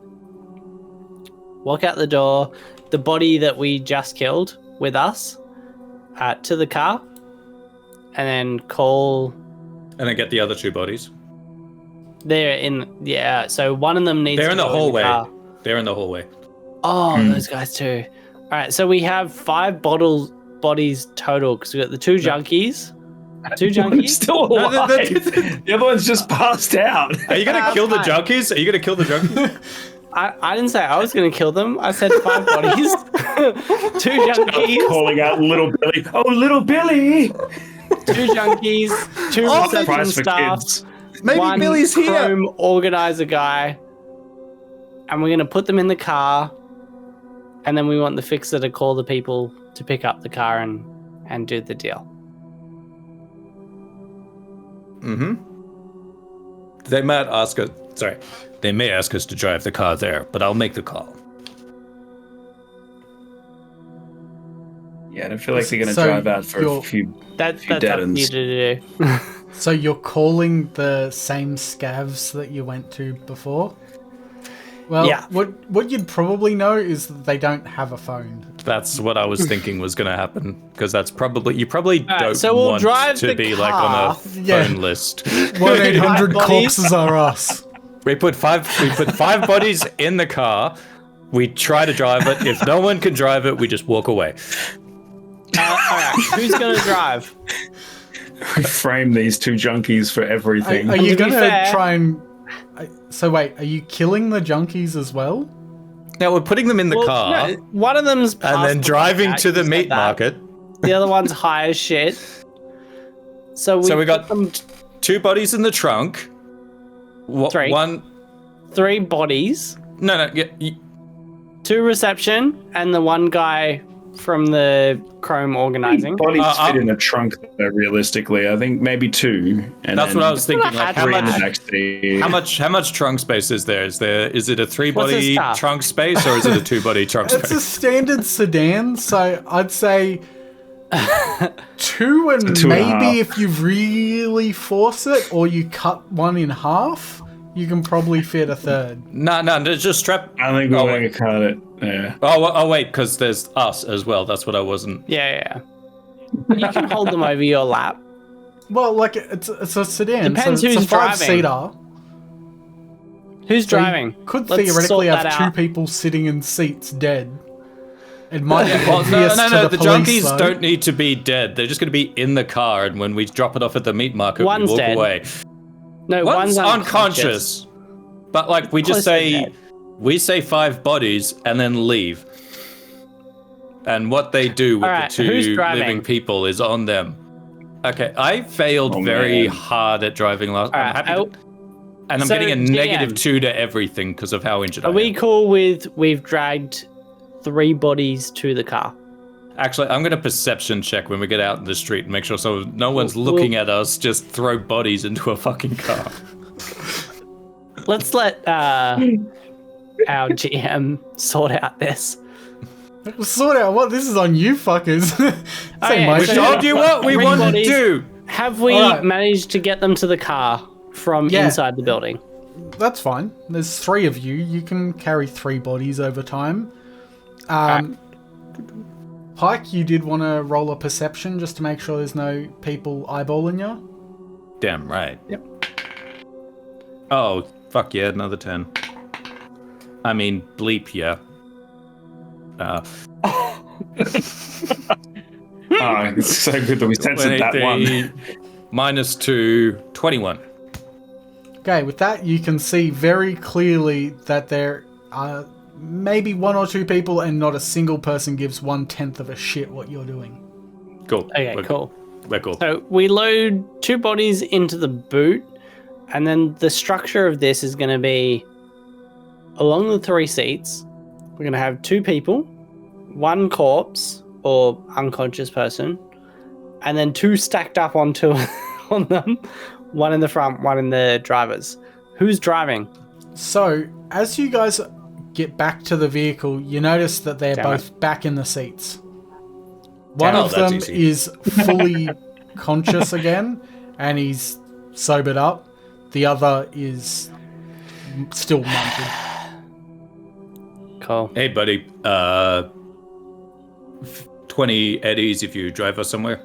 Speaker 3: walk out the door, the body that we just killed with us to the car, and then call...
Speaker 1: And then get the other 2 bodies.
Speaker 3: They're in... Yeah, so one of them needs
Speaker 1: They're
Speaker 3: to
Speaker 1: in the
Speaker 3: go
Speaker 1: hallway.
Speaker 3: car.
Speaker 1: They're in the hallway.
Speaker 3: Oh, those guys too. All right, so we have 5 bodies total because we got the 2 junkies. 2 junkies?
Speaker 4: Still alive. The other one's just passed out.
Speaker 1: Are you going to kill the junkies? Are you going to kill the junkies?
Speaker 3: I didn't say I was going to kill them. I said 5 bodies. 2 junkies.
Speaker 4: Calling out little Billy. Oh, little Billy.
Speaker 3: 2 junkies. 2 reception
Speaker 4: Prize for
Speaker 3: staff.
Speaker 4: kids.
Speaker 2: Maybe
Speaker 3: 1
Speaker 2: Billy's here.
Speaker 3: chrome organizer guy. And we're going to put them in the car. And then we want the fixer to call the people to pick up the car and do the deal.
Speaker 1: Mm-hmm. They might ask us... Sorry. They may ask us to drive the car there, but I'll make the call.
Speaker 4: Yeah, I don't feel like they're going to
Speaker 2: So
Speaker 4: drive out for a few
Speaker 3: That's
Speaker 4: dead
Speaker 3: up to you
Speaker 4: ends.
Speaker 3: to do.
Speaker 2: So you're calling the same scavs that you went to before? Well,
Speaker 3: Yeah.
Speaker 2: what you'd probably know is that they don't have a phone.
Speaker 1: That's what I was thinking was going to happen, because that's probably you probably
Speaker 3: Alright,
Speaker 1: don't
Speaker 3: so we'll
Speaker 1: want
Speaker 3: drive
Speaker 1: to
Speaker 3: the
Speaker 1: be like on
Speaker 3: car.
Speaker 1: a phone
Speaker 2: Yeah.
Speaker 1: list.
Speaker 2: 1-800 corpses are us.
Speaker 1: We put five bodies in the car. We try to drive it. If no one can drive it, we just walk away.
Speaker 3: Alright, who's gonna drive?
Speaker 4: We frame these two junkies for everything.
Speaker 2: Are you
Speaker 3: To be
Speaker 2: gonna
Speaker 3: fair-
Speaker 2: try and? So wait, are you killing the junkies as well?
Speaker 1: Now we're putting them in the
Speaker 3: Well,
Speaker 1: car
Speaker 3: no, one of them's
Speaker 1: and
Speaker 3: past
Speaker 1: then
Speaker 3: the
Speaker 1: driving
Speaker 3: contact,
Speaker 1: to the
Speaker 3: you said
Speaker 1: meat
Speaker 3: that.
Speaker 1: market.
Speaker 3: The other one's high as shit. So we
Speaker 1: got
Speaker 3: put them
Speaker 1: 2 bodies in the trunk.
Speaker 3: Three.
Speaker 1: One.
Speaker 3: 3 bodies,
Speaker 1: No. Yeah,
Speaker 3: 2 reception, and the one guy from the Chrome organizing.
Speaker 4: Bodies fit
Speaker 1: uh,
Speaker 4: in a trunk, though, realistically. I think maybe 2. And
Speaker 1: that's
Speaker 4: then
Speaker 1: what I was thinking. Like, how
Speaker 4: 3 in the
Speaker 1: much?
Speaker 4: back seat.
Speaker 1: How much trunk space is there? Is it a 3-body
Speaker 3: What's this car?
Speaker 1: trunk space or is it a 2-body trunk
Speaker 2: It's a
Speaker 1: space?
Speaker 2: standard sedan, so I'd say 2 and
Speaker 4: 2.5.
Speaker 2: maybe if you really force it or you cut one in half, you can probably fit a third.
Speaker 1: No, just strap.
Speaker 4: I think we're
Speaker 1: Oh,
Speaker 4: going
Speaker 1: wait.
Speaker 4: to cut it. Yeah.
Speaker 1: Oh, wait, because there's us as well. That's what I wasn't.
Speaker 3: Yeah. You can hold them over your lap.
Speaker 2: Well, like it's a sedan,
Speaker 3: Depends
Speaker 2: so it's
Speaker 3: who's
Speaker 2: a 5-seater.
Speaker 3: Who's
Speaker 2: So you
Speaker 3: driving?
Speaker 2: could
Speaker 3: Let's
Speaker 2: theoretically
Speaker 3: sort
Speaker 2: have
Speaker 3: that
Speaker 2: 2
Speaker 3: out.
Speaker 2: people sitting in seats dead. It might be
Speaker 1: Well,
Speaker 2: obvious
Speaker 1: no.
Speaker 2: to
Speaker 1: The
Speaker 2: police,
Speaker 1: junkies
Speaker 2: though.
Speaker 1: don't need to be dead. They're just going to be in the car, and when we drop it off at the meat market,
Speaker 3: One's
Speaker 1: we walk
Speaker 3: dead.
Speaker 1: away.
Speaker 3: No,
Speaker 1: One's
Speaker 3: one's
Speaker 1: unconscious. But like we just
Speaker 3: Close to
Speaker 1: say,
Speaker 3: dead.
Speaker 1: we say 5 bodies and then leave. And what they do with
Speaker 3: Alright,
Speaker 1: the
Speaker 3: who's
Speaker 1: 2
Speaker 3: driving?
Speaker 1: living people is on them. Okay, I failed
Speaker 4: Oh,
Speaker 1: very
Speaker 4: man.
Speaker 1: hard at driving last. I'm
Speaker 3: Alright,
Speaker 1: happy to, and I'm
Speaker 3: so,
Speaker 1: getting a
Speaker 3: GM,
Speaker 1: -2 to everything because of how injured I
Speaker 3: Are
Speaker 1: am.
Speaker 3: we cool with we've dragged 3 bodies to the car?
Speaker 1: Actually, I'm going to perception check when we get out in the street and make sure so no one's
Speaker 3: Well-
Speaker 1: looking at us. Just throw bodies into a fucking car.
Speaker 3: Let's let our GM sort out this.
Speaker 2: Sort out what this is on you fuckers. Say
Speaker 3: yeah,
Speaker 2: my
Speaker 1: We
Speaker 3: so-
Speaker 2: shit.
Speaker 1: told you what we
Speaker 3: Three
Speaker 1: wanted
Speaker 3: bodies.
Speaker 1: to do.
Speaker 3: Have we
Speaker 2: Alright.
Speaker 3: managed to get them to the car from
Speaker 2: Yeah.
Speaker 3: inside the building?
Speaker 2: That's fine. There's 3 of you. You can carry 3 bodies over time. Pyke, you did want to roll a perception just to make sure there's no people eyeballing you.
Speaker 1: Damn right.
Speaker 3: Yep.
Speaker 1: Oh, fuck yeah, another 10. I mean, bleep, yeah.
Speaker 4: Oh, it's so good that we censored that one.
Speaker 1: -2, 21.
Speaker 2: Okay, with that, you can see very clearly that there are maybe 1 or 2 people and not a single person gives 1/10 of a shit what you're doing.
Speaker 1: Cool.
Speaker 3: Okay,
Speaker 1: We're
Speaker 3: cool.
Speaker 1: We're cool.
Speaker 3: So we load 2 bodies into the boot, and then the structure of this is going to be along the 3 seats. We're going to have 2 people, 1 corpse or unconscious person, and then 2 stacked up onto on them. 1 in the front, 1 in the driver's. Who's driving?
Speaker 2: So, as you guys get back to the vehicle, you notice that they're
Speaker 3: Damn
Speaker 2: both back in the seats. One
Speaker 1: Oh,
Speaker 2: of
Speaker 1: that's
Speaker 2: them
Speaker 1: easy.
Speaker 2: is fully conscious again, and he's sobered up. The other is still munted.
Speaker 3: Cool.
Speaker 1: Hey, buddy. 20 eddies if you drive us somewhere.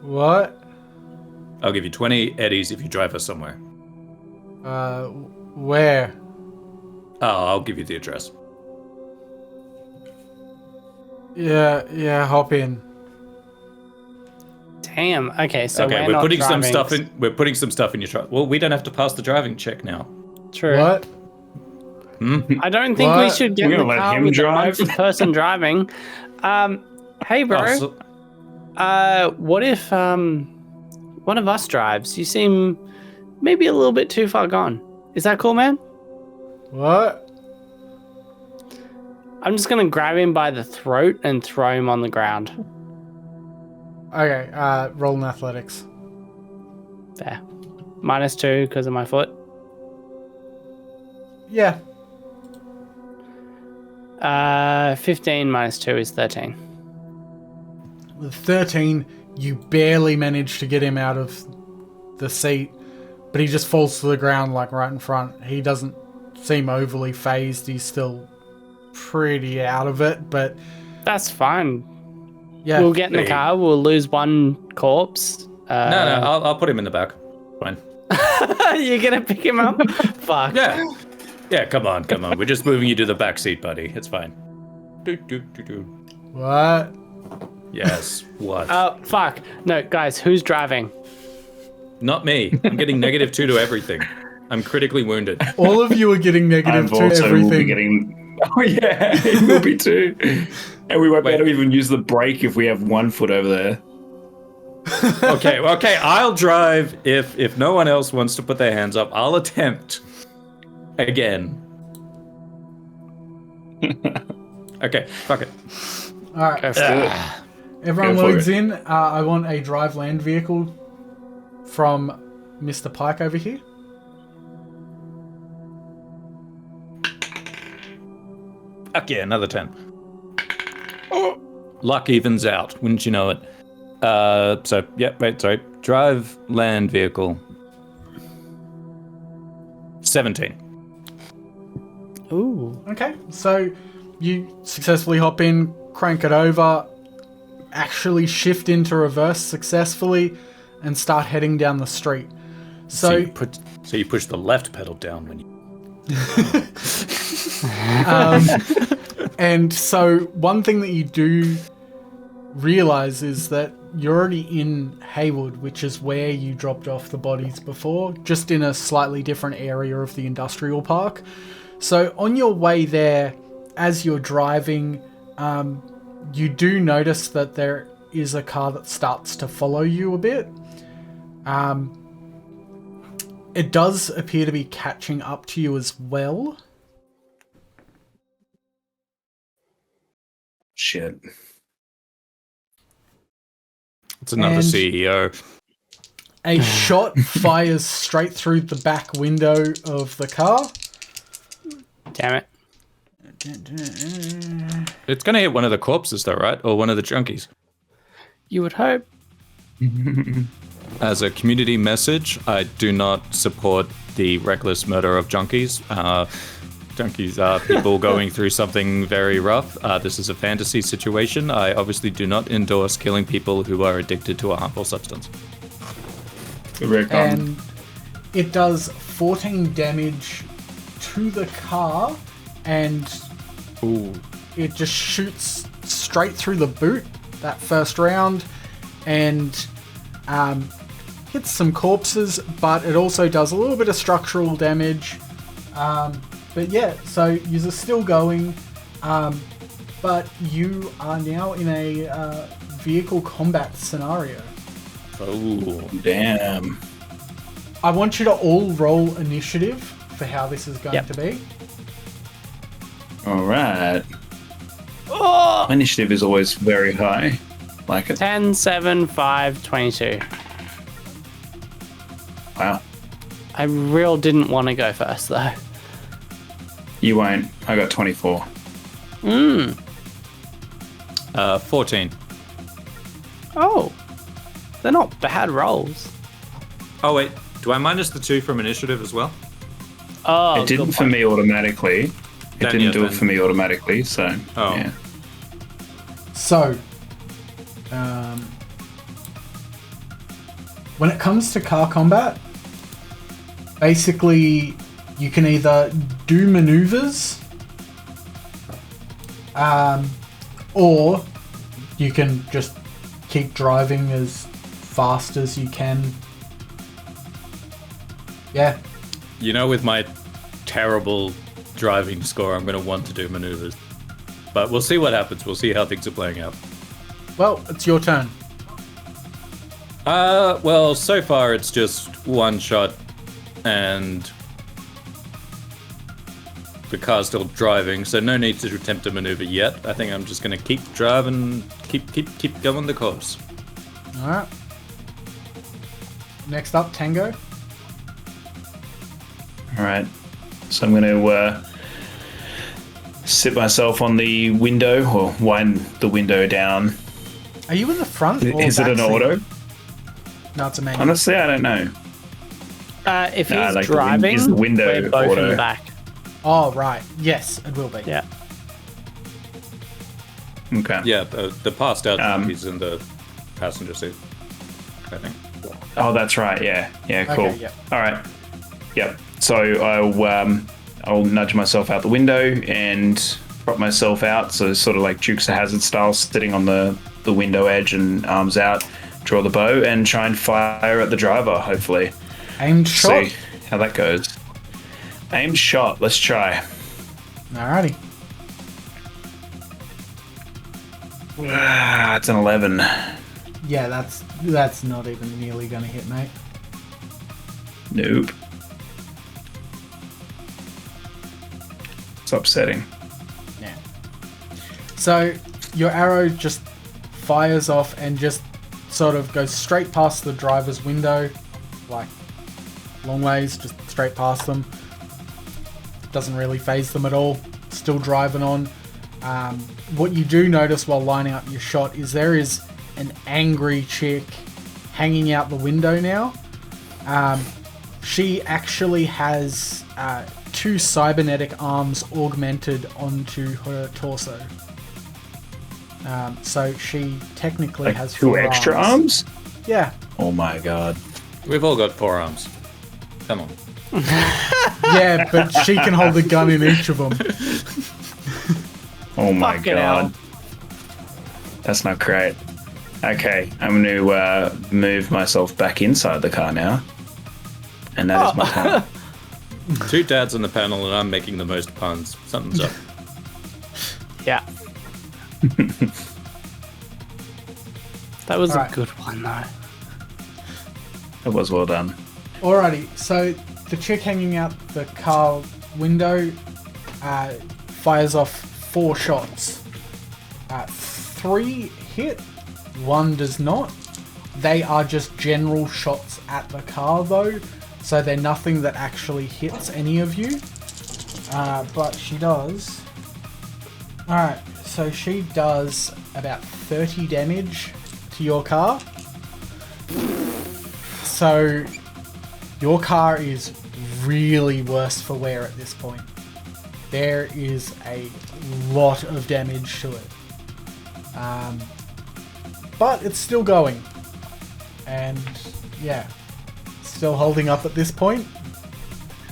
Speaker 2: What?
Speaker 1: I'll give you 20 eddies if you drive us somewhere.
Speaker 2: Where?
Speaker 1: Oh, I'll give you the address.
Speaker 2: Yeah, hop in.
Speaker 3: Damn. Okay, so
Speaker 1: Okay,
Speaker 3: we're
Speaker 1: we're
Speaker 3: not
Speaker 1: putting some
Speaker 3: driving.
Speaker 1: stuff in. We're putting some stuff in your truck. Well, we don't have to pass the driving check now.
Speaker 3: True.
Speaker 2: What?
Speaker 3: I don't think we
Speaker 2: What?
Speaker 3: should get
Speaker 4: We're
Speaker 3: in the
Speaker 4: gonna let
Speaker 3: car
Speaker 4: him
Speaker 3: with
Speaker 4: drive?
Speaker 3: the person driving. Hey, bro.
Speaker 1: Oh, so-
Speaker 3: What if one of us drives? You seem maybe a little bit too far gone. Is that cool, man?
Speaker 2: What?
Speaker 3: I'm just gonna grab him by the throat and throw him on the ground.
Speaker 2: Okay, roll in athletics.
Speaker 3: There. -2 because of my foot.
Speaker 2: Yeah.
Speaker 3: 15 -2 is 13.
Speaker 2: With 13, You barely manage to get him out of the seat, but he just falls to the ground like right in front. He doesn't seem overly phased. He's still pretty out of it, but
Speaker 3: That's fine.
Speaker 2: yeah.
Speaker 3: We'll get in the car. We'll lose one corpse.
Speaker 1: No, I'll put him in the back. Fine.
Speaker 3: You're gonna pick him up? Fuck.
Speaker 1: Yeah, come on. We're just moving you to the back seat, buddy. It's fine. Do.
Speaker 2: What?
Speaker 1: Yes, what?
Speaker 3: Oh, fuck. No, guys, who's driving?
Speaker 1: Not me. I'm getting -2 to everything. I'm critically wounded.
Speaker 2: All of you are getting negative to everything.
Speaker 4: Will be getting... Oh, yeah, it will be too. And we won't be able to even use the brake if we have 1 foot over there.
Speaker 1: Okay, I'll drive if no one else wants to put their hands up. I'll attempt again. Okay, fuck it.
Speaker 2: All right. Everyone
Speaker 4: Go for
Speaker 2: loads
Speaker 4: it.
Speaker 2: in. I want a drive land vehicle from Mr. Pyke over here.
Speaker 1: Fuck yeah, another 10. Luck evens out, wouldn't you know it? Sorry. Drive land vehicle. 17.
Speaker 3: Ooh.
Speaker 2: Okay, so you successfully hop in, crank it over, actually shift into reverse successfully, and start heading down the street. So
Speaker 1: you push the left pedal down when you...
Speaker 2: and so one thing that you do realize is that you're already in Haywood, which is where you dropped off the bodies before, just in a slightly different area of the industrial park. So on your way there, as you're driving, you do notice that there is a car that starts to follow you a bit. It does appear to be catching up to you as well.
Speaker 4: Shit.
Speaker 1: It's another
Speaker 2: And-
Speaker 1: CEO.
Speaker 2: A shot fires straight through the back window of the car.
Speaker 3: Damn it.
Speaker 1: It's gonna hit one of the corpses though, right? Or one of the junkies.
Speaker 3: You would hope.
Speaker 1: As a community message, I do not support the reckless murder of junkies. Junkies are people going through something very rough. This is a fantasy situation. I obviously do not endorse killing people who are addicted to a harmful substance.
Speaker 2: And it does 14 damage to the car, and
Speaker 1: Ooh.
Speaker 2: it just shoots straight through the boot that first round, and hits some corpses, but it also does a little bit of structural damage. But yeah, so you're still going, but you are now in a vehicle combat scenario.
Speaker 1: Oh.
Speaker 4: Damn.
Speaker 2: I want you to all roll initiative for how this is going
Speaker 3: Yep.
Speaker 2: to be.
Speaker 4: All right.
Speaker 3: Oh!
Speaker 4: My initiative is always very high. Like it.
Speaker 3: 10, 7, 5, 22.
Speaker 4: Wow.
Speaker 3: I real didn't want to go first though.
Speaker 4: You won't. I got 24.
Speaker 1: 14.
Speaker 3: Oh. They're not bad rolls.
Speaker 1: Oh wait, do I minus the 2 from initiative as well?
Speaker 3: Oh,
Speaker 4: It didn't
Speaker 3: good
Speaker 4: for
Speaker 3: point.
Speaker 4: me automatically. It
Speaker 1: Then,
Speaker 4: didn't
Speaker 1: yeah,
Speaker 4: do it
Speaker 1: then-
Speaker 4: for me automatically, so
Speaker 1: Oh.
Speaker 4: yeah.
Speaker 2: So, when it comes to car combat, basically you can either do maneuvers, or you can just keep driving as fast as you can. Yeah.
Speaker 1: You know, with my terrible driving score, I'm going to want to do maneuvers. But we'll see what happens. We'll see how things are playing out.
Speaker 2: Well, it's your turn.
Speaker 1: Well, so far it's just one shot and the car's still driving, so no need to attempt a maneuver yet. I think I'm just going to keep driving, keep going the course.
Speaker 2: All right. Next up, Tango.
Speaker 4: All right. So I'm going to sit myself on the window or wind the window down
Speaker 2: Are you in the front? Or
Speaker 4: Is it an
Speaker 2: backseat?
Speaker 4: auto?
Speaker 2: No, it's a manual.
Speaker 4: Honestly, I don't know.
Speaker 3: If
Speaker 4: Nah,
Speaker 3: he's
Speaker 4: like
Speaker 3: driving,
Speaker 4: is the window
Speaker 3: we're both in
Speaker 4: auto?
Speaker 3: the back.
Speaker 2: Oh, right. Yes, it will be.
Speaker 3: Yeah.
Speaker 4: Okay.
Speaker 1: Yeah, the passed out he's in the passenger seat, I think.
Speaker 4: Oh, that's right. Yeah. Yeah. Cool.
Speaker 2: Okay, yeah.
Speaker 4: All right. Yep. So I'll nudge myself out the window and prop myself out. So sort of like Dukes of Hazzard style, sitting on the window edge and arms out, draw the bow and try and fire at the driver. Hopefully.
Speaker 2: Aimed shot.
Speaker 4: See how that goes. Aimed shot. Let's try.
Speaker 2: Alrighty.
Speaker 4: It's an 11.
Speaker 2: Yeah, that's not even nearly going to hit, mate.
Speaker 4: Nope. It's upsetting.
Speaker 2: Yeah. So your arrow just fires off and just sort of goes straight past the driver's window, like long ways, just straight past them. Doesn't really phase them at all. Still driving on. What you do notice while lining up your shot is there is an angry chick hanging out the window now. She actually has 2 cybernetic arms augmented onto her torso. So she technically
Speaker 4: Like
Speaker 2: has
Speaker 4: 2
Speaker 2: 4
Speaker 4: extra arms?
Speaker 2: Yeah.
Speaker 4: Oh my god.
Speaker 1: We've all got 4 arms. Come on.
Speaker 2: Yeah, but she can hold a gun in each of them.
Speaker 4: Oh my
Speaker 3: Fucking
Speaker 4: god.
Speaker 3: hell.
Speaker 4: That's not great. Okay, I'm going to move myself back inside the car now. And that is my turn.
Speaker 1: 2 dads on the panel and I'm making the most puns. Something's up.
Speaker 3: Yeah. That was
Speaker 2: Alright.
Speaker 3: a good one, though.
Speaker 4: It was well done.
Speaker 2: Alrighty, so the chick hanging out the car window fires off 4 shots. 3 hit, 1 does not. They are just general shots at the car though, so they're nothing that actually hits any of you. But she does... Alright, so she does about 30 damage to your car. So your car is really worse for wear at this point. There is a lot of damage to it. But it's still going. And yeah, still holding up at this point.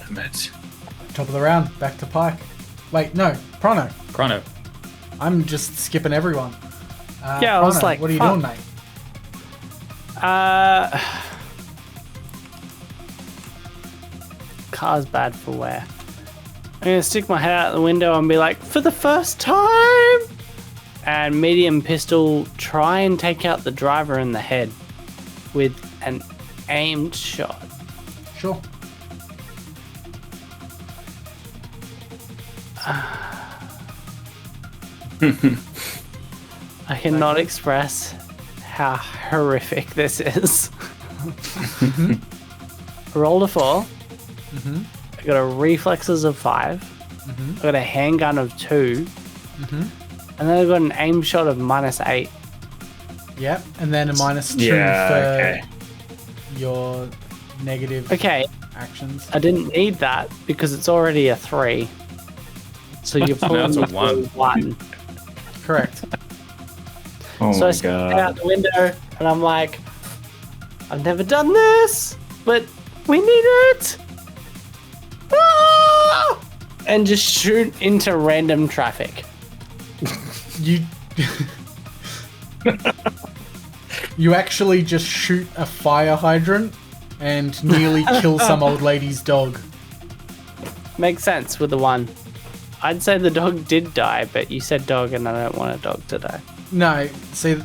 Speaker 4: Damn it.
Speaker 2: Top of the round, back to Pyke. Wait, no, Prano.
Speaker 1: Prano.
Speaker 2: I'm just skipping everyone.
Speaker 3: Yeah, I was
Speaker 2: Prano,
Speaker 3: like,
Speaker 2: what are you
Speaker 3: fuck.
Speaker 2: doing, mate?
Speaker 3: Car's bad for wear. I'm gonna stick my head out the window and be like, for the first time! And medium pistol, try and take out the driver in the head with an aimed shot.
Speaker 2: Sure.
Speaker 3: I cannot express how horrific this is. I rolled a 4. I got a reflexes of 5. I got a handgun of 2. And then I got an aim shot of -8.
Speaker 2: Yep, and then a -2
Speaker 4: Yeah,
Speaker 2: for
Speaker 4: okay.
Speaker 2: your negative
Speaker 3: Okay,
Speaker 2: actions.
Speaker 3: I didn't need that because it's already a 3. So you're pulling
Speaker 1: That's a
Speaker 3: me
Speaker 1: one.
Speaker 3: to 1.
Speaker 2: Correct.
Speaker 4: Oh
Speaker 3: So I
Speaker 4: my
Speaker 3: stick it out
Speaker 4: god.
Speaker 3: the window and I'm like, I've never done this, but we need it. Ah! And just shoot into random traffic.
Speaker 2: You you actually just shoot a fire hydrant and nearly kill some old lady's dog.
Speaker 3: Makes sense with the 1. I'd say the dog did die, but you said dog and I don't want a dog to die.
Speaker 2: No, see,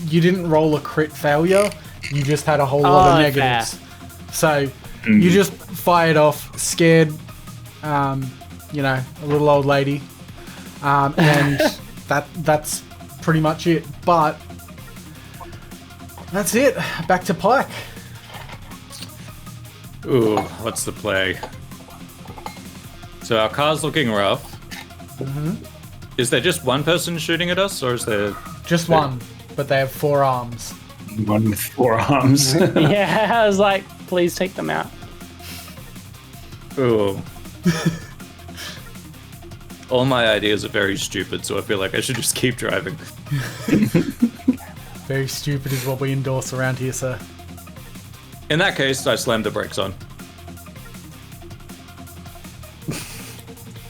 Speaker 2: you didn't roll a crit failure. You just had a whole lot of
Speaker 3: Oh,
Speaker 2: negatives. So you just fired off, scared, a little old lady, and that's pretty much it. But that's it. Back to Pyke.
Speaker 1: Ooh, what's the play? So our car's looking rough. Is there just one person shooting at us, or is there...
Speaker 2: Just one, but they have 4 arms.
Speaker 4: One with 4 arms.
Speaker 3: Yeah, I was like, please take them out.
Speaker 1: Ooh. All my ideas are very stupid, so I feel like I should just keep driving.
Speaker 2: Very stupid is what we endorse around here, sir.
Speaker 1: In that case, I slammed the brakes on.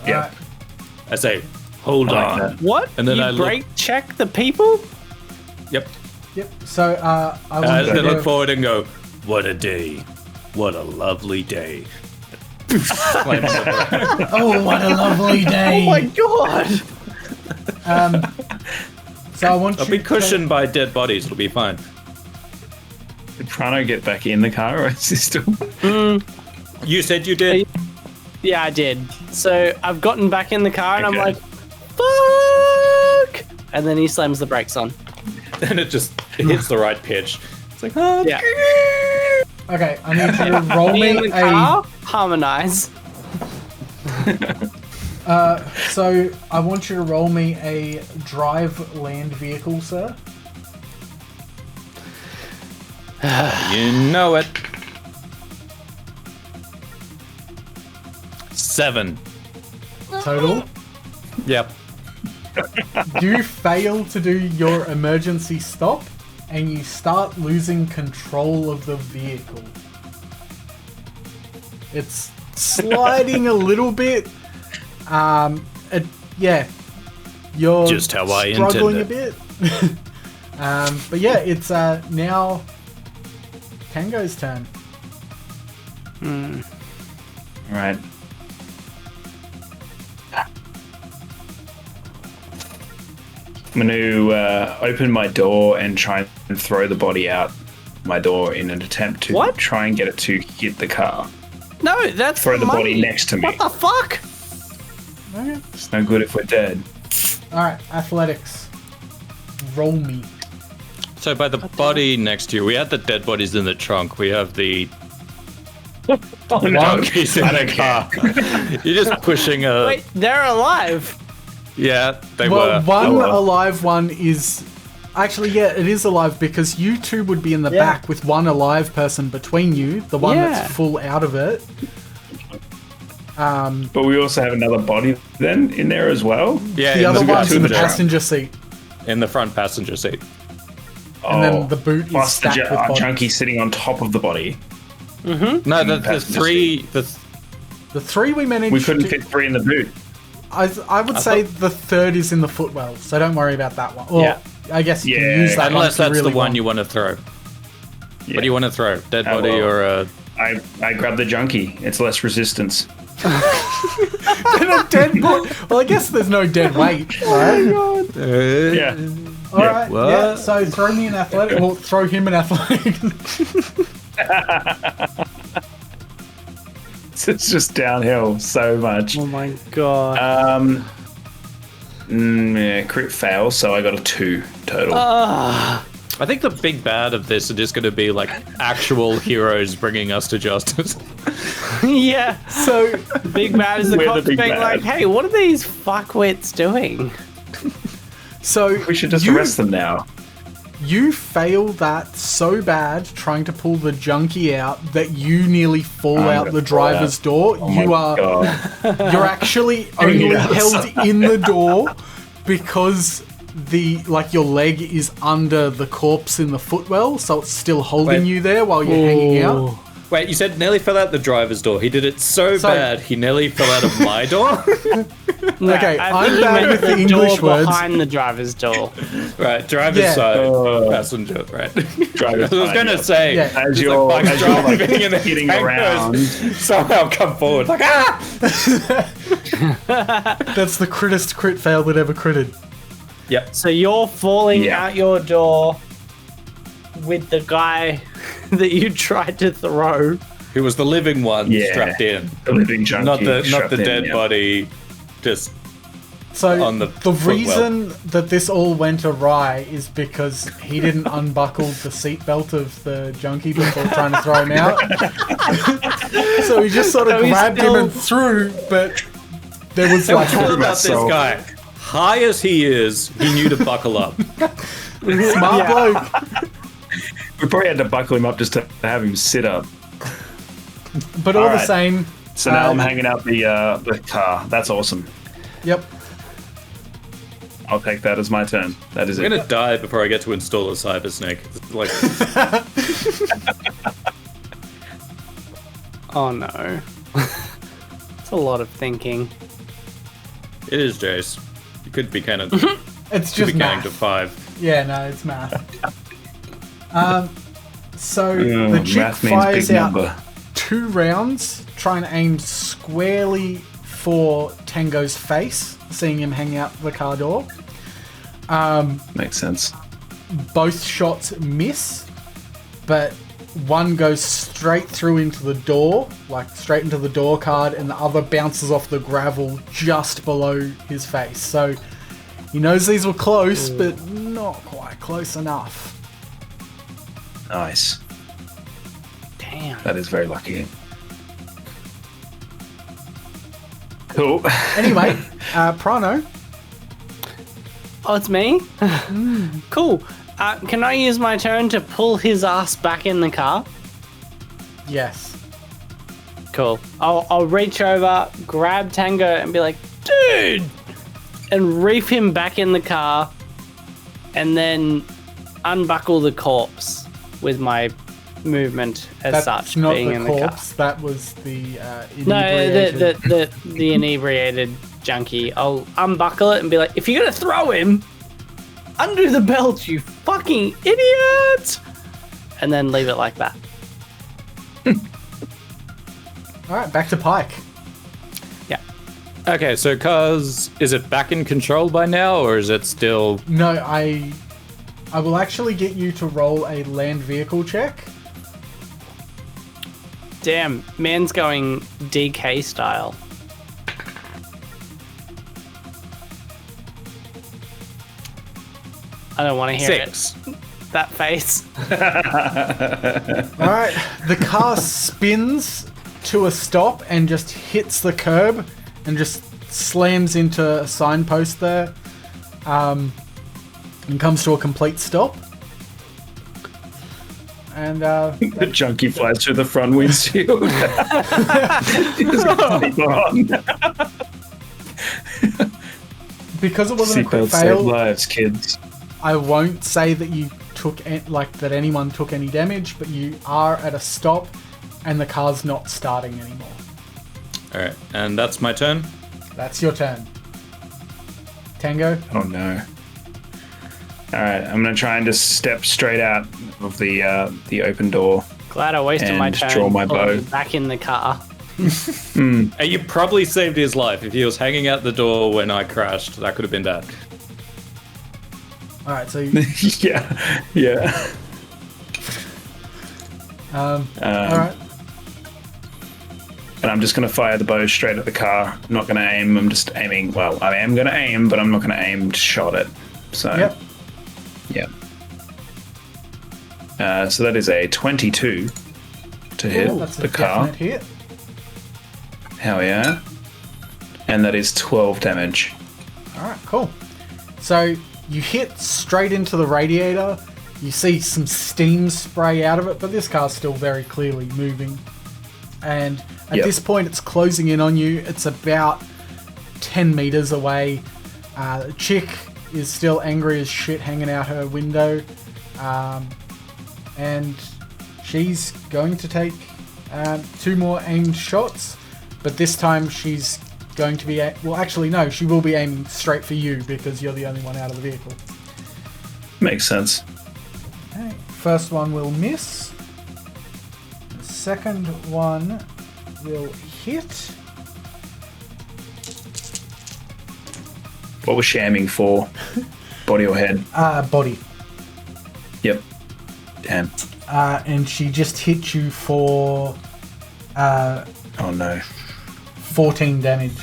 Speaker 4: Yeah.
Speaker 2: Alright.
Speaker 1: I say, hold
Speaker 4: I like
Speaker 1: on.
Speaker 4: that.
Speaker 3: What?
Speaker 1: And then
Speaker 3: you
Speaker 1: I look-
Speaker 3: brake check the people?
Speaker 1: Yep.
Speaker 2: Yep. So I
Speaker 1: I
Speaker 2: want you
Speaker 1: then look
Speaker 2: to
Speaker 1: forward and go, what a day. What a lovely day. Slam on the brake.
Speaker 2: Oh, what a lovely day!
Speaker 3: Oh my god!
Speaker 2: So I want
Speaker 1: I'll
Speaker 2: you
Speaker 1: be
Speaker 2: to-
Speaker 1: cushioned by dead bodies, it'll be fine.
Speaker 4: Did Prano get back in the car, or is he still?
Speaker 1: You said you did.
Speaker 3: Yeah, I did. So I've gotten back in the car and I'm
Speaker 4: Okay.
Speaker 3: like, fuck! And then he slams the brakes on.
Speaker 1: And it hits the right pitch. It's like, oh,
Speaker 3: Yeah.
Speaker 2: Okay, I need you to roll
Speaker 3: Me
Speaker 2: me
Speaker 3: in the
Speaker 2: a.
Speaker 3: car, harmonize.
Speaker 2: So I want you to roll me a drive land vehicle, sir.
Speaker 1: you know it. 7.
Speaker 2: Total.
Speaker 1: Yep.
Speaker 2: You fail to do your emergency stop, and you start losing control of the vehicle. It's sliding a little bit. Yeah, you're
Speaker 1: Just how I
Speaker 2: struggling a
Speaker 1: intended.
Speaker 2: bit. But yeah, it's now Tango's turn.
Speaker 4: Right. I'm going to open my door and try and throw the body out my door in an attempt to
Speaker 3: What?
Speaker 4: try and get it to hit the car.
Speaker 3: No, that's
Speaker 4: Throw the
Speaker 3: money.
Speaker 4: body next to me.
Speaker 3: What the fuck?
Speaker 2: Okay.
Speaker 4: It's no good if we're dead.
Speaker 2: All right, athletics. Roll me.
Speaker 1: So by the body next to you, we had the dead bodies in the trunk. We have the
Speaker 4: Oh no!
Speaker 1: monkeys in
Speaker 4: I
Speaker 1: the
Speaker 4: don't care.
Speaker 1: car. You're just pushing a...
Speaker 3: Wait, they're alive.
Speaker 1: Yeah, they
Speaker 2: Well,
Speaker 1: were.
Speaker 2: one
Speaker 4: Oh, well.
Speaker 2: alive one is actually, yeah, it is alive because you two would be in the
Speaker 3: Yeah.
Speaker 2: back with one alive person between you, the one
Speaker 3: Yeah.
Speaker 2: that's full out of it.
Speaker 4: But we also have another body then in there as well.
Speaker 1: Yeah,
Speaker 2: The
Speaker 1: in
Speaker 2: other
Speaker 1: the,
Speaker 2: one's in the
Speaker 1: trunk.
Speaker 2: passenger seat,
Speaker 1: In the front passenger seat.
Speaker 2: and then the boot is
Speaker 4: plus the
Speaker 2: stacked with bodies.
Speaker 4: junkie sitting on top of the body.
Speaker 1: No, the
Speaker 4: passenger
Speaker 1: three... The,
Speaker 2: The 3 we managed.
Speaker 4: We couldn't
Speaker 2: to,
Speaker 4: fit 3 in the boot.
Speaker 2: I would say the 3rd is in the footwell, so don't worry about that one. Or,
Speaker 3: Yeah.
Speaker 2: I guess you
Speaker 4: Yeah,
Speaker 2: can use that one
Speaker 1: unless
Speaker 2: if you
Speaker 1: that's
Speaker 2: really
Speaker 1: the one
Speaker 2: want.
Speaker 1: you want to throw.
Speaker 4: Yeah.
Speaker 1: What do you want to throw? Dead
Speaker 4: Oh,
Speaker 1: body
Speaker 4: well.
Speaker 1: or a...
Speaker 4: I grabbed the junkie. It's less resistance.
Speaker 2: And a dead body. Well, I guess there's no dead weight, right?
Speaker 4: Yeah.
Speaker 2: All right.
Speaker 1: what?
Speaker 2: Yeah. So throw me an athletic. Well, throw him an athletic.
Speaker 4: It's just downhill so much.
Speaker 3: Oh my god.
Speaker 4: Yeah, crit fail, so I got a 2 total.
Speaker 1: I think the big bad of this is going to be like actual heroes bringing us to justice.
Speaker 3: Yeah.
Speaker 2: So
Speaker 3: Big bad is the
Speaker 4: We're the
Speaker 3: cops
Speaker 4: big
Speaker 3: being
Speaker 4: bad.
Speaker 3: like, hey, what are these fuckwits doing?
Speaker 4: We should just
Speaker 2: you,
Speaker 4: arrest them now.
Speaker 2: You fail that so bad trying to pull the junkie out that you nearly fall
Speaker 4: I'm
Speaker 2: out
Speaker 4: gonna
Speaker 2: the
Speaker 4: fall
Speaker 2: driver's
Speaker 4: out.
Speaker 2: door.
Speaker 4: Oh my
Speaker 2: You are
Speaker 4: God.
Speaker 2: you're actually only
Speaker 4: Yes.
Speaker 2: held in the door because your leg is under the corpse in the footwell, so it's still holding
Speaker 1: Wait.
Speaker 2: you there while you're hanging out.
Speaker 1: Wait, you said nearly fell out the driver's door. He did it so
Speaker 2: So-
Speaker 1: bad, he nearly fell out of my door?
Speaker 2: Okay,
Speaker 3: I
Speaker 2: I'm
Speaker 3: think you
Speaker 2: bad
Speaker 3: meant
Speaker 2: with the
Speaker 3: door
Speaker 2: English words.
Speaker 3: behind the driver's door.
Speaker 1: Right, driver's
Speaker 2: Yeah.
Speaker 1: side, passenger, right.
Speaker 4: Driver's
Speaker 1: I was
Speaker 4: side,
Speaker 1: going to
Speaker 4: yeah.
Speaker 1: say,
Speaker 2: Yeah.
Speaker 4: As
Speaker 1: just
Speaker 4: you're,
Speaker 1: like,
Speaker 4: as you're like,
Speaker 1: driving and then
Speaker 4: hitting
Speaker 1: Tango's
Speaker 4: around.
Speaker 1: somehow come forward, like, ah!
Speaker 2: That's the crittest crit fail that ever critted.
Speaker 1: Yep.
Speaker 3: So you're falling
Speaker 4: Yeah.
Speaker 3: out your door with the guy that you tried to throw.
Speaker 1: Who was the living one
Speaker 4: Yeah.
Speaker 1: strapped in.
Speaker 4: The living junkie.
Speaker 1: Not the
Speaker 4: strapped in,
Speaker 1: dead
Speaker 4: yeah.
Speaker 1: body, just...
Speaker 2: So
Speaker 1: On the
Speaker 2: the
Speaker 1: footwell.
Speaker 2: reason that this all went awry is because he didn't unbuckle the seatbelt of the junkie before trying to throw him out. So he just sort of
Speaker 3: So he's
Speaker 2: grabbed
Speaker 3: still-
Speaker 2: him and threw, but there was
Speaker 1: What's
Speaker 2: like
Speaker 1: cool about this
Speaker 4: myself.
Speaker 1: guy? High as he is, he knew to buckle up.
Speaker 2: Smart bloke.
Speaker 4: We probably had to buckle him up just to have him sit up.
Speaker 2: But all the
Speaker 4: Alright.
Speaker 2: same.
Speaker 4: So now I'm hanging out the car. That's awesome.
Speaker 2: Yep.
Speaker 4: I'll take that as my turn. That is
Speaker 1: I'm
Speaker 4: it.
Speaker 1: gonna die before I get to install a cyber snake. Like,
Speaker 3: Oh no. It's a lot of thinking.
Speaker 1: it is, Jace. You could be kind of
Speaker 2: It's
Speaker 1: could
Speaker 2: just
Speaker 1: be counting
Speaker 2: math.
Speaker 1: to 5.
Speaker 2: Yeah, no, it's math. So
Speaker 4: Oh,
Speaker 2: the chick
Speaker 4: math means
Speaker 2: fires
Speaker 4: big
Speaker 2: out
Speaker 4: number.
Speaker 2: 2 rounds, trying to aim squarely for Tango's face, seeing him hang out the car door.
Speaker 4: Makes sense.
Speaker 2: Both shots miss, but one goes straight through into the door, like straight into the door card, and the other bounces off the gravel just below his face. So he knows these were close, but not quite close enough.
Speaker 4: Nice.
Speaker 3: Damn.
Speaker 4: That is very lucky. Cool.
Speaker 2: Anyway, Prano.
Speaker 3: Oh, it's me? Cool. Can I use my turn to pull his ass back in the car?
Speaker 2: Yes.
Speaker 3: Cool. I'll reach over, grab Tango, and be like, dude! And reef him back in the car, and then unbuckle the corpse with my movement as
Speaker 2: That's
Speaker 3: such,
Speaker 2: not
Speaker 3: being
Speaker 2: the
Speaker 3: in
Speaker 2: corpse. That was the
Speaker 3: No,
Speaker 2: inebriated.
Speaker 3: the inebriated junkie. I'll unbuckle it and be like, if you're gonna throw him, undo the belt, you fucking idiot! And then leave it like that.
Speaker 2: All right, back to Pyke.
Speaker 3: Yeah.
Speaker 1: Okay, so cars, is it back in control by now, or is it still?
Speaker 2: No, I will actually get you to roll a land vehicle check.
Speaker 3: Damn, man's going DK style. I don't want to hear
Speaker 1: 6.
Speaker 3: it. That face.
Speaker 2: All right, the car spins to a stop and just hits the curb and just slams into a signpost there, and comes to a complete stop. And
Speaker 4: The junkie flies through the front windshield. He's got seatbelt on.
Speaker 2: because it wasn't a quick
Speaker 4: Seatbelts save
Speaker 2: fail,
Speaker 4: lives, kids.
Speaker 2: I won't say that you took that anyone took any damage, but you are at a stop, and the car's not starting anymore.
Speaker 1: All right, and that's my turn.
Speaker 2: That's your turn. Tango.
Speaker 4: Oh no. Alright, I'm gonna try and just step straight out of the open door.
Speaker 3: Glad I wasted
Speaker 4: And
Speaker 3: my turn.
Speaker 4: draw my
Speaker 3: pulling
Speaker 4: bow.
Speaker 3: you back in the car.
Speaker 1: You probably saved his life. If he was hanging out the door when I crashed, that could have been bad.
Speaker 2: All right, so
Speaker 4: yeah.
Speaker 2: all right.
Speaker 4: And I'm just gonna fire the bow straight at the car. I'm not gonna aim, I'm just aiming. Well, I am gonna aim, but I'm not gonna aim to shot it. So
Speaker 2: Yep.
Speaker 4: Yep. So that is a 22 to hit
Speaker 2: That's a
Speaker 4: the car.
Speaker 2: definite hit.
Speaker 4: Hell yeah. And that is 12 damage.
Speaker 2: All right, cool. So you hit straight into the radiator. You see some steam spray out of it, but this car's still very clearly moving. And at
Speaker 4: Yep.
Speaker 2: this point, it's closing in on you. It's about 10 meters away. The chick is still angry as shit, hanging out her window. And she's going to take 2 more aimed shots, but this time she's going to be... well, actually, no, she will be aiming straight for you because you're the only one out of the vehicle.
Speaker 4: Makes sense.
Speaker 2: Okay, first one will miss. The second one will hit.
Speaker 4: What was she aiming for? Body or head?
Speaker 2: Body.
Speaker 4: Yep. Damn.
Speaker 2: And she just hit you for
Speaker 4: Oh no.
Speaker 2: 14 damage.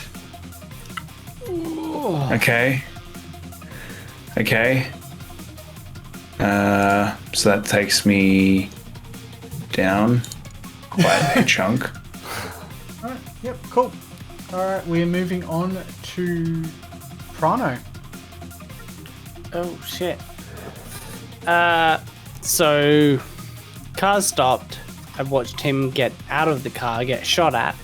Speaker 4: Okay. Okay. So that takes me down quite a chunk.
Speaker 2: Alright, yep, cool. Alright, we're moving on to Prano.
Speaker 3: Oh shit. So, car stopped. I watched him get out of the car, get shot at.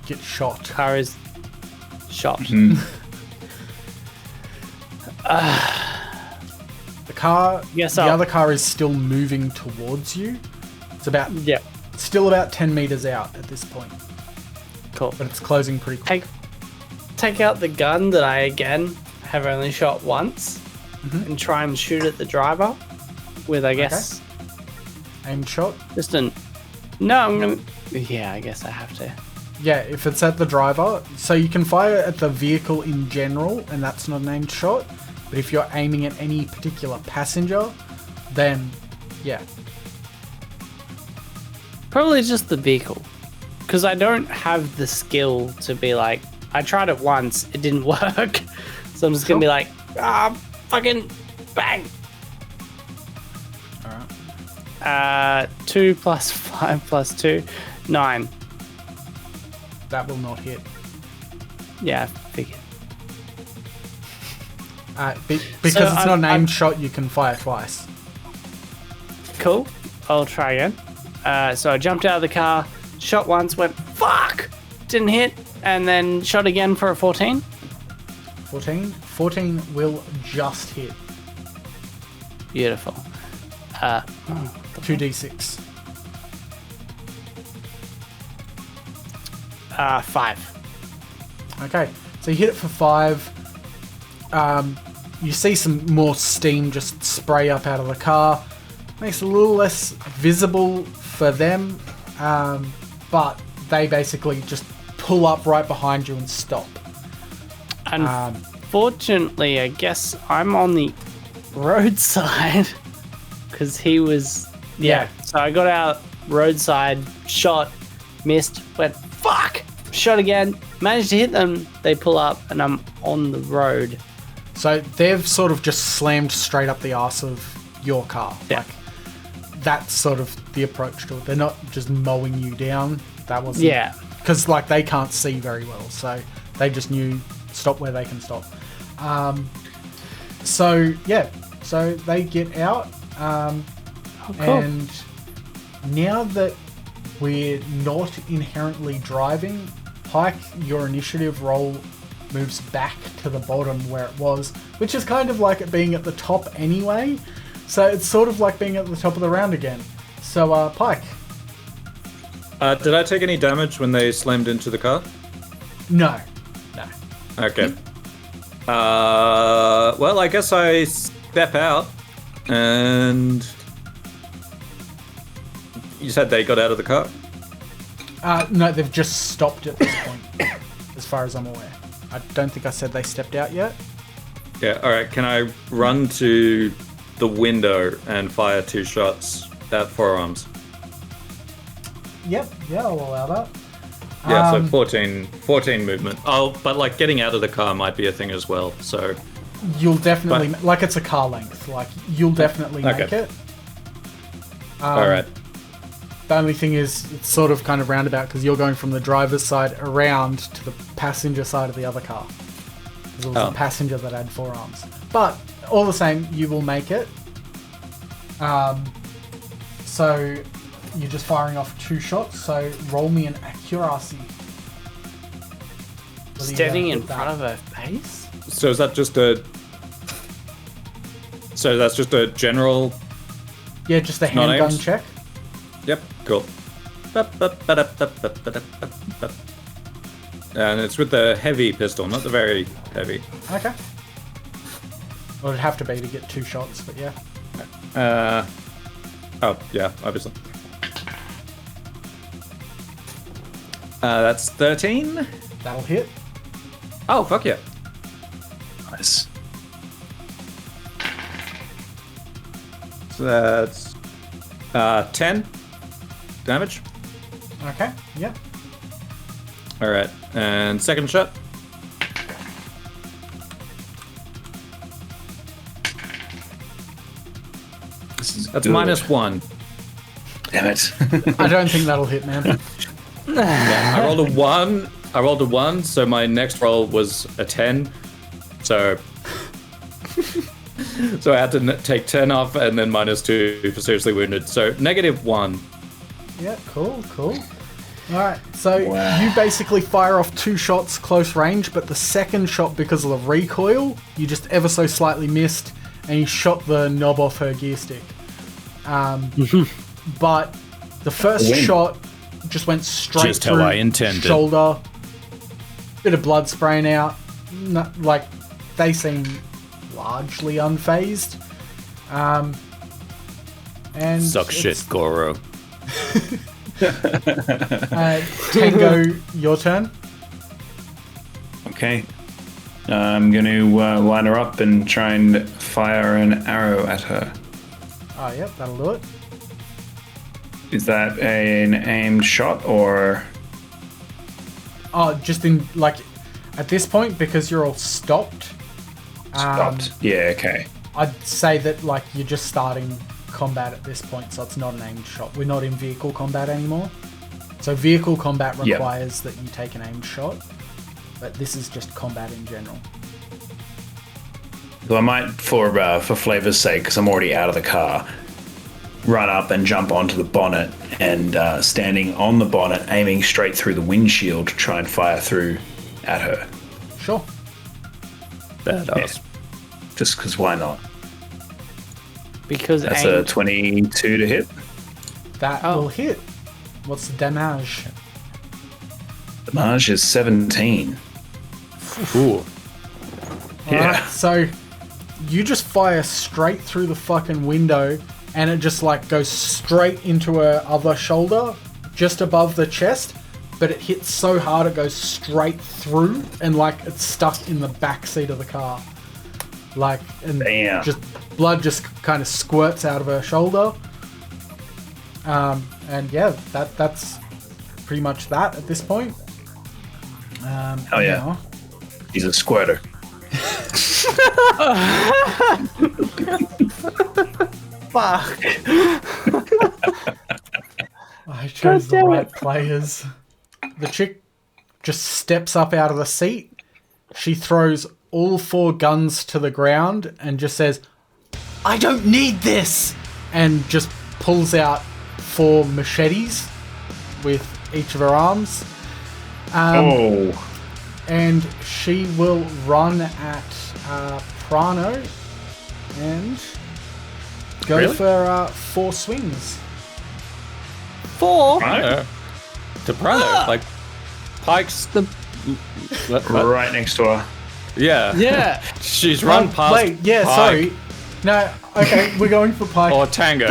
Speaker 2: Get shot.
Speaker 3: Car is shot.
Speaker 2: The car,
Speaker 3: Yes,
Speaker 2: the
Speaker 3: I'll-
Speaker 2: other car is still moving towards you. It's about,
Speaker 3: Yeah,
Speaker 2: still about 10 meters out at this point,
Speaker 3: cool.
Speaker 2: but it's closing pretty quick.
Speaker 3: Take out the gun that I again have only shot once, and try and shoot at the driver with, I guess,
Speaker 2: Aim shot.
Speaker 3: just an. No, I'm gonna. Yeah, I guess I have to.
Speaker 2: Yeah, if it's at the driver, so you can fire at the vehicle in general, and that's not an aimed shot. But if you're aiming at any particular passenger, then yeah.
Speaker 3: Probably just the vehicle, because I don't have the skill to be like. I tried it once, it didn't work, so I'm just gonna be like, fucking bang.
Speaker 2: Alright.
Speaker 3: 2 plus 5 plus 2, 9.
Speaker 2: That will not hit.
Speaker 3: Yeah, I figured.
Speaker 2: Because
Speaker 3: So
Speaker 2: it's not an
Speaker 3: I'm-
Speaker 2: aimed shot, you can fire twice.
Speaker 3: Cool. I'll try again. So I jumped out of the car, shot once, went fuck, didn't hit, and then shot again for a 14.
Speaker 2: 14? 14 will just hit.
Speaker 3: Beautiful.
Speaker 2: 2d6.
Speaker 3: 5.
Speaker 2: Okay, so you hit it for 5. You see some more steam just spray up out of the car. Makes it a little less visible for them, but they basically just pull up right behind you and stop.
Speaker 3: Unfortunately, I guess I'm on the roadside because he was. Yeah. So I got out roadside, shot, missed, went fuck, shot again, managed to hit them. They pull up, and I'm on the road.
Speaker 2: So they've sort of just slammed straight up the arse of your car.
Speaker 3: Yeah.
Speaker 2: Like, that's sort of the approach to it. They're not just mowing you down. That was
Speaker 3: Yeah.
Speaker 2: because like they can't see very well, so they just knew stop where they can stop. So they get out,
Speaker 3: Cool.
Speaker 2: and now that we're not inherently driving, Pyke, your initiative roll moves back to the bottom where it was, which is kind of like it being at the top anyway. So it's sort of like being at the top of the round again. So Pyke,
Speaker 1: Did I take any damage when they slammed into the car?
Speaker 2: no.
Speaker 1: Okay. Well, I guess I step out, and you said they got out of the car?
Speaker 2: No, they've just stopped at this point, as far as I'm aware. I don't think I said they stepped out yet.
Speaker 1: Yeah, alright. Can I run to the window and fire 2 shots at forearms?
Speaker 2: Yep, yeah, I'll allow that.
Speaker 1: Yeah, so 14 movement. Oh, but like getting out of the car might be a thing as well, so...
Speaker 2: You'll definitely, like it's a car length, like you'll definitely
Speaker 1: Okay.
Speaker 2: make it.
Speaker 1: Alright.
Speaker 2: The only thing is, it's sort of kind of roundabout because you're going from the driver's side around to the passenger side of the other car. Because it was
Speaker 1: Oh.
Speaker 2: the passenger that had 4 arms. But all the same, you will make it. So you're just firing off 2 shots. So roll me an accuracy. Whether you
Speaker 3: Standing in
Speaker 2: hit that.
Speaker 3: front of a base?
Speaker 1: So is that just a... So that's just a general...
Speaker 2: Yeah, just a
Speaker 1: not
Speaker 2: handgun
Speaker 1: aimed?
Speaker 2: check.
Speaker 1: Yep, cool. And it's with the heavy pistol, not the very heavy.
Speaker 2: Okay. Well, it'd have to be to get 2 shots, but yeah.
Speaker 1: Oh, yeah, obviously. That's 13.
Speaker 2: That'll hit.
Speaker 1: Oh, fuck yeah.
Speaker 4: Nice.
Speaker 1: So that's 10 damage.
Speaker 2: Okay, yeah.
Speaker 1: All right, and second shot.
Speaker 4: This is
Speaker 1: That's
Speaker 4: good.
Speaker 1: -1.
Speaker 4: Damn it.
Speaker 2: I don't think that'll hit, man.
Speaker 1: I rolled a 1. I rolled a 1, so my next roll was a 10. So So I had to take 10 off and then -2 for seriously wounded. So -1.
Speaker 2: Yeah, cool. Alright, so you basically fire off 2 shots close range, but the second shot, because of the recoil, you just ever so slightly missed, and you shot the knob off her gear stick. But the first shot just went straight
Speaker 1: Just how
Speaker 2: through
Speaker 1: I intended.
Speaker 2: shoulder, bit of blood spraying out. They seem largely unfazed. And
Speaker 1: Suck shit, Goro.
Speaker 2: Tango, your turn.
Speaker 4: Okay. I'm going to line her up and try and fire an arrow at her.
Speaker 2: Oh, yep, that'll do it.
Speaker 4: Is that an aimed shot or?
Speaker 2: Oh, just in, at this point, because you're all stopped.
Speaker 4: Stopped. Yeah, okay.
Speaker 2: I'd say that, you're just starting combat at this point, so it's not an aimed shot. We're not in vehicle combat anymore. So vehicle combat requires that you take an aimed shot, but this is just combat in general.
Speaker 4: So I might, for flavor's sake, because I'm already out of the car, run up and jump onto the bonnet and standing on the bonnet, aiming straight through the windshield to try and fire through at her.
Speaker 2: Sure.
Speaker 1: Badass.
Speaker 4: Yeah. Just because why not?
Speaker 3: Because
Speaker 4: That's a 22 to hit.
Speaker 2: That will hit. What's the damage?
Speaker 4: Damage is 17.
Speaker 1: Ooh.
Speaker 4: Yeah.
Speaker 2: Alright, so you just fire straight through the fucking window, and it just goes straight into her other shoulder, just above the chest, but it hits so hard it goes straight through, and it's stuck in the back seat of the car. And
Speaker 4: Damn.
Speaker 2: just blood just kind of squirts out of her shoulder. And yeah, that's pretty much that at this point.
Speaker 4: Oh yeah. He's a squirter.
Speaker 3: Fuck.
Speaker 2: I chose the right players. The chick just steps up out of the seat. She throws all 4 guns to the ground and just says, "I don't need this!" And just pulls out 4 machetes with each of her arms. And she will run at Prano and go for 4 swings.
Speaker 3: 4?
Speaker 1: Prano. To Prano. Pyke's the...
Speaker 4: Right next to her.
Speaker 1: Yeah.
Speaker 3: Yeah.
Speaker 1: She's run past
Speaker 2: Wait, yeah,
Speaker 1: Pyke.
Speaker 2: sorry. No, okay, we're going for Pyke.
Speaker 1: Or Tango.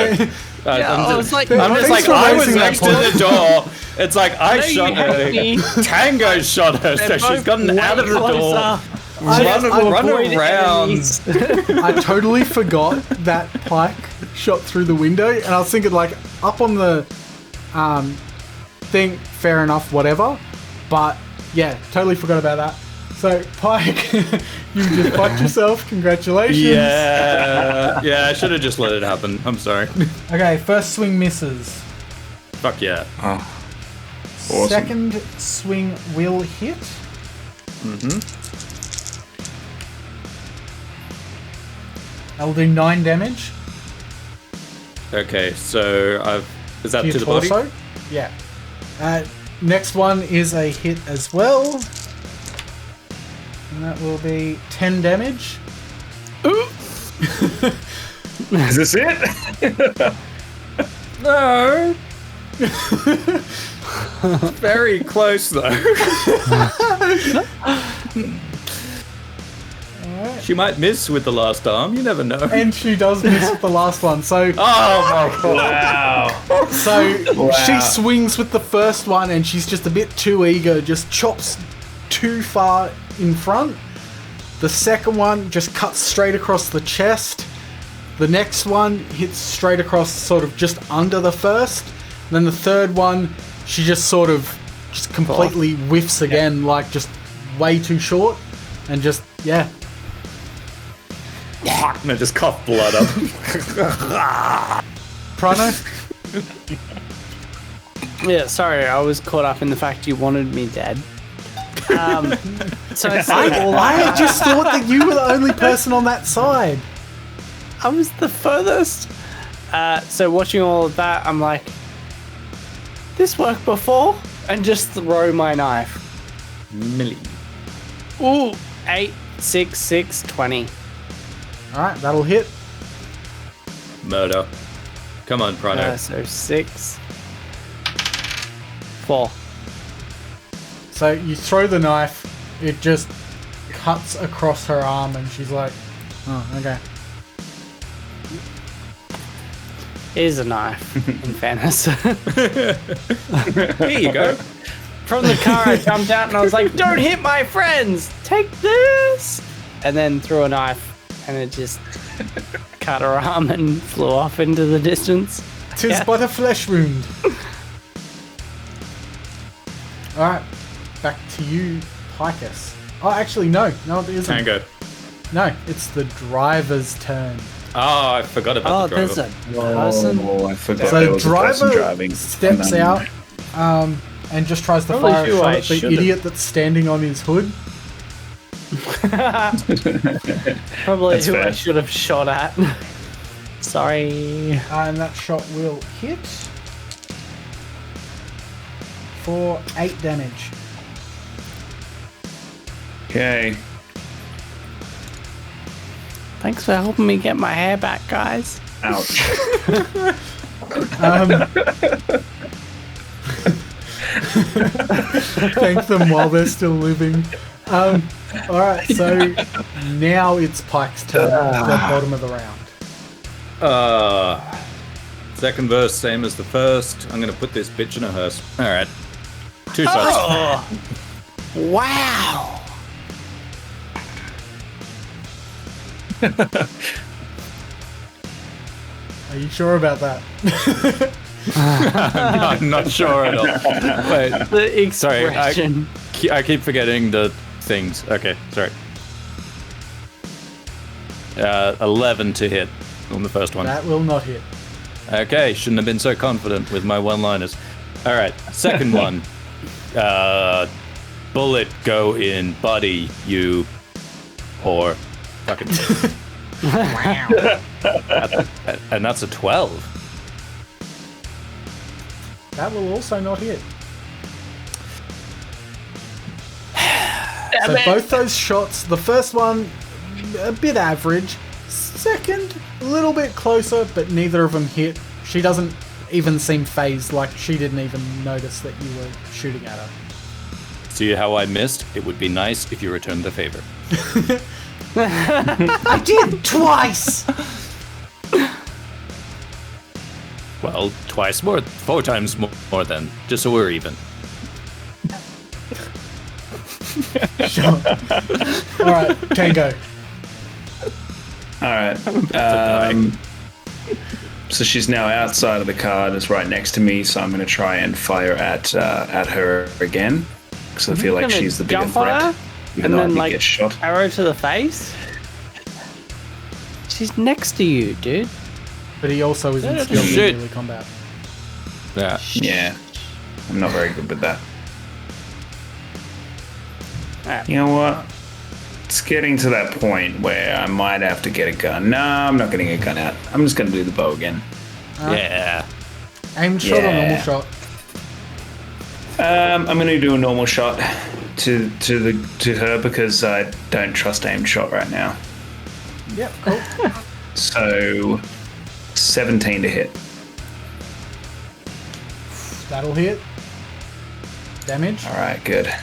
Speaker 3: I was like,
Speaker 1: I'm just
Speaker 2: Thanks
Speaker 1: like,
Speaker 2: for
Speaker 1: I was
Speaker 2: raising that
Speaker 1: next to the door. It's like, I shot her.
Speaker 3: me.
Speaker 1: Tango shot her, so she's gotten out of the door.
Speaker 2: I
Speaker 1: Run around.
Speaker 2: I totally forgot that Pyke shot through the window, and I was thinking, up on the thing, fair enough, whatever. But, yeah, totally forgot about that. So, Pyke, you just fucked yourself. Congratulations.
Speaker 1: Yeah. Yeah, I should have just let it happen. I'm sorry.
Speaker 2: Okay, first swing misses.
Speaker 1: Fuck yeah.
Speaker 4: Awesome.
Speaker 2: Second swing will hit. That'll do 9 damage.
Speaker 1: Okay, so is that
Speaker 2: To
Speaker 1: to
Speaker 2: your
Speaker 1: the body?
Speaker 2: torso. Yeah. Next one is a hit as well. And that will be 10 damage.
Speaker 4: Is this it?
Speaker 1: No. Very close though. She might miss with the last arm. You never know.
Speaker 2: And she does miss with the last one. So,
Speaker 1: Oh my god!
Speaker 4: Wow.
Speaker 2: so she swings with the first one, and she's just a bit too eager. Just chops too far in front. The second one just cuts straight across the chest. The next one hits straight across, sort of just under the first. And then the third one, she just sort of just completely whiffs again, just way too short, and just
Speaker 1: And I just cough blood up.
Speaker 2: Prano.
Speaker 3: Yeah, sorry, I was caught up in the fact you wanted me dead. So it's
Speaker 2: I just thought that you were the only person on that side.
Speaker 3: I was the furthest. So watching all of that, I'm like, this worked before, and just throw my knife.
Speaker 1: Millie.
Speaker 3: Ooh, 8, 6, 6, 20.
Speaker 2: All right, that'll hit.
Speaker 1: Murder. Come on, Prano.
Speaker 3: So 6, 4.
Speaker 2: So you throw the knife, it just cuts across her arm, and she's like, "Oh, okay."
Speaker 3: Here's a knife, in fairness.
Speaker 1: Here you go.
Speaker 3: From the car, I jumped out and I was like, don't hit my friends! Take this! And then threw a knife, and it just cut her arm and flew off into the distance.
Speaker 2: 'Tis but a flesh wound. All right, back to you, Pyke. Oh, actually, no, it isn't.
Speaker 1: Tango.
Speaker 2: No, it's the driver's turn.
Speaker 1: Oh, I forgot about the driver.
Speaker 3: There's a person.
Speaker 4: Oh, I forgot
Speaker 2: So
Speaker 4: there
Speaker 2: the
Speaker 4: was a person
Speaker 2: driver
Speaker 4: driving.
Speaker 2: steps out and just tries to
Speaker 3: Probably
Speaker 2: fire a
Speaker 3: who
Speaker 2: shot
Speaker 3: I
Speaker 2: at the
Speaker 3: should've.
Speaker 2: idiot that's standing on his hood.
Speaker 3: Probably
Speaker 4: That's
Speaker 3: who I
Speaker 4: fair.
Speaker 3: should have shot at. Sorry.
Speaker 2: And that shot will hit for 8 damage.
Speaker 4: Okay.
Speaker 3: Thanks for helping me get my hair back, guys.
Speaker 4: Ouch.
Speaker 2: Thank them while they're still living. Alright, so now it's Pike's turn at the bottom of the round.
Speaker 1: Second verse, same as the first. I'm gonna put this bitch in a hearse. Alright. 2 shots.
Speaker 3: Oh. Wow.
Speaker 2: Are you sure about that?
Speaker 1: I'm not sure at all. Wait,
Speaker 3: The
Speaker 1: sorry,
Speaker 3: expression.
Speaker 1: I keep forgetting the things. Okay, sorry. 11 to hit on the first one.
Speaker 2: That will not hit.
Speaker 1: Okay, shouldn't have been so confident with my one-liners. Alright, second one. Bullet go in body, you whore. Fucking. And that's a 12.
Speaker 2: That will also not hit. So both those shots, the first one, a bit average. Second, a little bit closer, but neither of them hit. She doesn't even seem phased, like she didn't even notice that you were shooting at her.
Speaker 1: See how I missed? It would be nice if you returned the favor.
Speaker 2: I did twice!
Speaker 1: Well, twice more, 4 times more then, just so we're even.
Speaker 2: Sure. Alright, Tango.
Speaker 4: Alright. So she's now outside of the car and is right next to me, so I'm going to try and fire at her again. Because I feel like
Speaker 3: Gonna
Speaker 4: she's the bigger
Speaker 3: jump on
Speaker 4: threat.
Speaker 3: her
Speaker 4: Even
Speaker 3: and
Speaker 4: though I
Speaker 3: then,
Speaker 4: did
Speaker 3: like,
Speaker 4: get shot.
Speaker 3: arrow to the face? She's next to you, dude.
Speaker 2: But he also isn't skilled in
Speaker 1: Shit.
Speaker 2: melee combat.
Speaker 1: Yeah.
Speaker 4: Yeah. I'm not very good with that.
Speaker 3: Alright.
Speaker 4: You know what? It's getting to that point where I might have to get a gun. No, I'm not getting a gun out. I'm just going to do the bow again.
Speaker 1: Yeah.
Speaker 2: Aimed shot or normal
Speaker 4: Yeah.
Speaker 2: shot?
Speaker 4: I'm going to do a normal shot to her because I don't trust aimed shot right now.
Speaker 2: Yep, cool.
Speaker 4: So 17 to hit.
Speaker 2: That'll hit. Damage.
Speaker 4: All right, good.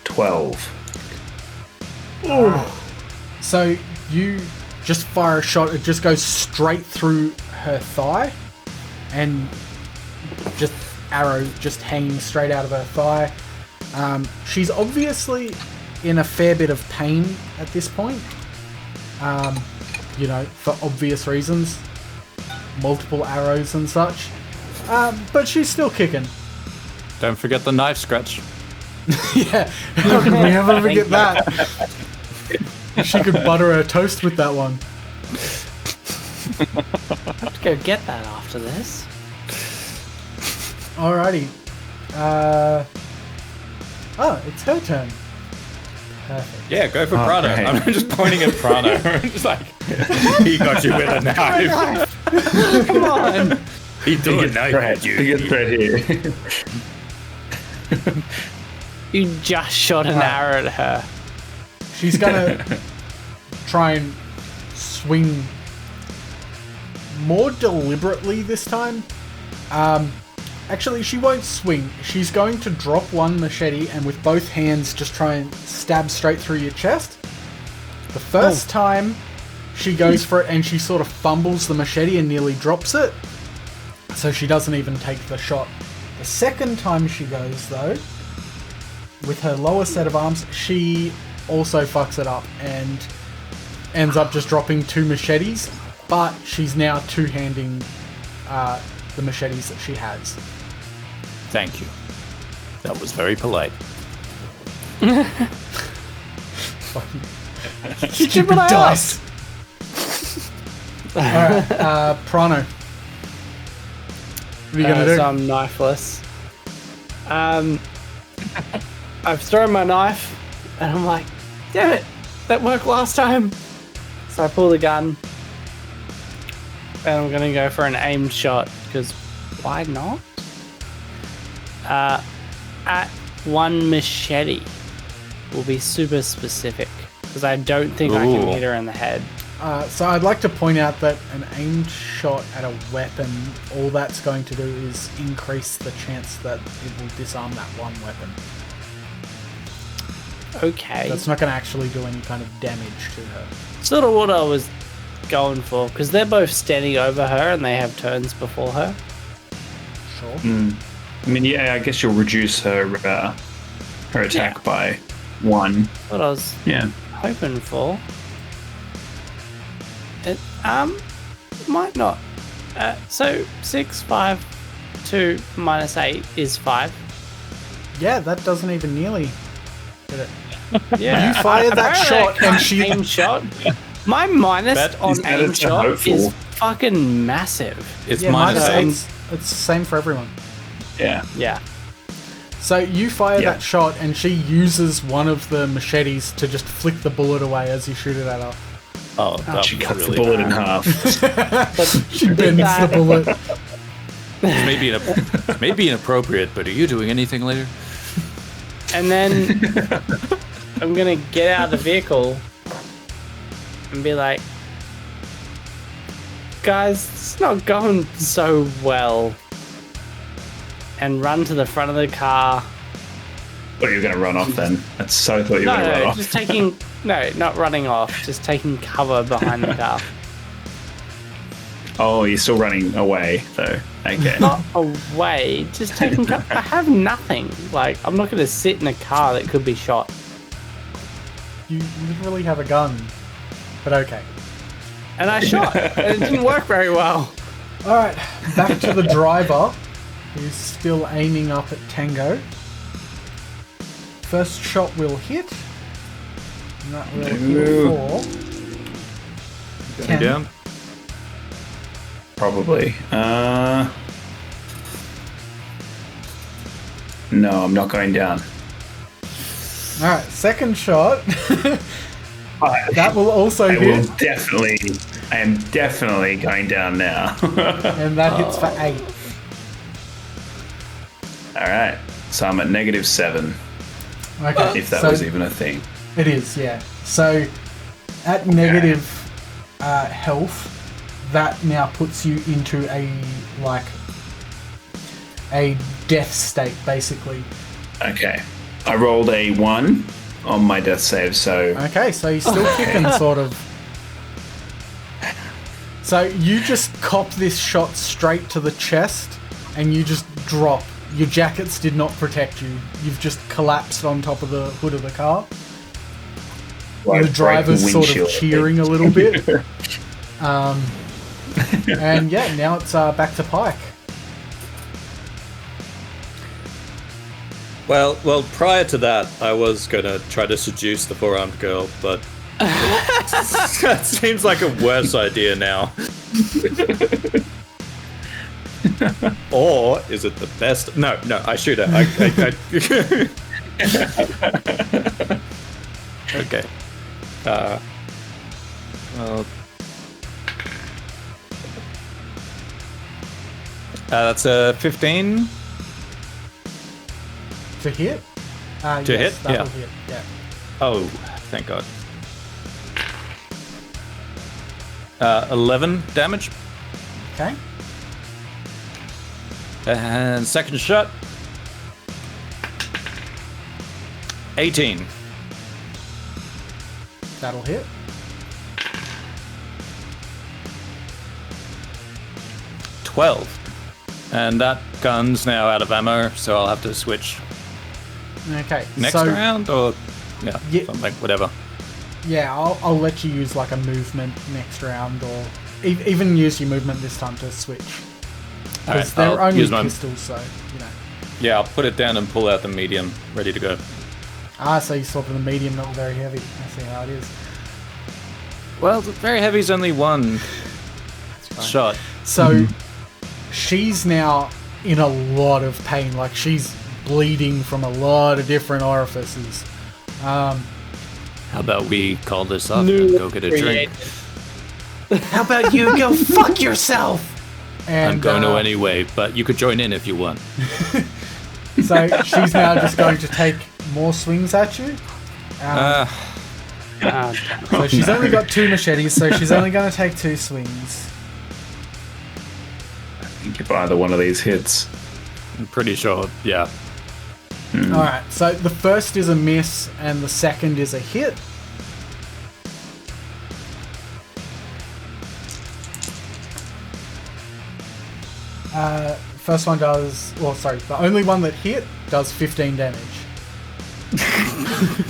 Speaker 4: 12.
Speaker 2: So you just fire a shot, it just goes straight through her thigh, and just arrow just hanging straight out of her thigh. She's obviously in a fair bit of pain at this point, you know, for obvious reasons, multiple arrows and such, but she's still kicking.
Speaker 1: Don't forget the knife scratch.
Speaker 2: Yeah, how could we ever forget that? She could butter her toast with that one.
Speaker 3: Have to go get that after this.
Speaker 2: Alrighty. Oh, it's her turn. Perfect.
Speaker 1: Yeah, go for Prano.
Speaker 4: great.
Speaker 1: I'm just pointing at Prano. Just like, he got you with a knife.
Speaker 3: Come on.
Speaker 1: He threw a knife at you.
Speaker 4: Biggest threat here.
Speaker 3: You just shot an arrow at her.
Speaker 2: She's gonna try and swing more deliberately this time. Actually, she won't swing. She's going to drop one machete and with both hands just try and stab straight through your chest. The first time she goes for it and she sort of fumbles the machete and nearly drops it. So she doesn't even take the shot. The second time she goes, though, with her lower set of arms, she also fucks it up and ends up just dropping 2 machetes, but she's now two-handing the machetes that she has.
Speaker 1: Thank you. That was very polite.
Speaker 2: Stupid dice! Alright, Prano. What are you gonna do?
Speaker 3: So I'm knifeless. I've thrown my knife, and I'm like, damn it, that worked last time. So I pull the gun, and I'm gonna go for an aimed shot, because why not? At one machete will be super specific, because I don't think I can
Speaker 1: Ooh.
Speaker 3: hit her in the head.
Speaker 2: So I'd like to point out that an aimed shot at a weapon, all that's going to do is increase the chance that it will disarm that one weapon.
Speaker 3: Okay.
Speaker 2: That's not going to actually do any kind of damage to her.
Speaker 3: Sort of what I was going for, because they're both standing over her and they have turns before her.
Speaker 2: Sure.
Speaker 4: I mean, yeah, I guess you'll reduce her attack by 1.
Speaker 3: What I was
Speaker 4: Yeah.
Speaker 3: hoping for. It might not. So 6, 5, 2 minus 8 is 5.
Speaker 2: Yeah, that doesn't even nearly hit it.
Speaker 3: Yeah.
Speaker 2: You fired that shot and she...
Speaker 3: aim shot. My minus
Speaker 1: That
Speaker 3: on
Speaker 4: is better
Speaker 3: aim
Speaker 4: to
Speaker 3: shot
Speaker 4: hopeful.
Speaker 3: is fucking massive.
Speaker 1: It's
Speaker 2: Yeah,
Speaker 1: minus
Speaker 2: minus
Speaker 1: 8.
Speaker 2: It's the same for everyone.
Speaker 4: Yeah.
Speaker 3: Yeah.
Speaker 2: So you fire
Speaker 4: Yeah.
Speaker 2: that shot and she uses one of the machetes to just flick the bullet away as you shoot it at her.
Speaker 1: Oh, that
Speaker 4: She
Speaker 1: was
Speaker 4: cuts
Speaker 1: really
Speaker 4: the bullet
Speaker 1: bad.
Speaker 4: in half.
Speaker 2: She bends the bullet.
Speaker 1: It's maybe inappropriate, but are you doing anything later?
Speaker 3: And then I'm gonna get out of the vehicle and be like, guys, it's not going so well. And run to the front of the car.
Speaker 4: What, you're going to run off then? I so thought you were going to run
Speaker 3: No,
Speaker 4: off.
Speaker 3: just taking, no, not running off, just taking cover behind the car.
Speaker 4: Oh, you're still running away, though. Okay.
Speaker 3: Not away, just taking cover. I have nothing. Like, I'm not gonna sit in a car that could be shot.
Speaker 2: You literally have a gun. But okay.
Speaker 3: And I shot, and it didn't work very well.
Speaker 2: Alright, back to the driver, who's still aiming up at Tango. First shot will hit. And that will hit for...
Speaker 1: Going
Speaker 2: 10.
Speaker 1: down?
Speaker 4: Probably. No, I'm not going down.
Speaker 2: Alright, second shot. That will also
Speaker 4: I will
Speaker 2: hit.
Speaker 4: I am definitely going down now.
Speaker 2: And that hits for 8.
Speaker 4: Alright. So I'm at -7,
Speaker 2: Okay,
Speaker 4: if that
Speaker 2: so
Speaker 4: was even a thing.
Speaker 2: it is, yeah. So at negative health, that now puts you into a death state, basically.
Speaker 4: Okay. I rolled a 1 on my death save, so
Speaker 2: Okay, so you're still kicking, sort of. So you just cop this shot straight to the chest, and you just drop. Your jackets did not protect you. You've just collapsed on top of the hood of the car.
Speaker 4: I
Speaker 2: The driver's
Speaker 4: break the
Speaker 2: sort of
Speaker 4: windshield.
Speaker 2: cheering a little bit. And yeah, now it's back to Pyke.
Speaker 1: Well, prior to that, I was gonna try to seduce the four-armed girl, but that seems like a worse idea now. Or is it the best? No, I shoot her. Okay. Well, that's a 15
Speaker 2: To hit?
Speaker 1: To
Speaker 2: Yes,
Speaker 1: hit?
Speaker 2: that'll
Speaker 1: Yeah.
Speaker 2: hit. Yeah.
Speaker 1: Oh, thank God. 11 damage.
Speaker 2: Okay.
Speaker 1: And second shot. 18.
Speaker 2: That'll hit.
Speaker 1: And that gun's now out of ammo, so I'll have to switch
Speaker 2: Okay.
Speaker 1: next
Speaker 2: so,
Speaker 1: round, or yeah,
Speaker 2: Yeah.
Speaker 1: something, whatever.
Speaker 2: Yeah, I'll let you use like a movement next round, or even use your movement this time to switch. Because
Speaker 1: Alright,
Speaker 2: they're
Speaker 1: I'll
Speaker 2: only
Speaker 1: use my-
Speaker 2: pistols, so you know.
Speaker 1: Yeah, I'll put it down and pull out the medium, ready to go.
Speaker 2: So you swap with the medium, not very heavy. I see how it is.
Speaker 1: Well, the very heavy's only one shot.
Speaker 2: So she's now in a lot of pain. Like she's bleeding from a lot of different orifices.
Speaker 1: How about we call this off and go get a drink?
Speaker 2: How about you go fuck yourself? And,
Speaker 1: I'm going to anyway, but you could join in if you want.
Speaker 2: So she's now just going to take more swings at you. So she's only got 2 machetes, so she's only going to take 2 swings.
Speaker 4: I think if either one of these hits.
Speaker 1: I'm pretty sure, yeah.
Speaker 2: Alright, so the first is a miss and the second is a hit. First one does, the only one that hit does 15 damage.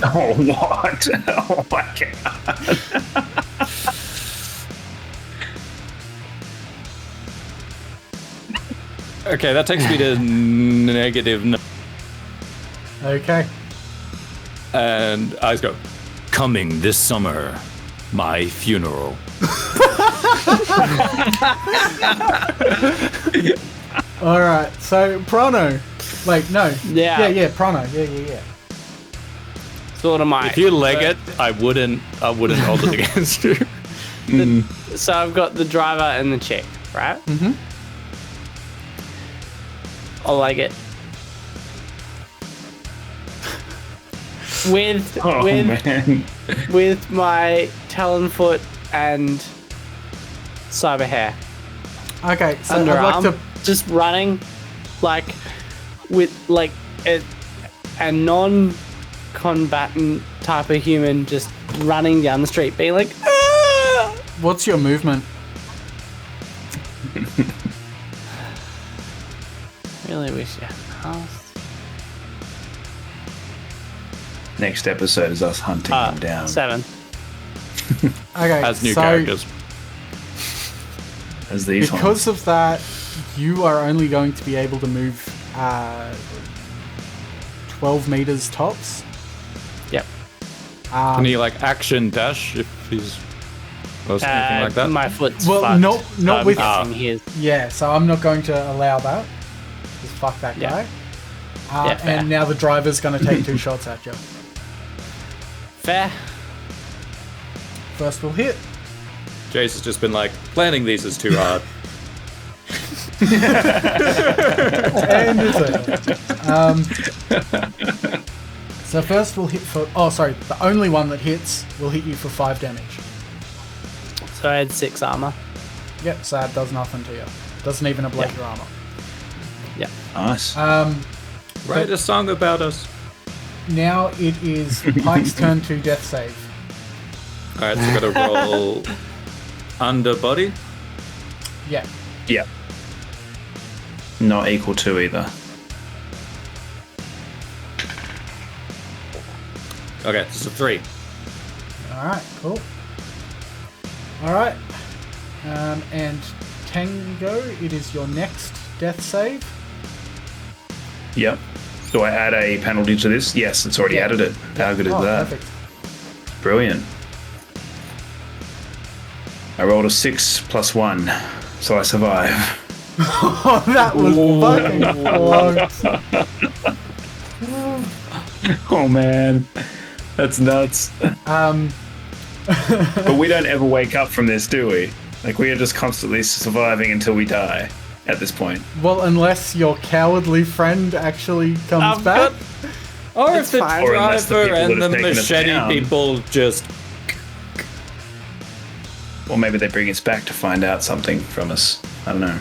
Speaker 4: Oh, what? Oh my god.
Speaker 1: Okay, that takes me to negative.
Speaker 2: Okay.
Speaker 1: And eyes go, coming this summer, my funeral.
Speaker 2: Alright, so Prano. Wait, no.
Speaker 3: Yeah.
Speaker 2: Yeah, Prano. Yeah.
Speaker 3: Sort of my.
Speaker 1: If you leg it, I wouldn't hold it against you.
Speaker 3: So I've got the driver and the chick, right?
Speaker 2: Mm-hmm.
Speaker 3: I'll leg it. With
Speaker 4: Oh, man.
Speaker 3: with my talon foot and cyber hair.
Speaker 2: Okay, so I'd
Speaker 3: Underarm,
Speaker 2: like to...
Speaker 3: just running, like with like a non-combatant type of human, just running down the street, being like, "Ah!"
Speaker 2: What's your movement?
Speaker 3: Really wish you asked.
Speaker 4: Next episode is us hunting him down.
Speaker 3: 7.
Speaker 2: Okay,
Speaker 1: As new
Speaker 2: so
Speaker 1: characters.
Speaker 4: As these ones.
Speaker 2: because of that, you are only going to be able to move 12 meters tops.
Speaker 3: Yep.
Speaker 1: Can he like action dash if he's or something like that?
Speaker 3: My foot's
Speaker 2: Well,
Speaker 3: fucked,
Speaker 2: not
Speaker 3: so I'm
Speaker 2: with-
Speaker 3: guessing his.
Speaker 2: Yeah, so I'm not going to allow that. Just fuck that
Speaker 3: Yeah.
Speaker 2: guy.
Speaker 3: Yeah, fair.
Speaker 2: And now the driver's going to take 2 shots at you.
Speaker 3: Fair.
Speaker 2: First will hit.
Speaker 1: Jace has just been like, planning these is too hard.
Speaker 2: And it's a So first will hit for... the only one that hits will hit you for 5 damage.
Speaker 3: So I had 6 armor.
Speaker 2: Yep, so that does nothing to you. Doesn't even ablate your armor.
Speaker 3: Yeah.
Speaker 4: Nice.
Speaker 1: Write a song about us.
Speaker 2: Now it is Pyke's turn to death save.
Speaker 1: Alright, so gotta roll under body.
Speaker 2: Yeah.
Speaker 4: Yeah. Not equal to either.
Speaker 1: Okay, this is a 3.
Speaker 2: Alright, cool. Alright. And Tango, it is your next death save.
Speaker 4: Yep. Do I add a penalty to this? Yes, it's already added it. How good is that?
Speaker 2: Perfect.
Speaker 4: Brilliant. I rolled a 6 + 1, so I survive.
Speaker 2: Oh, that was fucking close.
Speaker 4: Oh man. That's nuts. But we don't ever wake up from this, do we? Like, we are just constantly surviving until we die at this point.
Speaker 2: Well, unless your cowardly friend actually comes back.
Speaker 1: Or if
Speaker 3: It's
Speaker 1: the
Speaker 3: fine.
Speaker 4: Or unless the
Speaker 1: driver
Speaker 4: people
Speaker 1: and
Speaker 4: that
Speaker 1: the
Speaker 4: have taken us
Speaker 1: machete
Speaker 4: down-
Speaker 1: people just...
Speaker 4: Or maybe they bring us back to find out something from us. I don't know.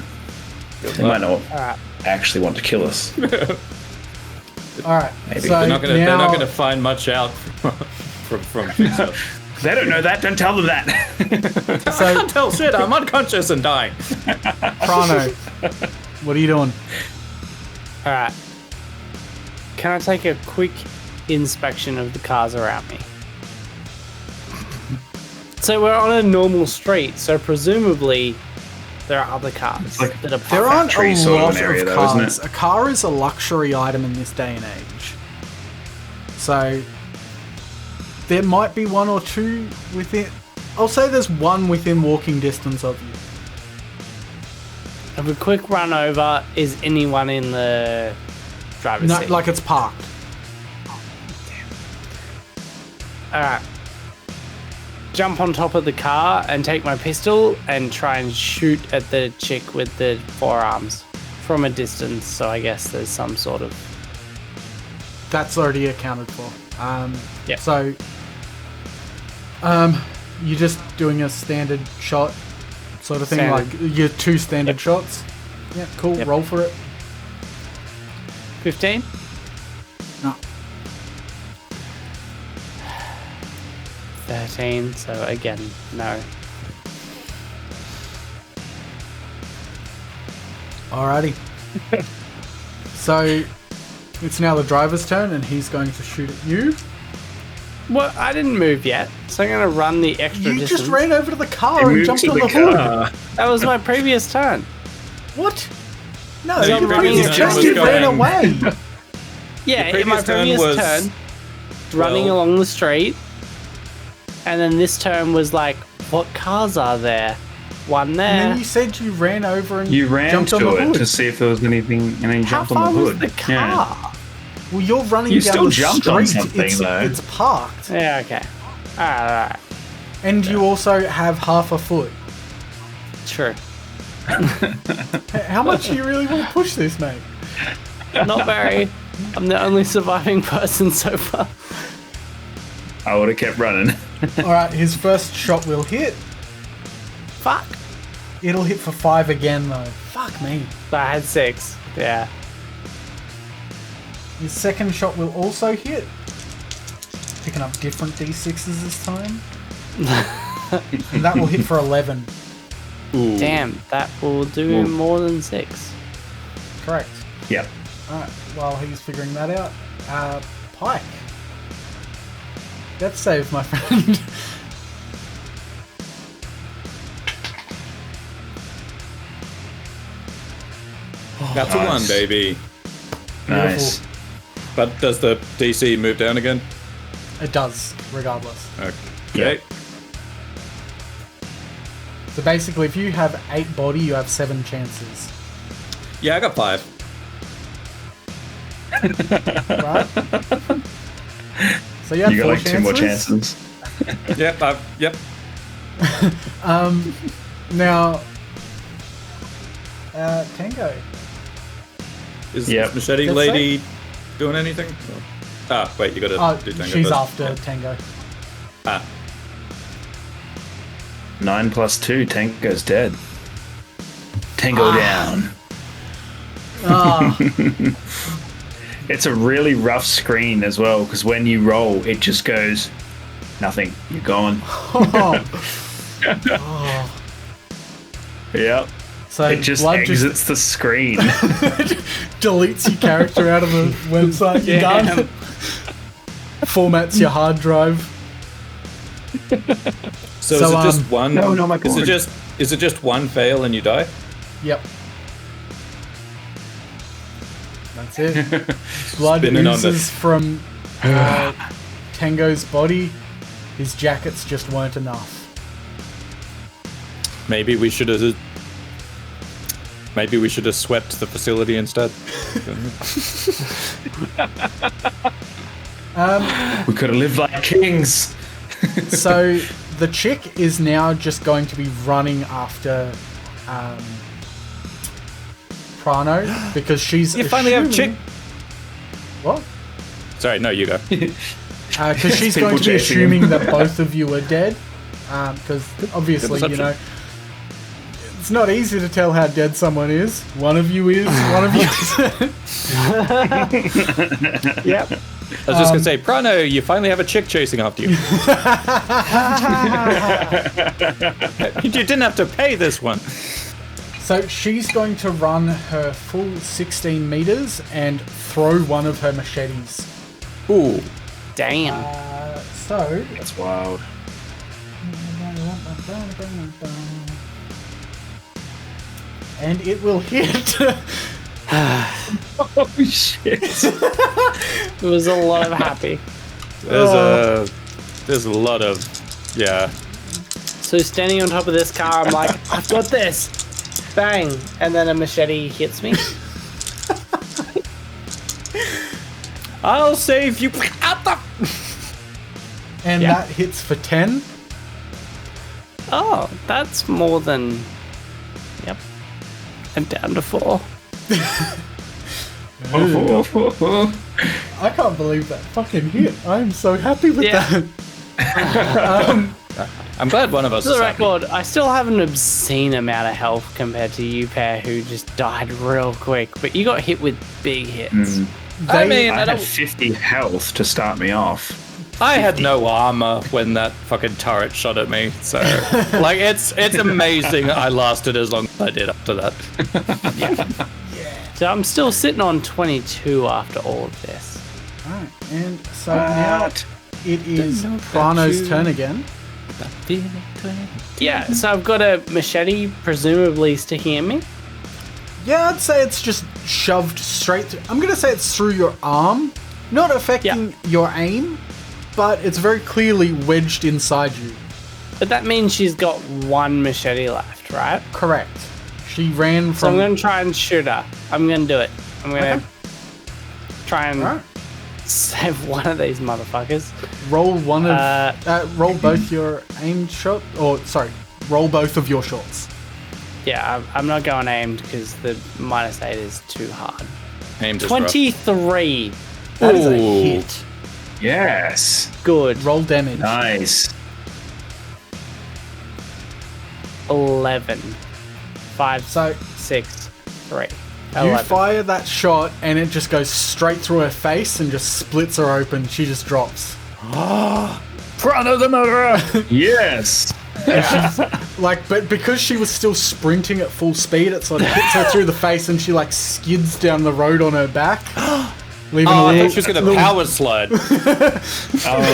Speaker 4: They might not
Speaker 3: Alright.
Speaker 4: actually want to kill us.
Speaker 2: All right.
Speaker 4: Maybe.
Speaker 2: So
Speaker 1: They're not gonna.
Speaker 2: now,
Speaker 1: They're not gonna find much out from stuff.
Speaker 4: They don't know that. Don't tell them that.
Speaker 1: I can't tell shit. I'm unconscious and dying.
Speaker 2: Prano, what are you doing?
Speaker 3: Alright. Can I take a quick inspection of the cars around me? So we're on a normal street, so presumably there are other cars
Speaker 4: like-
Speaker 3: that are
Speaker 2: There
Speaker 3: parked.
Speaker 2: aren't
Speaker 4: factory
Speaker 2: a
Speaker 4: sort of
Speaker 2: lot
Speaker 4: an area
Speaker 2: of
Speaker 4: though, isn't
Speaker 2: cars.
Speaker 4: it?
Speaker 2: A car is a luxury item in this day and age. So there might be one or two within. I'll say there's one within walking distance of you.
Speaker 3: Have a quick run over. Is anyone in the driver's
Speaker 2: No,
Speaker 3: seat?
Speaker 2: like it's parked.
Speaker 3: Alright. Jump on top of the car and take my pistol and try and shoot at the chick with the forearms from a distance, so I guess there's some sort of...
Speaker 2: That's already accounted for.
Speaker 3: Yep.
Speaker 2: So, you're just doing a standard shot sort of thing,
Speaker 3: Standard.
Speaker 2: like your two standard
Speaker 3: Yep.
Speaker 2: shots. Yeah, cool.
Speaker 3: Yep.
Speaker 2: Roll for it.
Speaker 3: 15?
Speaker 2: No.
Speaker 3: 13, so again, no.
Speaker 2: Alrighty. So, it's now the driver's turn, and he's going to shoot at you.
Speaker 3: Well, I didn't move yet, so I'm going to run the extra
Speaker 2: You
Speaker 3: distance.
Speaker 2: just ran over to the car
Speaker 4: They
Speaker 2: and
Speaker 4: moved
Speaker 2: jumped
Speaker 4: to
Speaker 2: on the
Speaker 4: the
Speaker 2: hood.
Speaker 4: car.
Speaker 3: That was my previous turn.
Speaker 2: What? No,
Speaker 1: No,
Speaker 2: your
Speaker 1: your
Speaker 2: previous
Speaker 1: previous
Speaker 2: turn
Speaker 1: turn
Speaker 2: you
Speaker 1: was
Speaker 2: ran
Speaker 1: going-
Speaker 2: away.
Speaker 3: Yeah, in my previous turn, running along the street, and then this turn was like, what cars are there? One
Speaker 2: And
Speaker 3: there.
Speaker 2: then you said you ran over and
Speaker 4: You ran
Speaker 2: jumped on
Speaker 4: to
Speaker 2: the
Speaker 4: it
Speaker 2: hood.
Speaker 4: to see if there was anything, and then you
Speaker 3: How
Speaker 4: jumped
Speaker 3: far
Speaker 4: on the
Speaker 3: was
Speaker 4: hood.
Speaker 3: the car?
Speaker 4: Yeah.
Speaker 2: Well, you're running
Speaker 4: You
Speaker 2: down
Speaker 4: still
Speaker 2: the
Speaker 4: jumped
Speaker 2: street.
Speaker 4: on something,
Speaker 2: it's,
Speaker 4: though.
Speaker 2: It's parked.
Speaker 3: Yeah, okay. Alright.
Speaker 2: And you also have half a foot.
Speaker 3: True.
Speaker 2: How much do you really want to push this, mate?
Speaker 3: Not very. I'm the only surviving person so far.
Speaker 4: I would have kept running.
Speaker 2: Alright, his first shot will hit.
Speaker 3: Fuck.
Speaker 2: It'll hit for 5 again, though. Fuck me.
Speaker 3: So I had 6. Yeah.
Speaker 2: His second shot will also hit. Picking up different d6s this time. And that will hit for 11.
Speaker 1: Ooh.
Speaker 3: Damn, that will do
Speaker 4: Ooh.
Speaker 3: more than 6.
Speaker 2: Correct.
Speaker 4: Yep.
Speaker 2: Alright, while he's figuring that out, Pyke. That's saved, my friend.
Speaker 1: That's a
Speaker 4: Nice.
Speaker 1: 1, baby.
Speaker 4: Nice.
Speaker 1: But does the DC move down again?
Speaker 2: It does, regardless.
Speaker 1: Okay.
Speaker 2: So basically, if you have 8 body, you have 7 chances.
Speaker 1: Yeah, I got 5.
Speaker 2: Right? So you have
Speaker 4: You got
Speaker 2: 4
Speaker 4: like 2 more chances.
Speaker 1: Yep. Yep.
Speaker 2: Now, Tango.
Speaker 1: Is
Speaker 4: Yep.
Speaker 1: Machete
Speaker 2: That's
Speaker 1: Lady doing anything? Ah, wait, you gotta
Speaker 2: Oh,
Speaker 1: do Tango
Speaker 2: she's
Speaker 1: first.
Speaker 2: after Tango.
Speaker 1: Ah,
Speaker 4: 9 plus 2, Tango's dead. Tango down.
Speaker 2: Ah,
Speaker 4: It's a really rough screen as well, because when you roll, it just goes, nothing. You're gone.
Speaker 2: oh.
Speaker 4: Yep.
Speaker 2: So
Speaker 4: It just
Speaker 2: blood
Speaker 4: exits the screen.
Speaker 2: deletes your character out of the website. You're done. Formats your hard drive.
Speaker 1: so,
Speaker 2: So,
Speaker 1: is it just one?
Speaker 4: No, not my
Speaker 1: Is
Speaker 4: board.
Speaker 1: it just one fail and you die?
Speaker 2: Yep. That's it. Blood
Speaker 1: Spinning on the-
Speaker 2: oozes from Tango's body. His jackets just weren't enough.
Speaker 1: Maybe we should have. Maybe we should have swept the facility instead.
Speaker 4: We could have lived like kings.
Speaker 2: So the chick is now just going to be running after Prano because she's.
Speaker 1: You finally have chick.
Speaker 2: What?
Speaker 1: Sorry, no, you go.
Speaker 2: Because she's
Speaker 4: People
Speaker 2: going to be
Speaker 4: chasing him.
Speaker 2: assuming that both of you are dead. Because obviously, you know, it's not easy to tell how dead someone is. One of you is, one of you isn't.
Speaker 3: Yep.
Speaker 1: I was just gonna say, Prano, you finally have a chick chasing after you. You didn't have to pay this one.
Speaker 2: So she's going to run her full 16 meters and throw one of her machetes.
Speaker 1: Ooh.
Speaker 3: Damn.
Speaker 2: So
Speaker 4: That's wild.
Speaker 2: and it will hit.
Speaker 4: Oh shit!
Speaker 3: It was a lot of happy.
Speaker 1: There's a lot of, yeah.
Speaker 3: So standing on top of this car, I'm like, I've got this. Bang. And then a machete hits me.
Speaker 1: I'll save you. Out the.
Speaker 2: And
Speaker 3: Yeah.
Speaker 2: that hits for 10.
Speaker 3: Oh, that's more than... Yep. And down to 4.
Speaker 2: I can't believe that fucking hit. I'm so happy with
Speaker 3: Yeah.
Speaker 2: that.
Speaker 1: I'm glad one of us
Speaker 3: For the
Speaker 1: is happy.
Speaker 3: record, I still have an obscene amount of health compared to you pair who just died real quick. But you got hit with big hits.
Speaker 1: I mean,
Speaker 4: I
Speaker 1: I
Speaker 4: had
Speaker 1: don't.
Speaker 4: 50 health to start me off.
Speaker 1: I had no armor when that fucking turret shot at me, so like it's amazing I lasted as long as I did after that.
Speaker 3: So I'm still sitting on 22 after all of this.
Speaker 2: Alright, and so now it is Prano's turn again.
Speaker 3: Yeah, so I've got a machete presumably sticking at me.
Speaker 2: Yeah, I'd say it's just shoved straight through. I'm going to say it's through your arm, not affecting your aim, but it's very clearly wedged inside you.
Speaker 3: But that means she's got one machete left, right?
Speaker 2: Correct. She ran
Speaker 3: So I'm
Speaker 2: from...
Speaker 3: going to try and shoot her. I'm going to do it. I'm going to try and
Speaker 2: Alright.
Speaker 3: save one of these motherfuckers.
Speaker 2: Roll one of... roll both your aimed shot... Or, sorry, roll both of your shots.
Speaker 3: Yeah, I'm not going aimed because the -8 is too hard.
Speaker 1: Aimed is rough.
Speaker 3: 23.
Speaker 2: That is a
Speaker 1: Ooh.
Speaker 2: hit.
Speaker 4: Yes.
Speaker 3: Good.
Speaker 2: Roll damage.
Speaker 4: Nice.
Speaker 3: 11. 5,
Speaker 2: So
Speaker 3: 6, 3.
Speaker 2: you
Speaker 3: 11.
Speaker 2: fire that shot and it just goes straight through her face and just splits her open. She just drops.
Speaker 1: Prano the murderer!
Speaker 4: Yes.
Speaker 2: Like, but because she was still sprinting at full speed, it sort of hits her through the face and she like skids down the road on her back. Leaving
Speaker 1: Oh,
Speaker 2: a
Speaker 1: I
Speaker 2: little,
Speaker 1: thought she was gonna power slide.
Speaker 4: Oh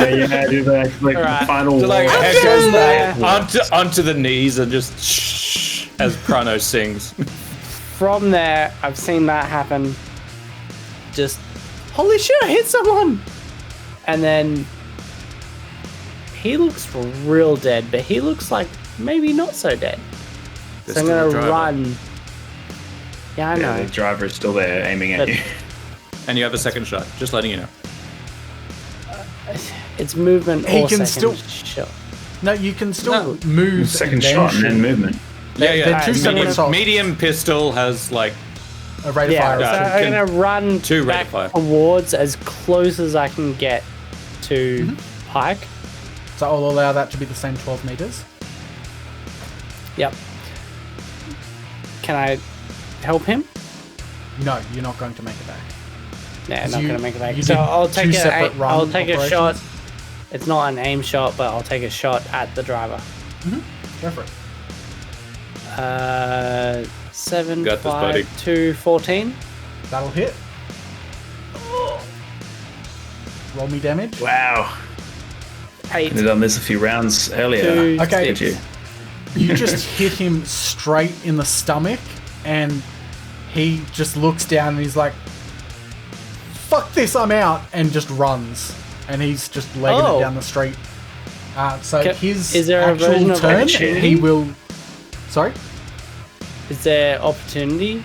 Speaker 4: yeah, do that like
Speaker 3: Alright.
Speaker 4: the final
Speaker 1: So, like,
Speaker 4: wall.
Speaker 1: head goes
Speaker 3: there.
Speaker 1: back onto the knees and just shh as Prano sings.
Speaker 3: From there, I've seen that happen. Just, holy shit, I hit someone! And then he looks real dead, but he looks like maybe not so dead.
Speaker 1: There's
Speaker 3: So I'm
Speaker 1: still a
Speaker 3: gonna
Speaker 1: driver.
Speaker 3: run. Yeah, I know.
Speaker 4: Yeah, the driver is still there aiming at
Speaker 3: But-
Speaker 4: you.
Speaker 1: And you have a second shot, just letting you know.
Speaker 3: It's movement
Speaker 2: He
Speaker 3: or
Speaker 2: can
Speaker 3: second
Speaker 2: still-
Speaker 3: shot.
Speaker 2: No, you can still
Speaker 1: No.
Speaker 2: move.
Speaker 4: Second
Speaker 2: and
Speaker 4: shot and
Speaker 2: shoot.
Speaker 4: then movement.
Speaker 1: Yeah,
Speaker 2: they're two separate
Speaker 1: medium,
Speaker 2: shots.
Speaker 1: medium pistol has like
Speaker 2: A rate of
Speaker 3: Yeah,
Speaker 2: fire.
Speaker 3: so
Speaker 2: of two.
Speaker 3: I'm gonna run
Speaker 1: Two rate
Speaker 3: back
Speaker 1: of fire.
Speaker 3: towards as close as I can get to Pyke.
Speaker 2: So I'll allow that to be the same 12 meters.
Speaker 3: Yep. Can I help him?
Speaker 2: No, you're not going to make it back.
Speaker 3: Yeah,
Speaker 2: You-
Speaker 3: not gonna make it back.
Speaker 2: you
Speaker 3: So
Speaker 2: did
Speaker 3: I'll
Speaker 2: two
Speaker 3: take
Speaker 2: separate run
Speaker 3: I'll take a
Speaker 2: operations?
Speaker 3: shot. It's not an aim shot, but I'll take a shot at the driver.
Speaker 2: Go for it.
Speaker 3: 7,
Speaker 1: Got this,
Speaker 3: 5,
Speaker 1: buddy.
Speaker 3: 2, 14.
Speaker 2: That'll hit. Roll me damage.
Speaker 4: Wow.
Speaker 3: 8.
Speaker 4: Could have done this a few rounds earlier.
Speaker 3: Two.
Speaker 2: Okay.
Speaker 4: Did you?
Speaker 2: You just hit him straight in the stomach, and he just looks down and he's like, "Fuck this, I'm out," and just runs. And he's just legging
Speaker 3: Oh.
Speaker 2: it down the street. So
Speaker 3: Ca-
Speaker 2: his
Speaker 3: is there a version
Speaker 2: actual
Speaker 3: of
Speaker 2: turn,
Speaker 3: opportunity?
Speaker 2: he will. Sorry.
Speaker 3: Is there opportunity?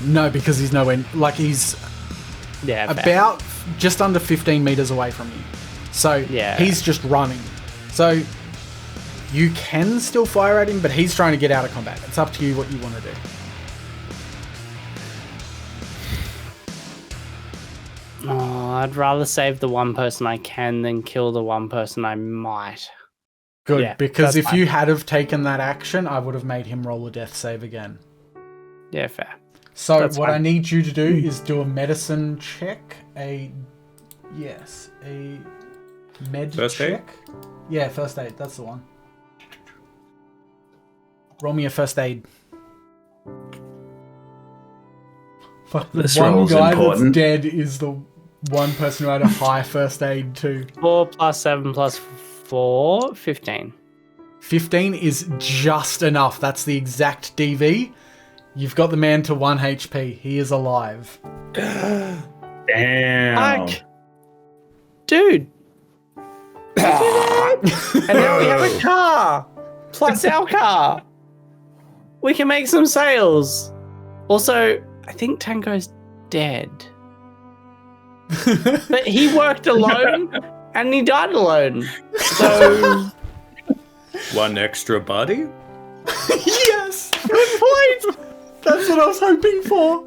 Speaker 2: No, because he's nowhere. Like he's
Speaker 3: Yeah. fair.
Speaker 2: about just under 15 meters away from you. So
Speaker 3: Yeah.
Speaker 2: he's just running. So you can still fire at him, but he's trying to get out of combat. It's up to you what you want to do.
Speaker 3: Oh, I'd rather save the one person I can than kill the one person I might.
Speaker 2: Good,
Speaker 3: Yeah,
Speaker 2: because
Speaker 3: that's
Speaker 2: if you had have taken that action, I would have made him roll a death save again.
Speaker 3: Yeah, fair.
Speaker 2: So
Speaker 3: That's
Speaker 2: what
Speaker 3: fine.
Speaker 2: I need you to do is do a medicine check. A med
Speaker 1: First aid?
Speaker 2: check. Yeah, first aid. That's the one. Roll me a first aid. Fuck, the
Speaker 4: This
Speaker 2: one
Speaker 4: roll's
Speaker 2: guy
Speaker 4: important.
Speaker 2: that's dead is the one person who had a high first aid too.
Speaker 3: 4 plus 7 plus 4, 15.
Speaker 2: 15 is just enough. That's the exact DV. You've got the man to 1 HP. He is alive.
Speaker 4: Damn.
Speaker 3: Pyke! Dude! And now we have a car! Plus our car! We can make some sales! Also, I think Tango's dead. But he worked alone, and he died alone. So...
Speaker 1: One extra body?
Speaker 2: Yes! Good point! That's what I was hoping for.